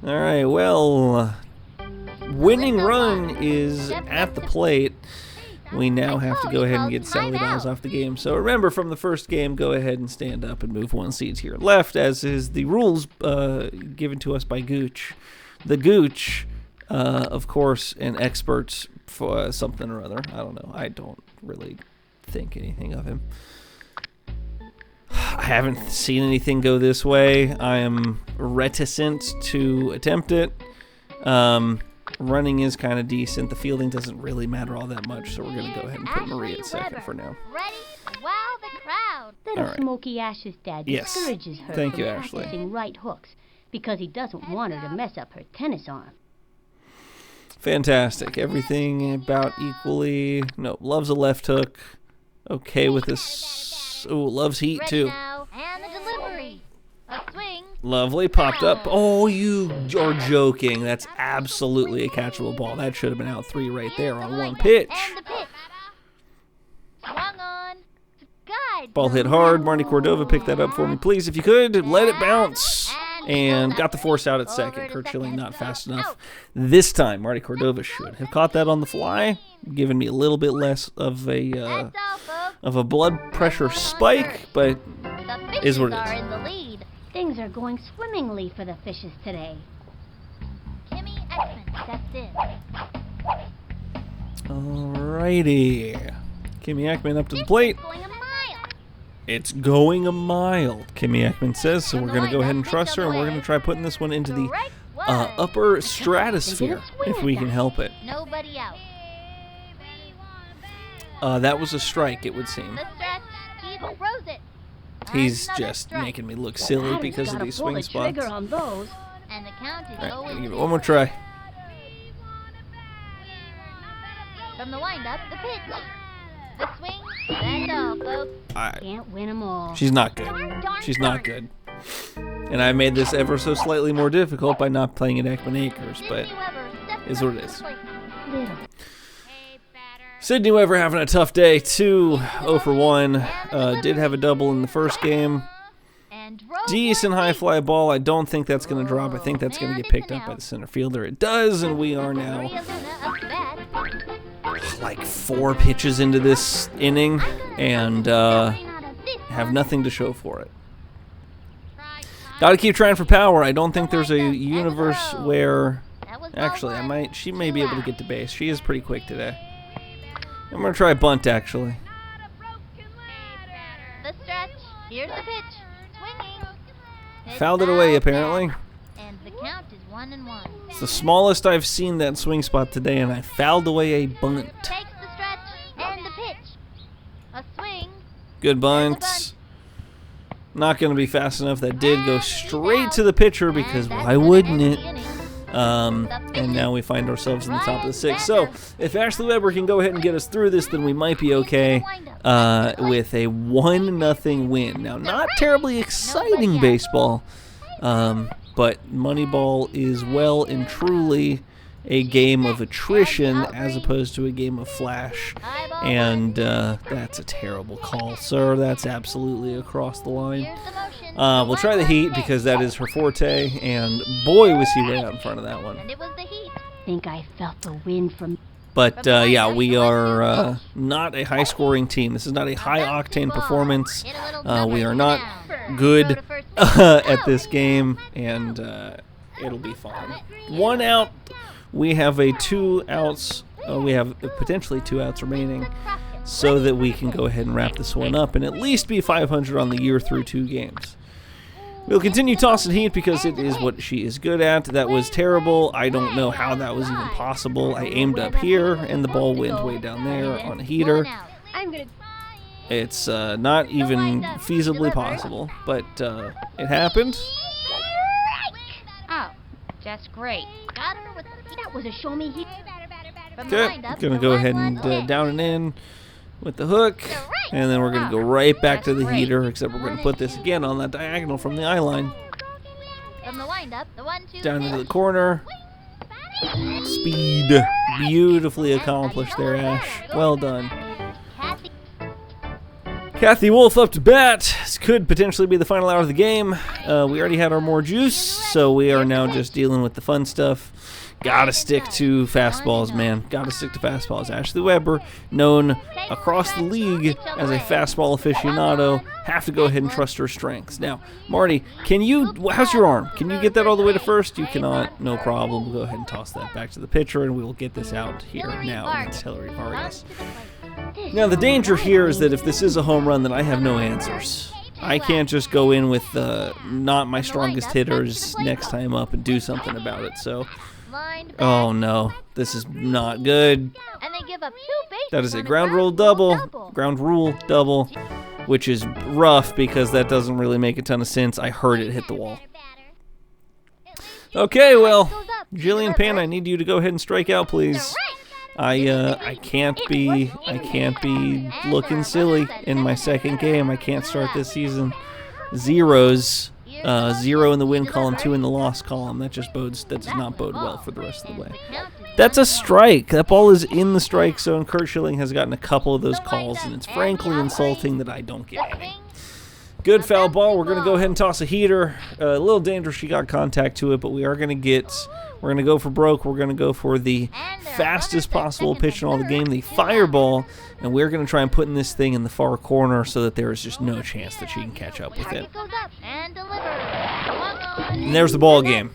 All right, well, winning run is at the plate. We now have to go ahead and get Sally Dobbs off the game. So remember, from the first game, go ahead and stand up and move 1 seat to your left, as is the rules given to us by Gooch. The Gooch, of course, an expert for something or other. I don't know. I don't really think anything of him. I haven't seen anything go this way. I am reticent to attempt it. Running is kind of decent. The fielding doesn't really matter all that much, so we're going to go ahead and put Marie at second for now. Ready? Wow the crowd. Little All right. Smokey Ash's dad Yes. discourages her Thank from you, Ashley. practicing right hooks because he doesn't want her to mess up her tennis arm. Fantastic. Everything about equally. No, loves a left hook. Okay with this. Ooh, loves heat Ready too. now. And the delivery. A swing. Lovely. Popped up. Oh, you are joking. That's absolutely a catchable ball. That should have been out 3 right there on 1 pitch. And the pitch. Swung on. Guide. Ball hit hard. Marty Cordova, pick that up for me, please, if you could. Let it bounce. And and got the force out at second. Kurt Schilling not fast enough this time. Marty Cordova should have caught that on the fly, giving me a little bit less of a blood pressure spike, but is what it is. In the lead. Things are going swimmingly for the fishes today. Kimmy Ekman steps in. Alrighty. Kimmy Ekman up to the plate. Going a mile. It's going a mile, Kimmy Ekman says, so we're going to go ahead and trust her, and we're going to try putting this one into the upper stratosphere, if we can help it. Nobody out. That was a strike, it would seem. The stretch. He throws it. He's Another just strike. making me look silly because of these swing spots. Trigger on those. And the count is All right, 0-2. give it one more try. From the windup, the pitch. The swing. That's all, folks. Can't win 'em all. She's not good. She's not good. And I made this ever so slightly more difficult by not playing at Ekman Acres, but is what it is. Little. Sydney Weber having a tough day, 2-0 for 1. Did have a double in the first game. Decent high fly ball. I don't think that's going to drop. I think that's going to get picked up by the center fielder. It does, and we are now like 4 pitches into this inning and have nothing to show for it. Got to keep trying for power. I don't think there's a universe where... Actually, she may be able to get to base. She is pretty quick today. I'm going to try bunt, actually. The stretch. Here's the pitch. Swinging. Pitch Fouled it away, foul apparently. back. And the count is 1-1. It's the smallest I've seen that swing spot today, and I fouled away a bunt. Takes the stretch and the pitch. A swing. Good bunt. Not going to be fast enough. That did go straight to the pitcher because why wouldn't it? And now we find ourselves in the top of the 6th. So if Ashley Weber can go ahead and get us through this, then we might be okay with a 1-0 win. Now, not terribly exciting baseball, but Moneyball is well and truly a game of attrition as opposed to a game of flash. And that's a terrible call, sir. That's absolutely across the line. We'll try the heat because that is her forte, and boy was he way out in front of that one. And it was the heat. Think I felt the wind from... But yeah, we are not a high-scoring team. This is not a high-octane performance. We are not good at this game, and it'll be fine. 1 out. We have 2 outs. We have potentially 2 outs remaining, so that we can go ahead and wrap this one up and at least be 500 on the year through 2 games. We'll continue tossing heat because it is what she is good at. That was terrible. I don't know how that was even possible. I aimed up here, and the ball went way down there on a heater. It's not even feasibly possible, but it happened. Oh, just great. Got her with the That was a show me heat. Okay, gonna go ahead and down and in with the hook, and then we're gonna go right back to the heater, except we're gonna put this again on that diagonal from the eye line. From the windup, the 1-2 Down into the pitch. corner. Speed. Beautifully accomplished there, Ash. Well done. Kathy. Kathy Wolf up to bat. This could potentially be the final hour of the game. We already had our more juice, so we are now just dealing with the fun stuff. Gotta stick to fastballs, man. Gotta stick to fastballs. Ashley Weber, known across the league as a fastball aficionado, have to go ahead and trust her strengths. Now, Marty, how's your arm? Can you get that all the way to first? You cannot. No problem. We'll go ahead and toss that back to the pitcher, and we will get this out here now against Hillary Vargas. Now, the danger here is that if this is a home run, then I have no answers. I can't just go in with not my strongest hitters next time up and do something about it. So, oh no, this is not good. And they give up 2 bases. That is a ground rule double, which is rough because that doesn't really make a ton of sense. I heard it hit the wall. Okay, well, Jillian Pan, I need you to go ahead and strike out, please. I can't be looking silly in my second game. I can't start this season. Zeros. 0 in the win column, 2 in the loss column. That does not bode well for the rest of the way. That's a strike. That ball is in the strike zone. Kurt Schilling has gotten a couple of those calls, and it's frankly insulting that I don't get any. Good foul ball. We're going to go ahead and toss a heater. A little dangerous. She got contact to it, but we're going to go for broke. We're going to go for the fastest possible pitch in all the game, the fireball, and we're going to try and put in this thing in the far corner so that there is just no chance that she can catch up with it. And there's the ball game.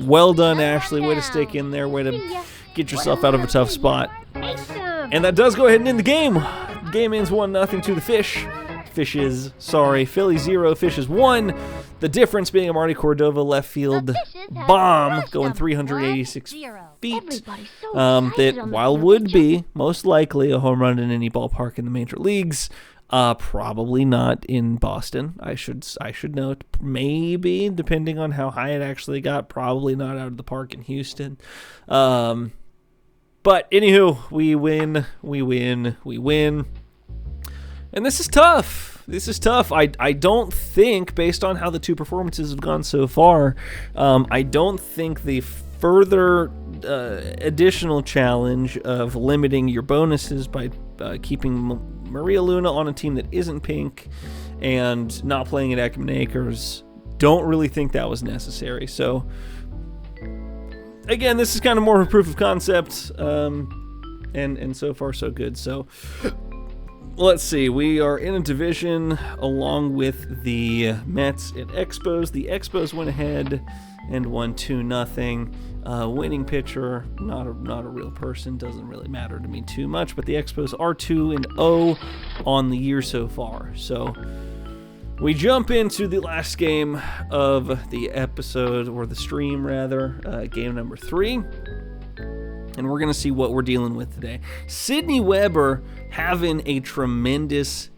Well done, Ashley. Way to stick in there. Way to get yourself out of a tough spot. And that does go ahead and end the game. The game ends 1-0 to the Fish. Fishes, sorry, Philly 0, Fishes 1. The difference being a Marty Cordova left field bomb going 386 feet. That while would be most likely a home run in any ballpark in the major leagues, probably not in Boston. I should note, maybe depending on how high it actually got, probably not out of the park in Houston. But anywho, we win. And this is tough. I don't think, based on how the two performances have gone so far, I don't think the further additional challenge of limiting your bonuses by keeping Maria Luna on a team that isn't pink and not playing at Ekman Acres, don't really think that was necessary. So, again, this is kind of more of a proof of concept, and so far so good. So, let's see. We are in a division along with the Mets and Expos. The Expos went ahead and won 2-0. Winning pitcher, not a real person, doesn't really matter to me too much, but the Expos are 2-0 on the year so far. So we jump into the last game of the episode, or the stream rather, game number 3. And we're going to see what we're dealing with today. Sydney Weber having a tremendous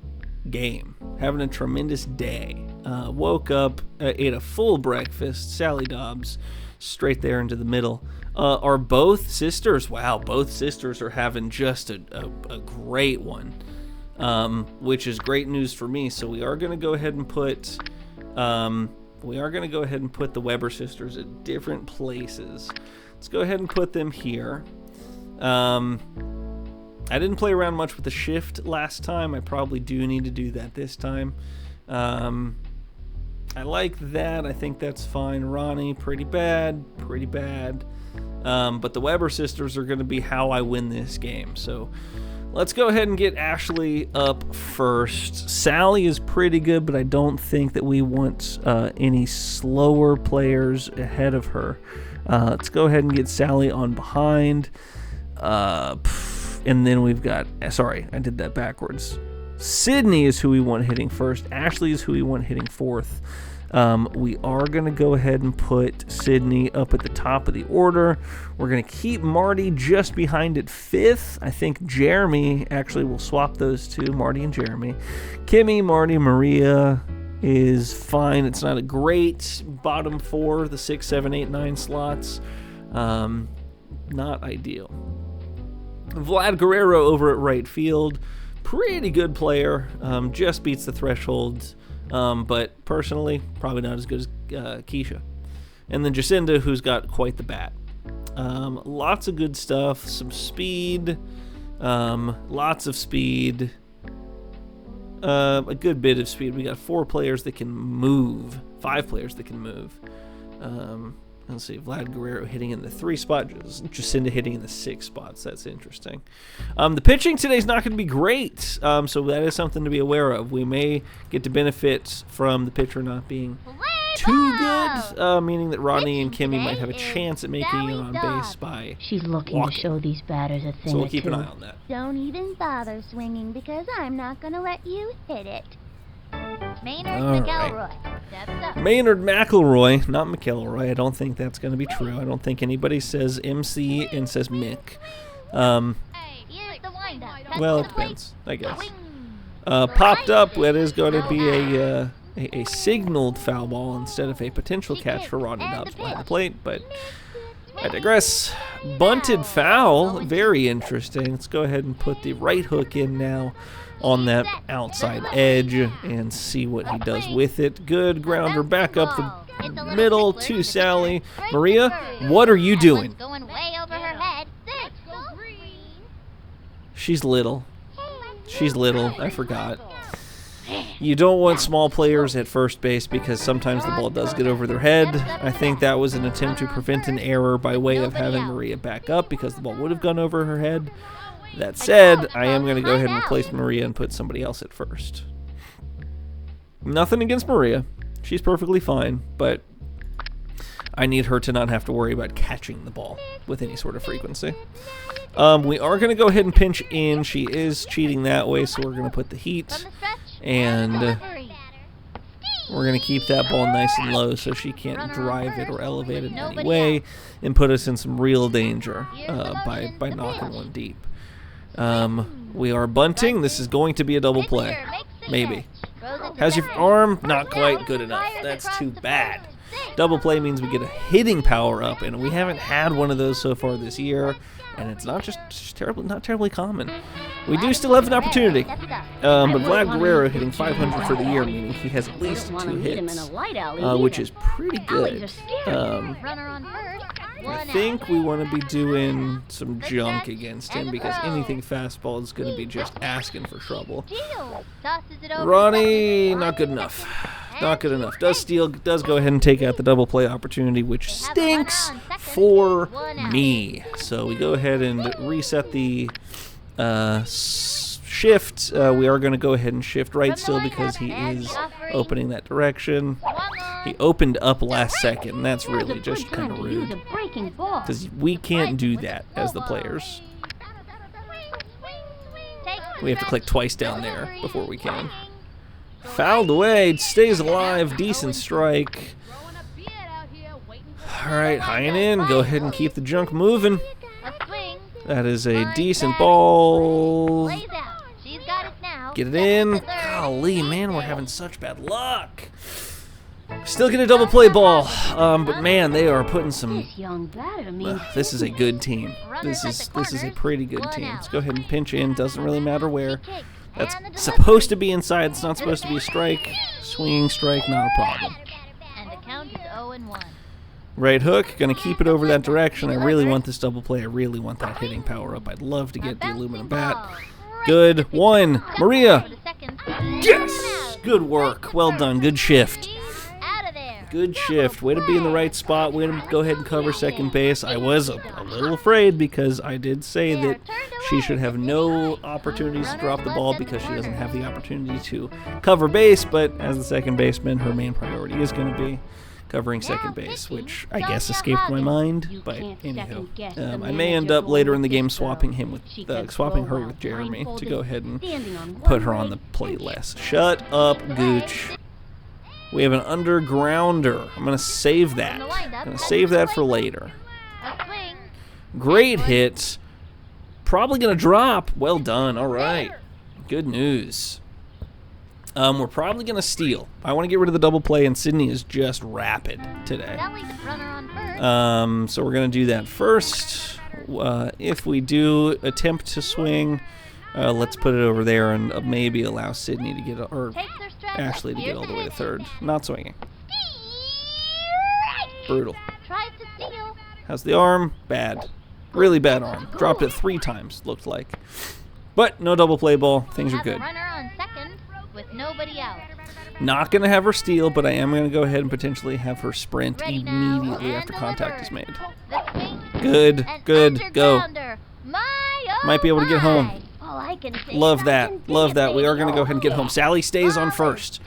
game, having a tremendous day. Woke up, ate a full breakfast, Sally Dobbs, straight there into the middle. Are both sisters, wow, both sisters are having just a great one, which is great news for me. So we are going to go ahead and put the Weber sisters at different places. Let's go ahead and put them here. I didn't play around much with the shift last time. I probably do need to do that this time. I like that. I think that's fine. Ronnie, pretty bad. But the Weber sisters are going to be how I win this game. So let's go ahead and get Ashley up first. Sally is pretty good, but I don't think that we want any slower players ahead of her. Let's go ahead and get Sally on behind. And then we've got, sorry, I did that backwards. Sydney is who we want hitting first. Ashley is who we want hitting fourth. We are going to go ahead and put Sydney up at the top of the order. We're going to keep Marty just behind at fifth. I think Jeremy, actually, we'll swap those two, Marty and Jeremy. Kimmy, Marty, Maria is fine. It's not a great bottom 4, the 6, 7, 8, 9 slots. Not ideal. Vlad Guerrero over at right field. Pretty good player. Just beats the threshold. But personally, probably not as good as Keisha. And then Jacinda, who's got quite the bat. Lots of good stuff. Some speed. Lots of speed. A good bit of speed. We got 4 players that can move. 5 players that can move. Let's see, Vlad Guerrero hitting in the 3 spot, Jacinda hitting in the 6 spots. That's interesting. The pitching today is not going to be great, so that is something to be aware of. We may get to benefit from the pitcher not being too good, meaning that Rodney and Kimmy might have a chance at making it on base by She's looking walking. to show these batters a thing So we'll or keep two. an eye on that. Don't even bother swinging because I'm not gonna let you hit it. Maynard All McElroy. Steps up. Maynard McElroy, not McElroy. I don't think that's going to be true. I don't think anybody says MC and says Mick. Here's the windup. Well, it depends, I guess. Popped up, that is going to be a signaled foul ball instead of a potential catch for Rodney Dobbs behind the plate, but I digress. Bunted foul, very interesting. Let's go ahead and put the right hook in now on that outside edge and see what he does with it. Good grounder back up the middle to Sally. Maria, what are you doing? Going way over her head. She's little. I forgot. You don't want small players at first base because sometimes the ball does get over their head. I think that was an attempt to prevent an error by way of having Maria back up because the ball would have gone over her head. That said, I am going to go ahead and replace Maria and put somebody else at first. Nothing against Maria. She's perfectly fine, but I need her to not have to worry about catching the ball with any sort of frequency. We are going to go ahead and pinch in. She is cheating that way, so we're going to put the heat. And we're going to keep that ball nice and low so she can't drive it or elevate it in any way and put us in some real danger by knocking one deep. We are bunting. This is going to be a double play. Maybe. How's your arm? Not quite good enough. That's too bad. Double play means we get a hitting power up, and we haven't had one of those so far this year, and it's not not terribly common. We do still have an opportunity, but Vlad Guerrero hitting 500 for the year, meaning he has at least 2 hits, which is pretty good. I think we want to be doing some junk against him because anything fastball is going to be just asking for trouble. Ronnie, not good enough. Not good enough. Does go ahead and take out the double play opportunity, which stinks for me. So we go ahead and reset the shift. We are going to go ahead and shift right still because he is opening that direction. He opened up last second, and that's really just kind of rude because we can't do that as the players. We have to click twice down there before we can. Fouled away, stays alive, decent strike. Alright, high and in, go ahead and keep the junk moving. That is a decent ball. Get it in. Golly, man, we're having such bad luck. Still get a double play ball, but man, they are putting some. This is a good team. This is a pretty good team. Let's go ahead and pinch in. Doesn't really matter where. That's supposed to be inside. It's not supposed to be a strike. Swinging strike, not a problem. And the count is 0-1. Right hook, gonna keep it over that direction. I really want this double play. I really want that hitting power up. I'd love to get the aluminum bat. Good one, Maria. Yes, good work. Well done. Good shift. Good shift. Way to be in the right spot. Way to go ahead and cover second base. I was a little afraid because I did say that she should have no opportunities to drop the ball because she doesn't have the opportunity to cover base. But as the second baseman, her main priority is going to be covering second base, which I guess escaped my mind. But anywho, I may end up later in the game swapping her with Jeremy to go ahead and put her on the plate less. Shut up, Gooch. We have an undergrounder. I'm going to save that. I'm going to save that for later. Great hit. Probably going to drop. Well done. All right. Good news. We're probably going to steal. I want to get rid of the double play, and Sydney is just rapid today. So we're going to do that first. If we do attempt to swing, let's put it over there and maybe allow Sydney to get, or Ashley to get all the way to third. Not swinging. Brutal. How's the arm? Bad. Really bad arm. Dropped it 3 times, looked like. But no double play ball. Things are good. Not going to have her steal, but I am going to go ahead and potentially have her sprint immediately after contact is made. Good. Good. Go. Might be able to get home. Love that. Love that. We are going to go ahead and get home. Sally stays on first.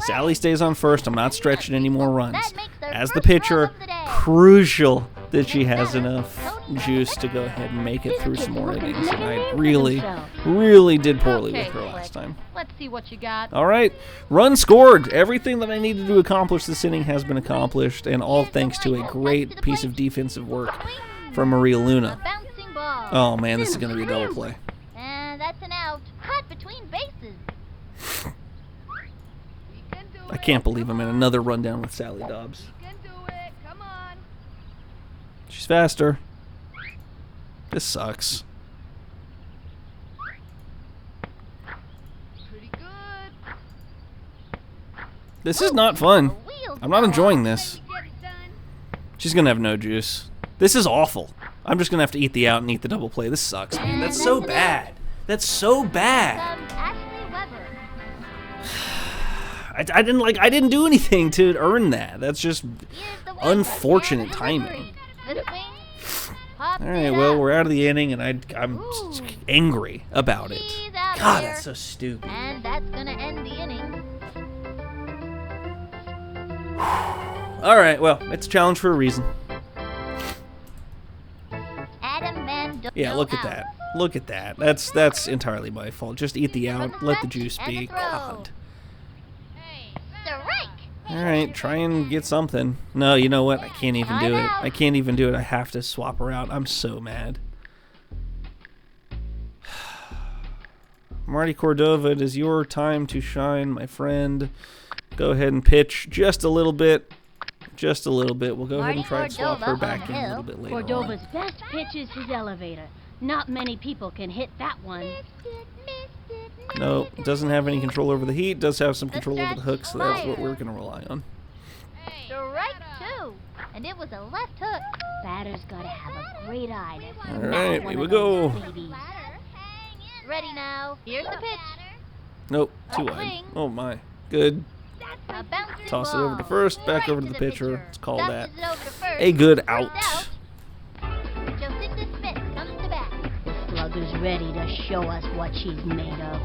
Sally stays on first. I'm not stretching any more runs. As the pitcher, crucial that she has enough juice to go ahead and make it through some more innings. And I really did poorly with her last time. Let's see what you got. All right. Run scored. Everything that I needed to accomplish this inning has been accomplished, and all thanks to a great piece of defensive work from Maria Luna. Oh, man, this is going to be a double play. That's an out. Cut between bases. I can't believe I'm in another rundown with Sally Dobbs. Come on. She's faster. This sucks. Pretty good. This is not fun. I'm not enjoying this. She's going to have no juice. This is awful. I'm just going to have to eat the out and eat the double play. This sucks, man. That's so bad. That's so bad. I didn't do anything to earn that. That's just Here's the windup unfortunate and timing. delivery. The swing. Pops All right, it well, up. we're out of the inning, and I'm Ooh. angry about it. He's out of God, here. that's so stupid. And that's gonna end the inning. All right, well, it's a challenge for a reason. Adam Van Yeah, look at that. Look at that. That's entirely my fault. Just eat the out. Let the juice be. God. Strike. All right, try and get something. No, you know what? I can't even do it. I can't even do it. I have to swap her out. I'm so mad. Marty Cordova, it is your time to shine, my friend. Go ahead and pitch just a little bit. Just a little bit. We'll go ahead and try and swap her back in a little bit later on. Cordova's best pitch is his elevator. Not many people can hit that one. No, doesn't have any control over the heat. Does have some control over the hook, so that's what we're going to rely on. Strike 2. And it was a left hook. Batter's gotta have a great eye to All smack right, one here we of those go. babies. Ready now. Here's the pitch. Nope, too wide. Oh my. Good. A bouncing Toss it over to ball. first, back Right over to the pitcher. Let's call that Bounces it over to first. a good First out. Jocinda Smith comes to bat. The slugger's ready to show us what she's made of.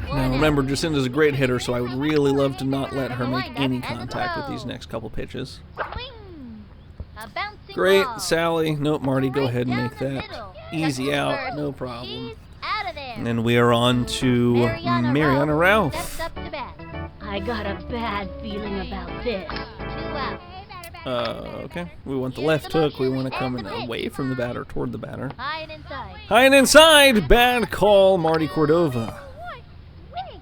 Now remember, Jacinda's a great hitter, so I would really love to not let her make any contact with these next couple pitches. Swing. A bouncing Great, ball. Sally. Nope, Marty, go ahead and Right make down the that middle. easy Second out. first. No problem. She's out of there. And then we are on to Mariana Ralph. Steps up to bat. I got a bad feeling about this. 2 out. Okay. We want the left hook. We want to come in away from the batter, toward the batter. High and inside. High and inside. Bad call, Marty Cordova. Swing.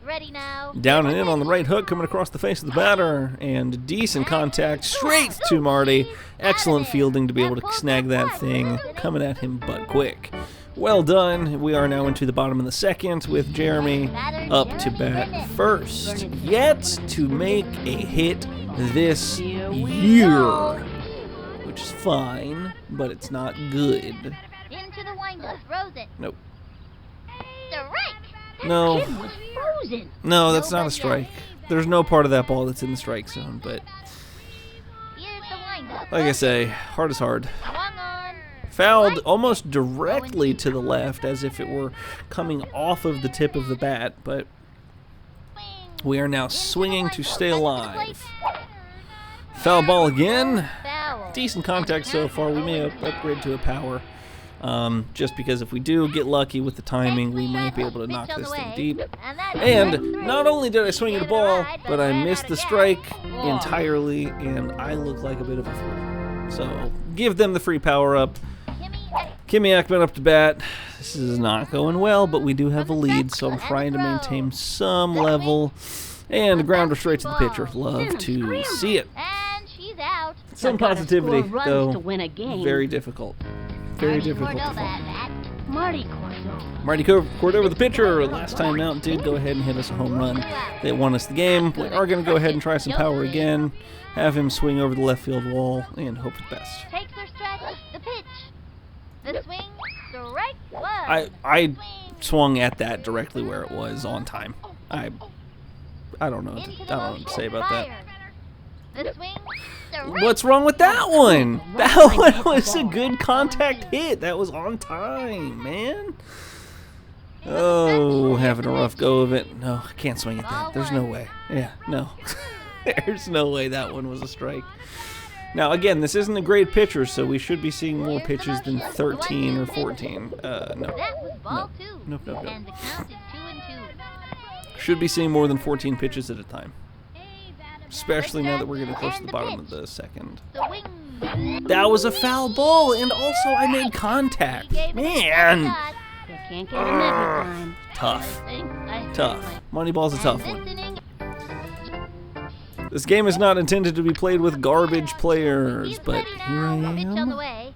Ready now. Down and in on the right hook, coming across the face of the batter. And decent contact straight to Marty. Excellent fielding to be able to snag that thing. Coming at him but quick. Well done. We are now into the bottom of the second with Jeremy up to bat first. Yet to make a hit this year. Which is fine, but it's not good. Into the windup. Throws it. Nope. Strike. No. Kid was frozen. No, that's not a strike. There's no part of that ball that's in the strike zone, but Here's the windup. like I say, hard is hard. Swung on. Fouled almost directly to the left as if it were coming off of the tip of the bat, but we are now swinging to stay alive. Foul ball again. Foul. Decent contact so far. We may upgrade to a power. Just because if we do get lucky with the timing, we might be able to knock this thing deep. And not only did I swing at a ball, but I missed the strike entirely, and I look like a bit of a fool. So give them the free power up. Kimmy Ekman up to bat. This is not going well, but we do have a lead, so I'm trying to maintain some level. And a grounder straight to the pitcher. Love to see it. And she's out. Some Gotta positivity, score runs though. to win a game. Very difficult. Very difficult to Cordova find. at bat. Marty Cordova. Marty Cordova, the pitcher, last time out did go ahead and hit us a home run. They won us the game. We are going to go ahead and try some power again. Have him swing over the left field wall and hope for the best. Takes her stretch. The pitch. The swing. Strike one. I swung at that directly where it was on time. I don't know. I don't know what to say about that. The swing. Strike. What's wrong with that one? That one was a good contact hit. That was on time, man. Oh, having a rough go of it. No, I can't swing at that. There's no way. Yeah, no. There's no way that one was a strike. Now, again, this isn't a great pitcher, so we should be seeing more pitches than 13 or 14. No. That was ball No. two. Nope, nope, nope. And the count is 2-2. Should be seeing more than 14 pitches at a time. Especially now that we're getting close to the bottom of the second. The wing. That was a foul ball, and also I made contact. Man! You can't get him every time. Tough. Tough. Moneyball's a tough one. This game is not intended to be played with garbage players, but here I am.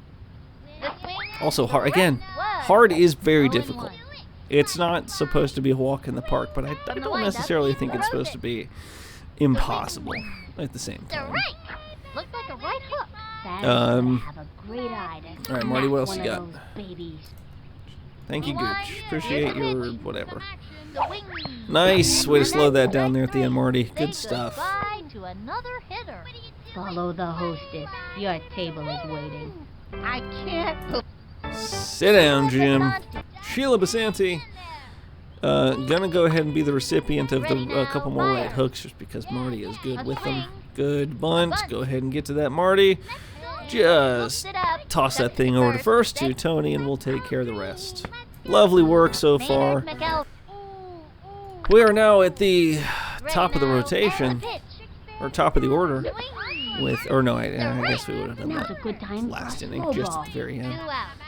Also, hard. Again, hard is very difficult. It's not supposed to be a walk in the park, but I don't necessarily think it's supposed to be impossible at the same time. Looked like a right hook. Batter's gotta have a great eye to all right, Marty, what else smack you one of got? those babies. Thank you, Gooch. Appreciate your whatever. Swing. Nice way to slow that down there at the end, Marty. Good stuff. Goodbye to another hitter. Follow the hostess. Your table is waiting. I can't. Sit down, Jim. Sheila Basanti. Gonna go ahead and be the recipient of the couple more right hooks just because Marty is good with them. Good bunt. Go ahead and get to that, Marty. Just toss that thing over to first to Tony, and we'll take care of the rest. Lovely work so far. We are now at the top of the rotation, or top of the order. Or no, I guess we would have done Now's a that good time last for a inning, slow just ball. at the very end.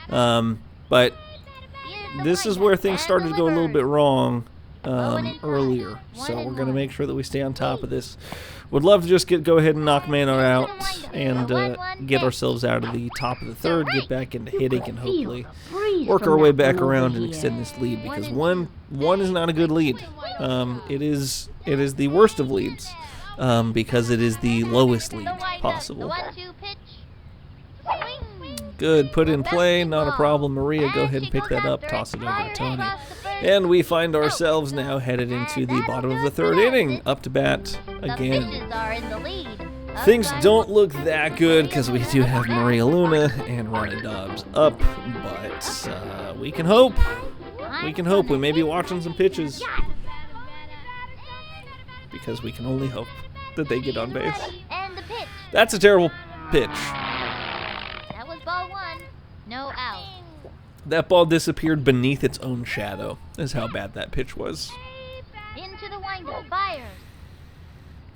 2 out. But this is where things started to go a little bit wrong earlier, so we're going to make sure that we stay on top of this. Would love to just go ahead and knock Mano out and get ourselves out of the top of the third, get back into hitting, and hopefully work our way back around and extend this lead, because one is not a good lead. It is the worst of leads, because it is the lowest lead possible. 1-2 pitch. Swing. Good, put in play, not a problem. Maria, go ahead and pick that up, toss it over to Tony. And we find ourselves now headed into the bottom of the third inning, up to bat The again. fishes are in the lead. Things don't look that good because we do have Maria Luna and Ronnie Dobbs up, but we can hope. We can hope. We may be watching some pitches, because we can only hope that they get on base. And the pitch. That's a terrible pitch. That was ball 1. No out. That ball disappeared beneath its own shadow, is how bad that pitch was. Into the windup. Fires.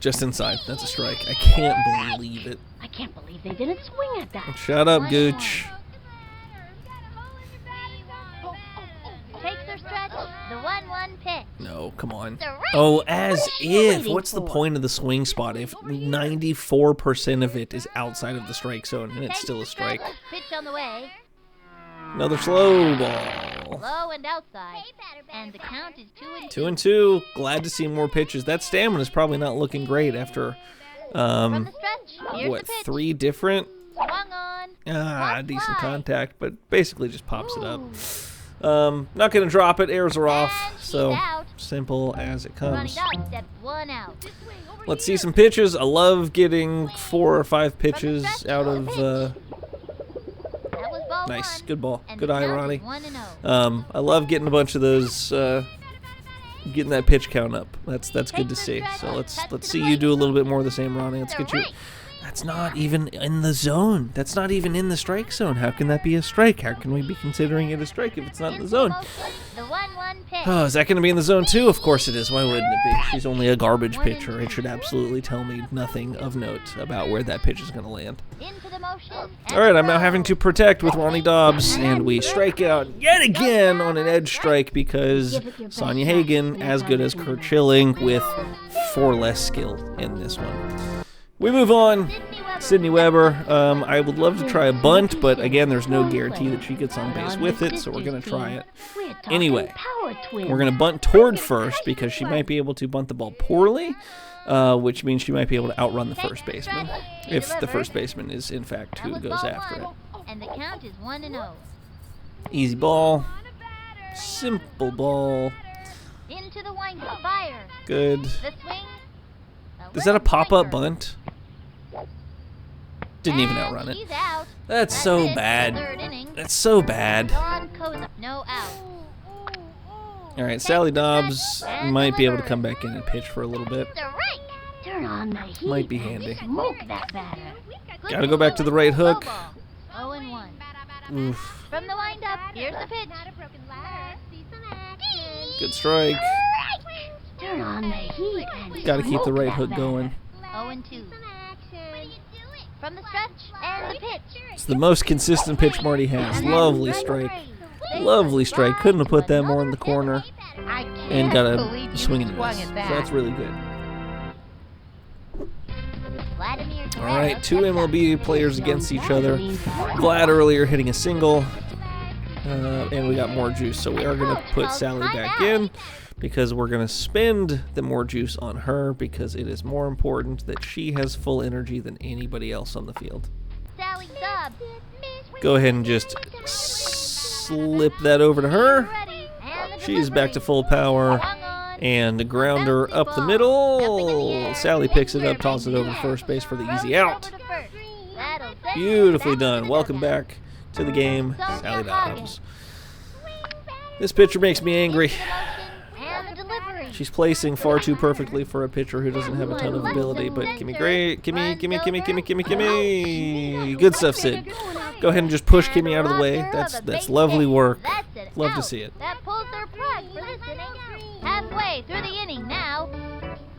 Just inside. That's a strike. I can't believe it. I can't believe they didn't swing at that. Shut up, Gooch. Takes her stretch. The 1-1 pitch. No, come on. Strike. Oh, as What is she if. waiting What's the for? point of the swing spot if 94% of it is outside of the strike zone and it's still a strike? Pitch on the way. Another slow ball. Low and outside. And the count is 2-2. 2-2. Glad to see more pitches. That stamina is probably not looking great after, From the stretch. Here's what, the pitch. 3 different? Swung on. Decent fly. contact, but basically just pops it up. Not going to drop it. Airs are off. And she's So out. simple as it Ronnie comes. Dobbs stepped 1 out. Let's see some pitches. I love getting 4 or 5 pitches out of. That was ball Nice, 1. good ball, And good the eye, count is Ronnie. 1-0. I love getting a bunch of those. Getting that pitch count up. That's good to see. So let's see you do a little bit more of the same, Ronnie. Let's get you. That's not even in the zone. That's not even in the strike zone. How can that be a strike? How can we be considering it a strike if it's not in the zone? The 1-1 pitch. Oh, is that going to be in the zone too? Of course it is. Why wouldn't it be? She's only a garbage pitcher. It should absolutely tell me nothing of note about where that pitch is going to land. Into the motion. All right, I'm now having to protect with Ronnie Dobbs, and we strike out yet again on an edge strike because Sonia Hagen, as good as Kurt Schilling, with 4 less skill in this one. We move on. Sydney Weber. I would love to try a bunt, but again, there's no guarantee that she gets on base with it, so we're going to try it. Anyway, we're going to bunt toward first because she might be able to bunt the ball poorly, which means she might be able to outrun the first baseman, if the first baseman is, in fact, who goes after it. And the count is 1-0. Easy ball. Simple ball. Into the windup. Fire. Good. The swing. Is that a pop-up sinker. bunt? Didn't even And outrun it. she's out. That's so it. bad. Third inning. That's so bad. Dawn Koza. No out. All right, Sally Dobbs might be able to come back in and pitch for a little bit. Strike. Turn on the heat. Might be handy. Smoke that batter. Got to go back to the right hook. 0-1. Oof. From the windup, here's the pitch. Good strike. Turn on the heat and Got to keep the smoke right that hook batter. going. 0-2. From the stretch, and the pitch. It's the most consistent pitch Marty has. Lovely strike. Lovely strike. Couldn't have put that more in the corner. I And can't got believe a you swing and a swung miss. at So that. that's really good. Vladimir All right, 2 Guerrero MLB players against each other. Vlad earlier hitting a single. And we got more juice. So we are going to put Sally back in because we're going to spend the more juice on her because it is more important that she has full energy than anybody else on the field. Sally Dobbs. Go ahead and just slip that over to her. Ready. And the She's back to delivery. full power. Swung on. And a grounder Bouncy up the ball. middle. Jumping in the air. Sally picks it up, tosses it over to first base for the Throws easy it out. over to first. That'll send Beautifully it back done. to the Welcome dugout. back to the game, Sonia Sally Hagen. Dobbs. This pitcher makes me angry. Into the motion, and the delivery. She's placing far too perfectly for a pitcher who doesn't have a ton of ability, but gimme great, gimme. Good stuff, Sid. Go ahead and just push And Kimmy out of the way. roster That's of a base lovely hit. work. That's an Love to out. see it. That pulls their plug for this inning. Halfway through the inning now.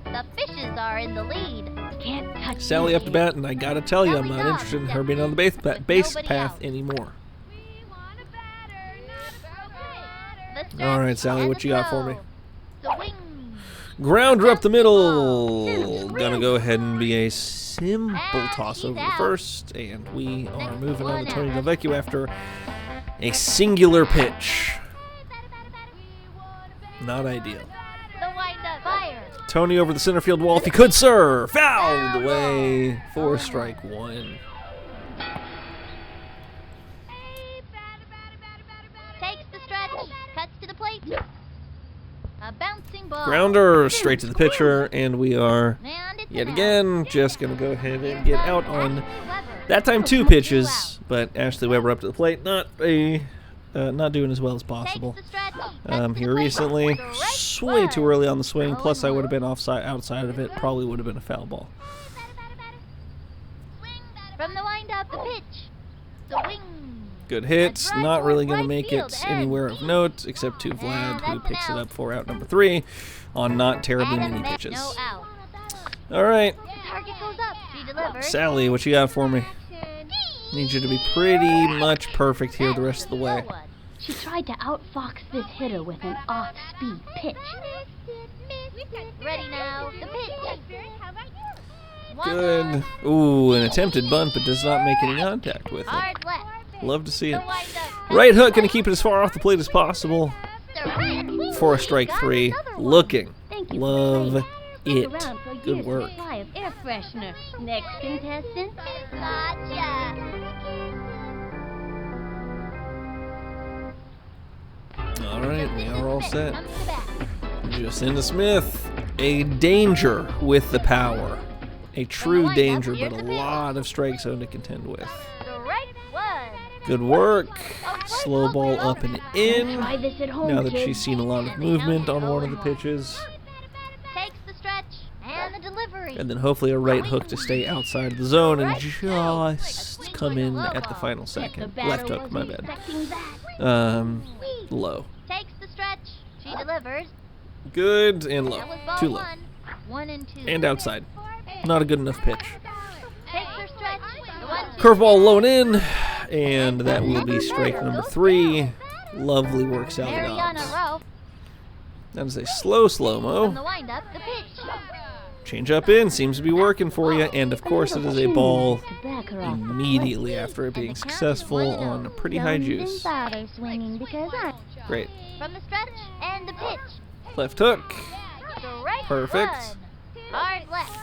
The Fishes are in the lead. Can't touch Sally this up to kid. bat, and I gotta tell you, I'm not interested in her being on the base path anymore. The stretch All right, Sally, and what the you got for throw. me? Swing. Grounder up the middle. Gonna go ahead and be a simple And toss she's over to out. first, and we are Next moving on one to Tony out. Delvecchio after a singular pitch. Not ideal. The wind-up fire. Tony over the center field wall, if you could, sir. Fouled away for strike one. Takes the stretch. Cuts to the plate. A bouncing ball. Grounder straight to the pitcher, and we are And it's yet an out. again just gonna go ahead and get out on Ashley Weber. that time 2 pitches, but Ashley Weber up to the plate, not doing as well as possible. Takes the stretch. Cuts to Here the plate. recently, Strike way one. too early on the swing. Oh, Plus, I would have no. been outside of it. Probably would have been a foul ball. From the wind-up, the pitch. Swing. Good hits. drive Not really towards going to right make field it and anywhere of deep. note, except to Vlad, And who that's an picks it out. up for out number 3 on not terribly And a many net, pitches. No out. All right, The target goes up. She delivers. Sally, what you got for me? Need you to be pretty much perfect here the rest of the way. No one. She tried to outfox this hitter with an off-speed pitch. Ready now. The pitch. Swung Good. on. Ooh, an attempted bunt, but does not make any contact with it. Hard left. Love to see The it. wind-up. Right hook, going to keep it as far off the plate as possible Direct. for a strike Got 3. another one. Looking. Thank you. Love Stick it. around for a Good year's work. supply of air freshener. Next contestant. Gotcha. All right, we are all set. Comes to bat. Jacinda Smith, a danger with the power. A true danger, but a lot of strike zone to contend with. Strike one. Good work. Slow ball up and in. Try this at home, Now that kid. she's seen a lot of movement on one of the pitches. Takes the stretch and the delivery. And then hopefully a right hook to stay outside of the zone and just come in at the final The second. batter Left hook, my wasn't bad. expecting that. Low. Takes the stretch. She delivers. Good and low. That was ball Too low. 1. 1 and 2. And outside. Not a good enough pitch. Takes her stretch. The 1-2. Curveball low and in. And that will be strike number 3. Lovely work, Sally Mariana Dobbs. Rowe. That is a slow From the slow-mo. windup, the pitch. Change up in, seems to be working for you. And of course it is a ball To back her off the immediately after it being And the count is successful 1-0. on a pretty high Don't even juice. bother swinging because I'm Great. From the stretch and the pitch. Left hook. Strike Perfect. 1. Hard left.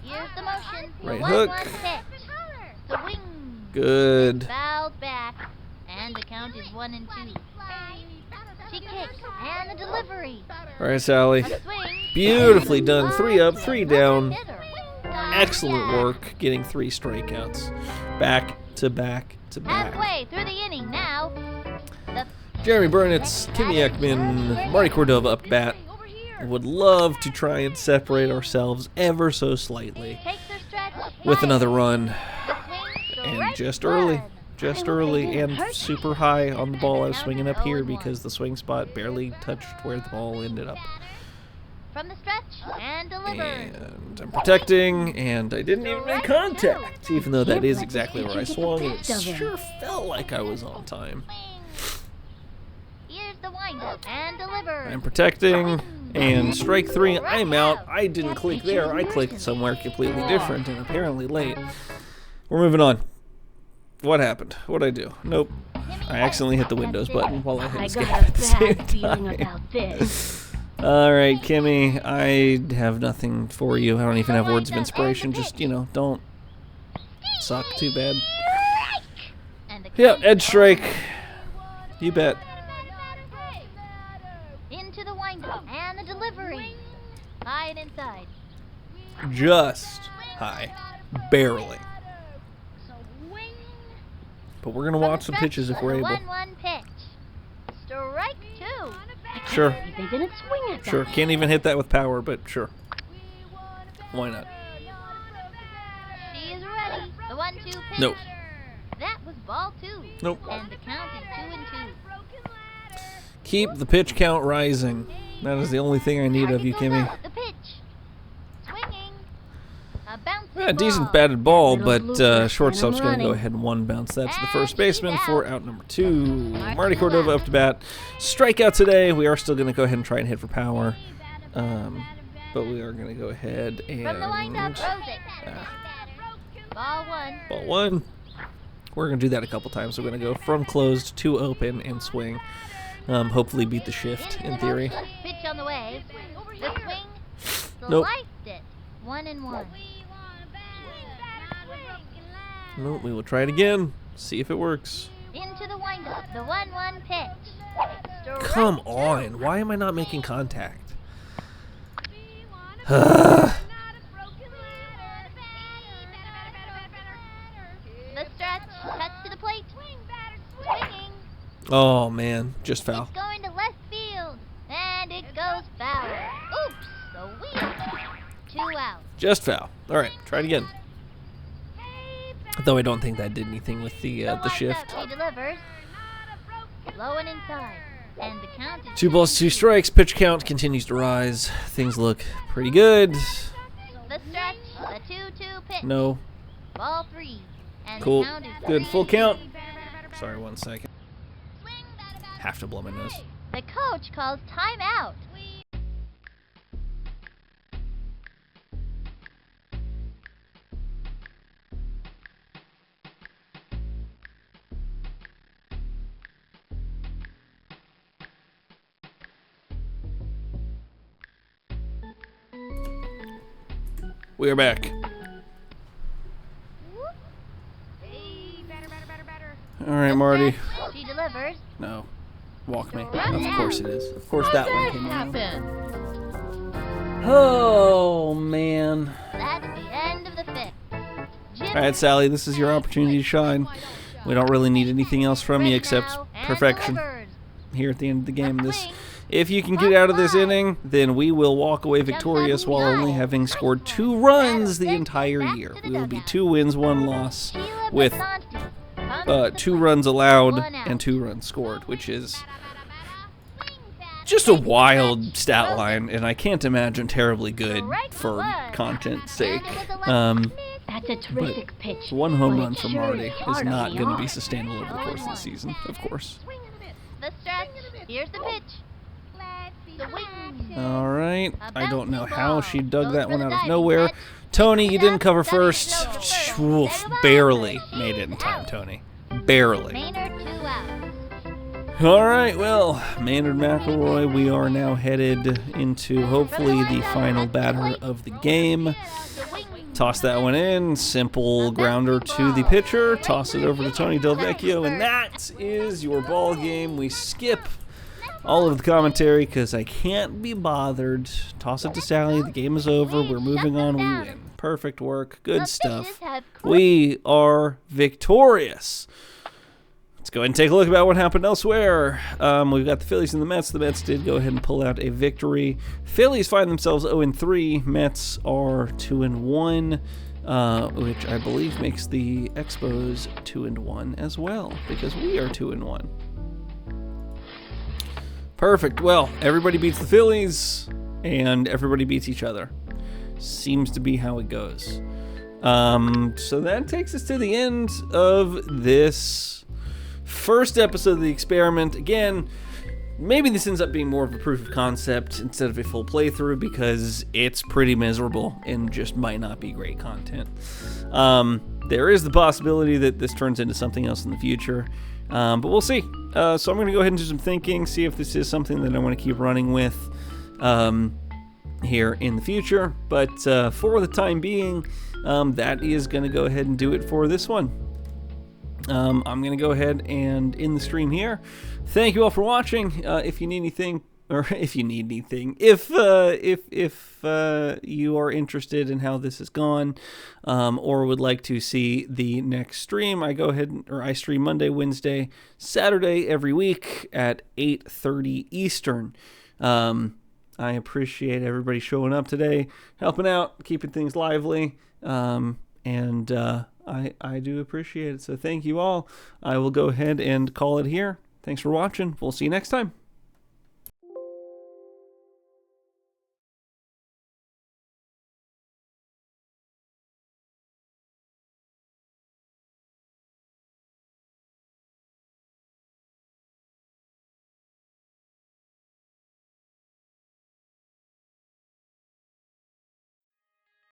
Here's the motion. Right 1-1 hook. pitch. Swing. Good. Fouled back. And the count is 1 and 2. She kicks. And the delivery. All right, Sally. A swing. Beautifully done. 3 up, 3 down. Hitter. Excellent work getting 3 strikeouts. Back to back to back. Halfway through the inning now. The Jeremy Burnitz, Kimmy Ekman, Marty Cordova up to bat. Would love to try and separate ourselves ever so slightly takes her stretch. with another run. The swing. And Strike just one. early. Just early and super high on the ball I was swinging up here because the swing spot barely touched where the ball ended up. From the stretch and delivers. And I'm protecting, and I didn't even make contact, even though that is exactly where I swung, and it sure felt like I was on time. Here's the windup and delivers. I'm protecting, and strike 3, I'm out. I didn't click there, I clicked somewhere completely different and apparently late. We're moving on. What happened? What'd I do? Nope. I accidentally hit the Windows button while I hit I escape got at a the same bad feeling time. about this. Alright, Kimmy, I have nothing for you. I don't even have words of inspiration. Just, don't suck too bad. And the Yeah, edge strike. You bet. Into the windup and the delivery. High and inside. Just high. Barely. But we're going to watch some pitches if we're able. 1-1 pitch. Strike 2. Sure. They didn't swing at that. Sure. Can't even hit that with power, but sure. Why not? She is ready. The 1-2 pitch. Nope. That was ball 2. Nope. And the count is 2-2. Keep the pitch count rising. That is the only thing I need of you, Kimmy. The pitch. Swinging. A bouncing Yeah, decent ball. batted ball, Little but blooper, shortstop's and going to go running. ahead and one bounce. That's the And first baseman she's for out. out number 2. Marty Cordova up to bat. Strikeout today. We are still going to go ahead and try and hit for power. But we are going to go ahead From the windup, and... throws it. Ball 1. Ball 1. We're going to do that a couple times. We're going to go from closed to open and swing. Hopefully beat the shift, Into in the theory. motion. Pitch on the way. The swing. Nope. Sliced it. 1-1. Nope, we will try it again. See if it works. Into the windup. The 1-1 pitch. Strike Come 2. on. Why am I not making contact? The stretch. Cuts to the plate. Swinging. Oh, man. Just foul. It's going to left field. And it goes foul. Oops. The wheel. 2 out. Just foul. All right, try it again. Though I don't think that did anything with the shift. He delivers. Low and inside. And the count is 2 balls, 2 strikes. Pitch count continues to rise. Things look pretty good. The stretch. The 2-2 pitch. No. Ball 3. And Cool. the count is Good. Full 3-3. count. Sorry, 1 second. Have to blow my nose. The coach calls timeout. We are back. All right, Marty. She delivers. No. Walk me. Of course it is. Of course that one came out. Oh, man. That's the end of the 5th. Jim All right, Sally, this is your opportunity to shine. We don't really need anything else from you except now and perfection delivers. here at the end of the game. If you can get out of this inning, then we will walk away victorious while only having scored 2 runs the entire year. We will be 2 wins, 1 loss, Sheila with Basanti comes to 2 plate. runs allowed 1 out. and 2 runs scored, which is just a wild stat line, and I can't imagine terribly good for content's sake. That's a terrific pitch. 1 home but run it from sure Marty is is hard on not the going to be arm. sustainable over the course of the season, of course. The stretch. Here's the pitch. The wing. All right. I don't know how she dug Goes that for one the out of diving nowhere. catch. Tony, you didn't cover That is first. no. Oof, barely made it in time, Tony. Barely. Maynard 2 out. All right, well, Maynard McElroy, we are now headed into hopefully the final batter of the game. The wing. Toss that one in, simple grounder to the pitcher, toss it over to Tony Del Vecchio, and that is your ball game. We skip all of the commentary because I can't be bothered. Toss it to Sally, the game is over, we're moving on, we win. Perfect work, good stuff. We are victorious. Let's go ahead and take a look about what happened elsewhere. We've got the Phillies and the Mets. The Mets did go ahead and pull out a victory. Phillies find themselves 0-3. Mets are 2-1, which I believe makes the Expos 2-1 as well, because we are 2-1. Perfect. Well, everybody beats the Phillies, and everybody beats each other. Seems to be how it goes. So that takes us to the end of this first episode of the experiment. Again, maybe this ends up being more of a proof of concept instead of a full playthrough because it's pretty miserable and just might not be great content. There is the possibility that this turns into something else in the future, but we'll see. So I'm going to go ahead and do some thinking, see if this is something that I want to keep running with here in the future. But for the time being, that is going to go ahead and do it for this one. I'm going to go ahead and end the stream here. Thank you all for watching. If you need anything, or if you need anything, if you are interested in how this has gone, or would like to see the next stream, I stream Monday, Wednesday, Saturday every week at 8:30 Eastern. I appreciate everybody showing up today, helping out, keeping things lively, and I do appreciate it. So thank you all. I will go ahead and call it here. Thanks for watching. We'll see you next time.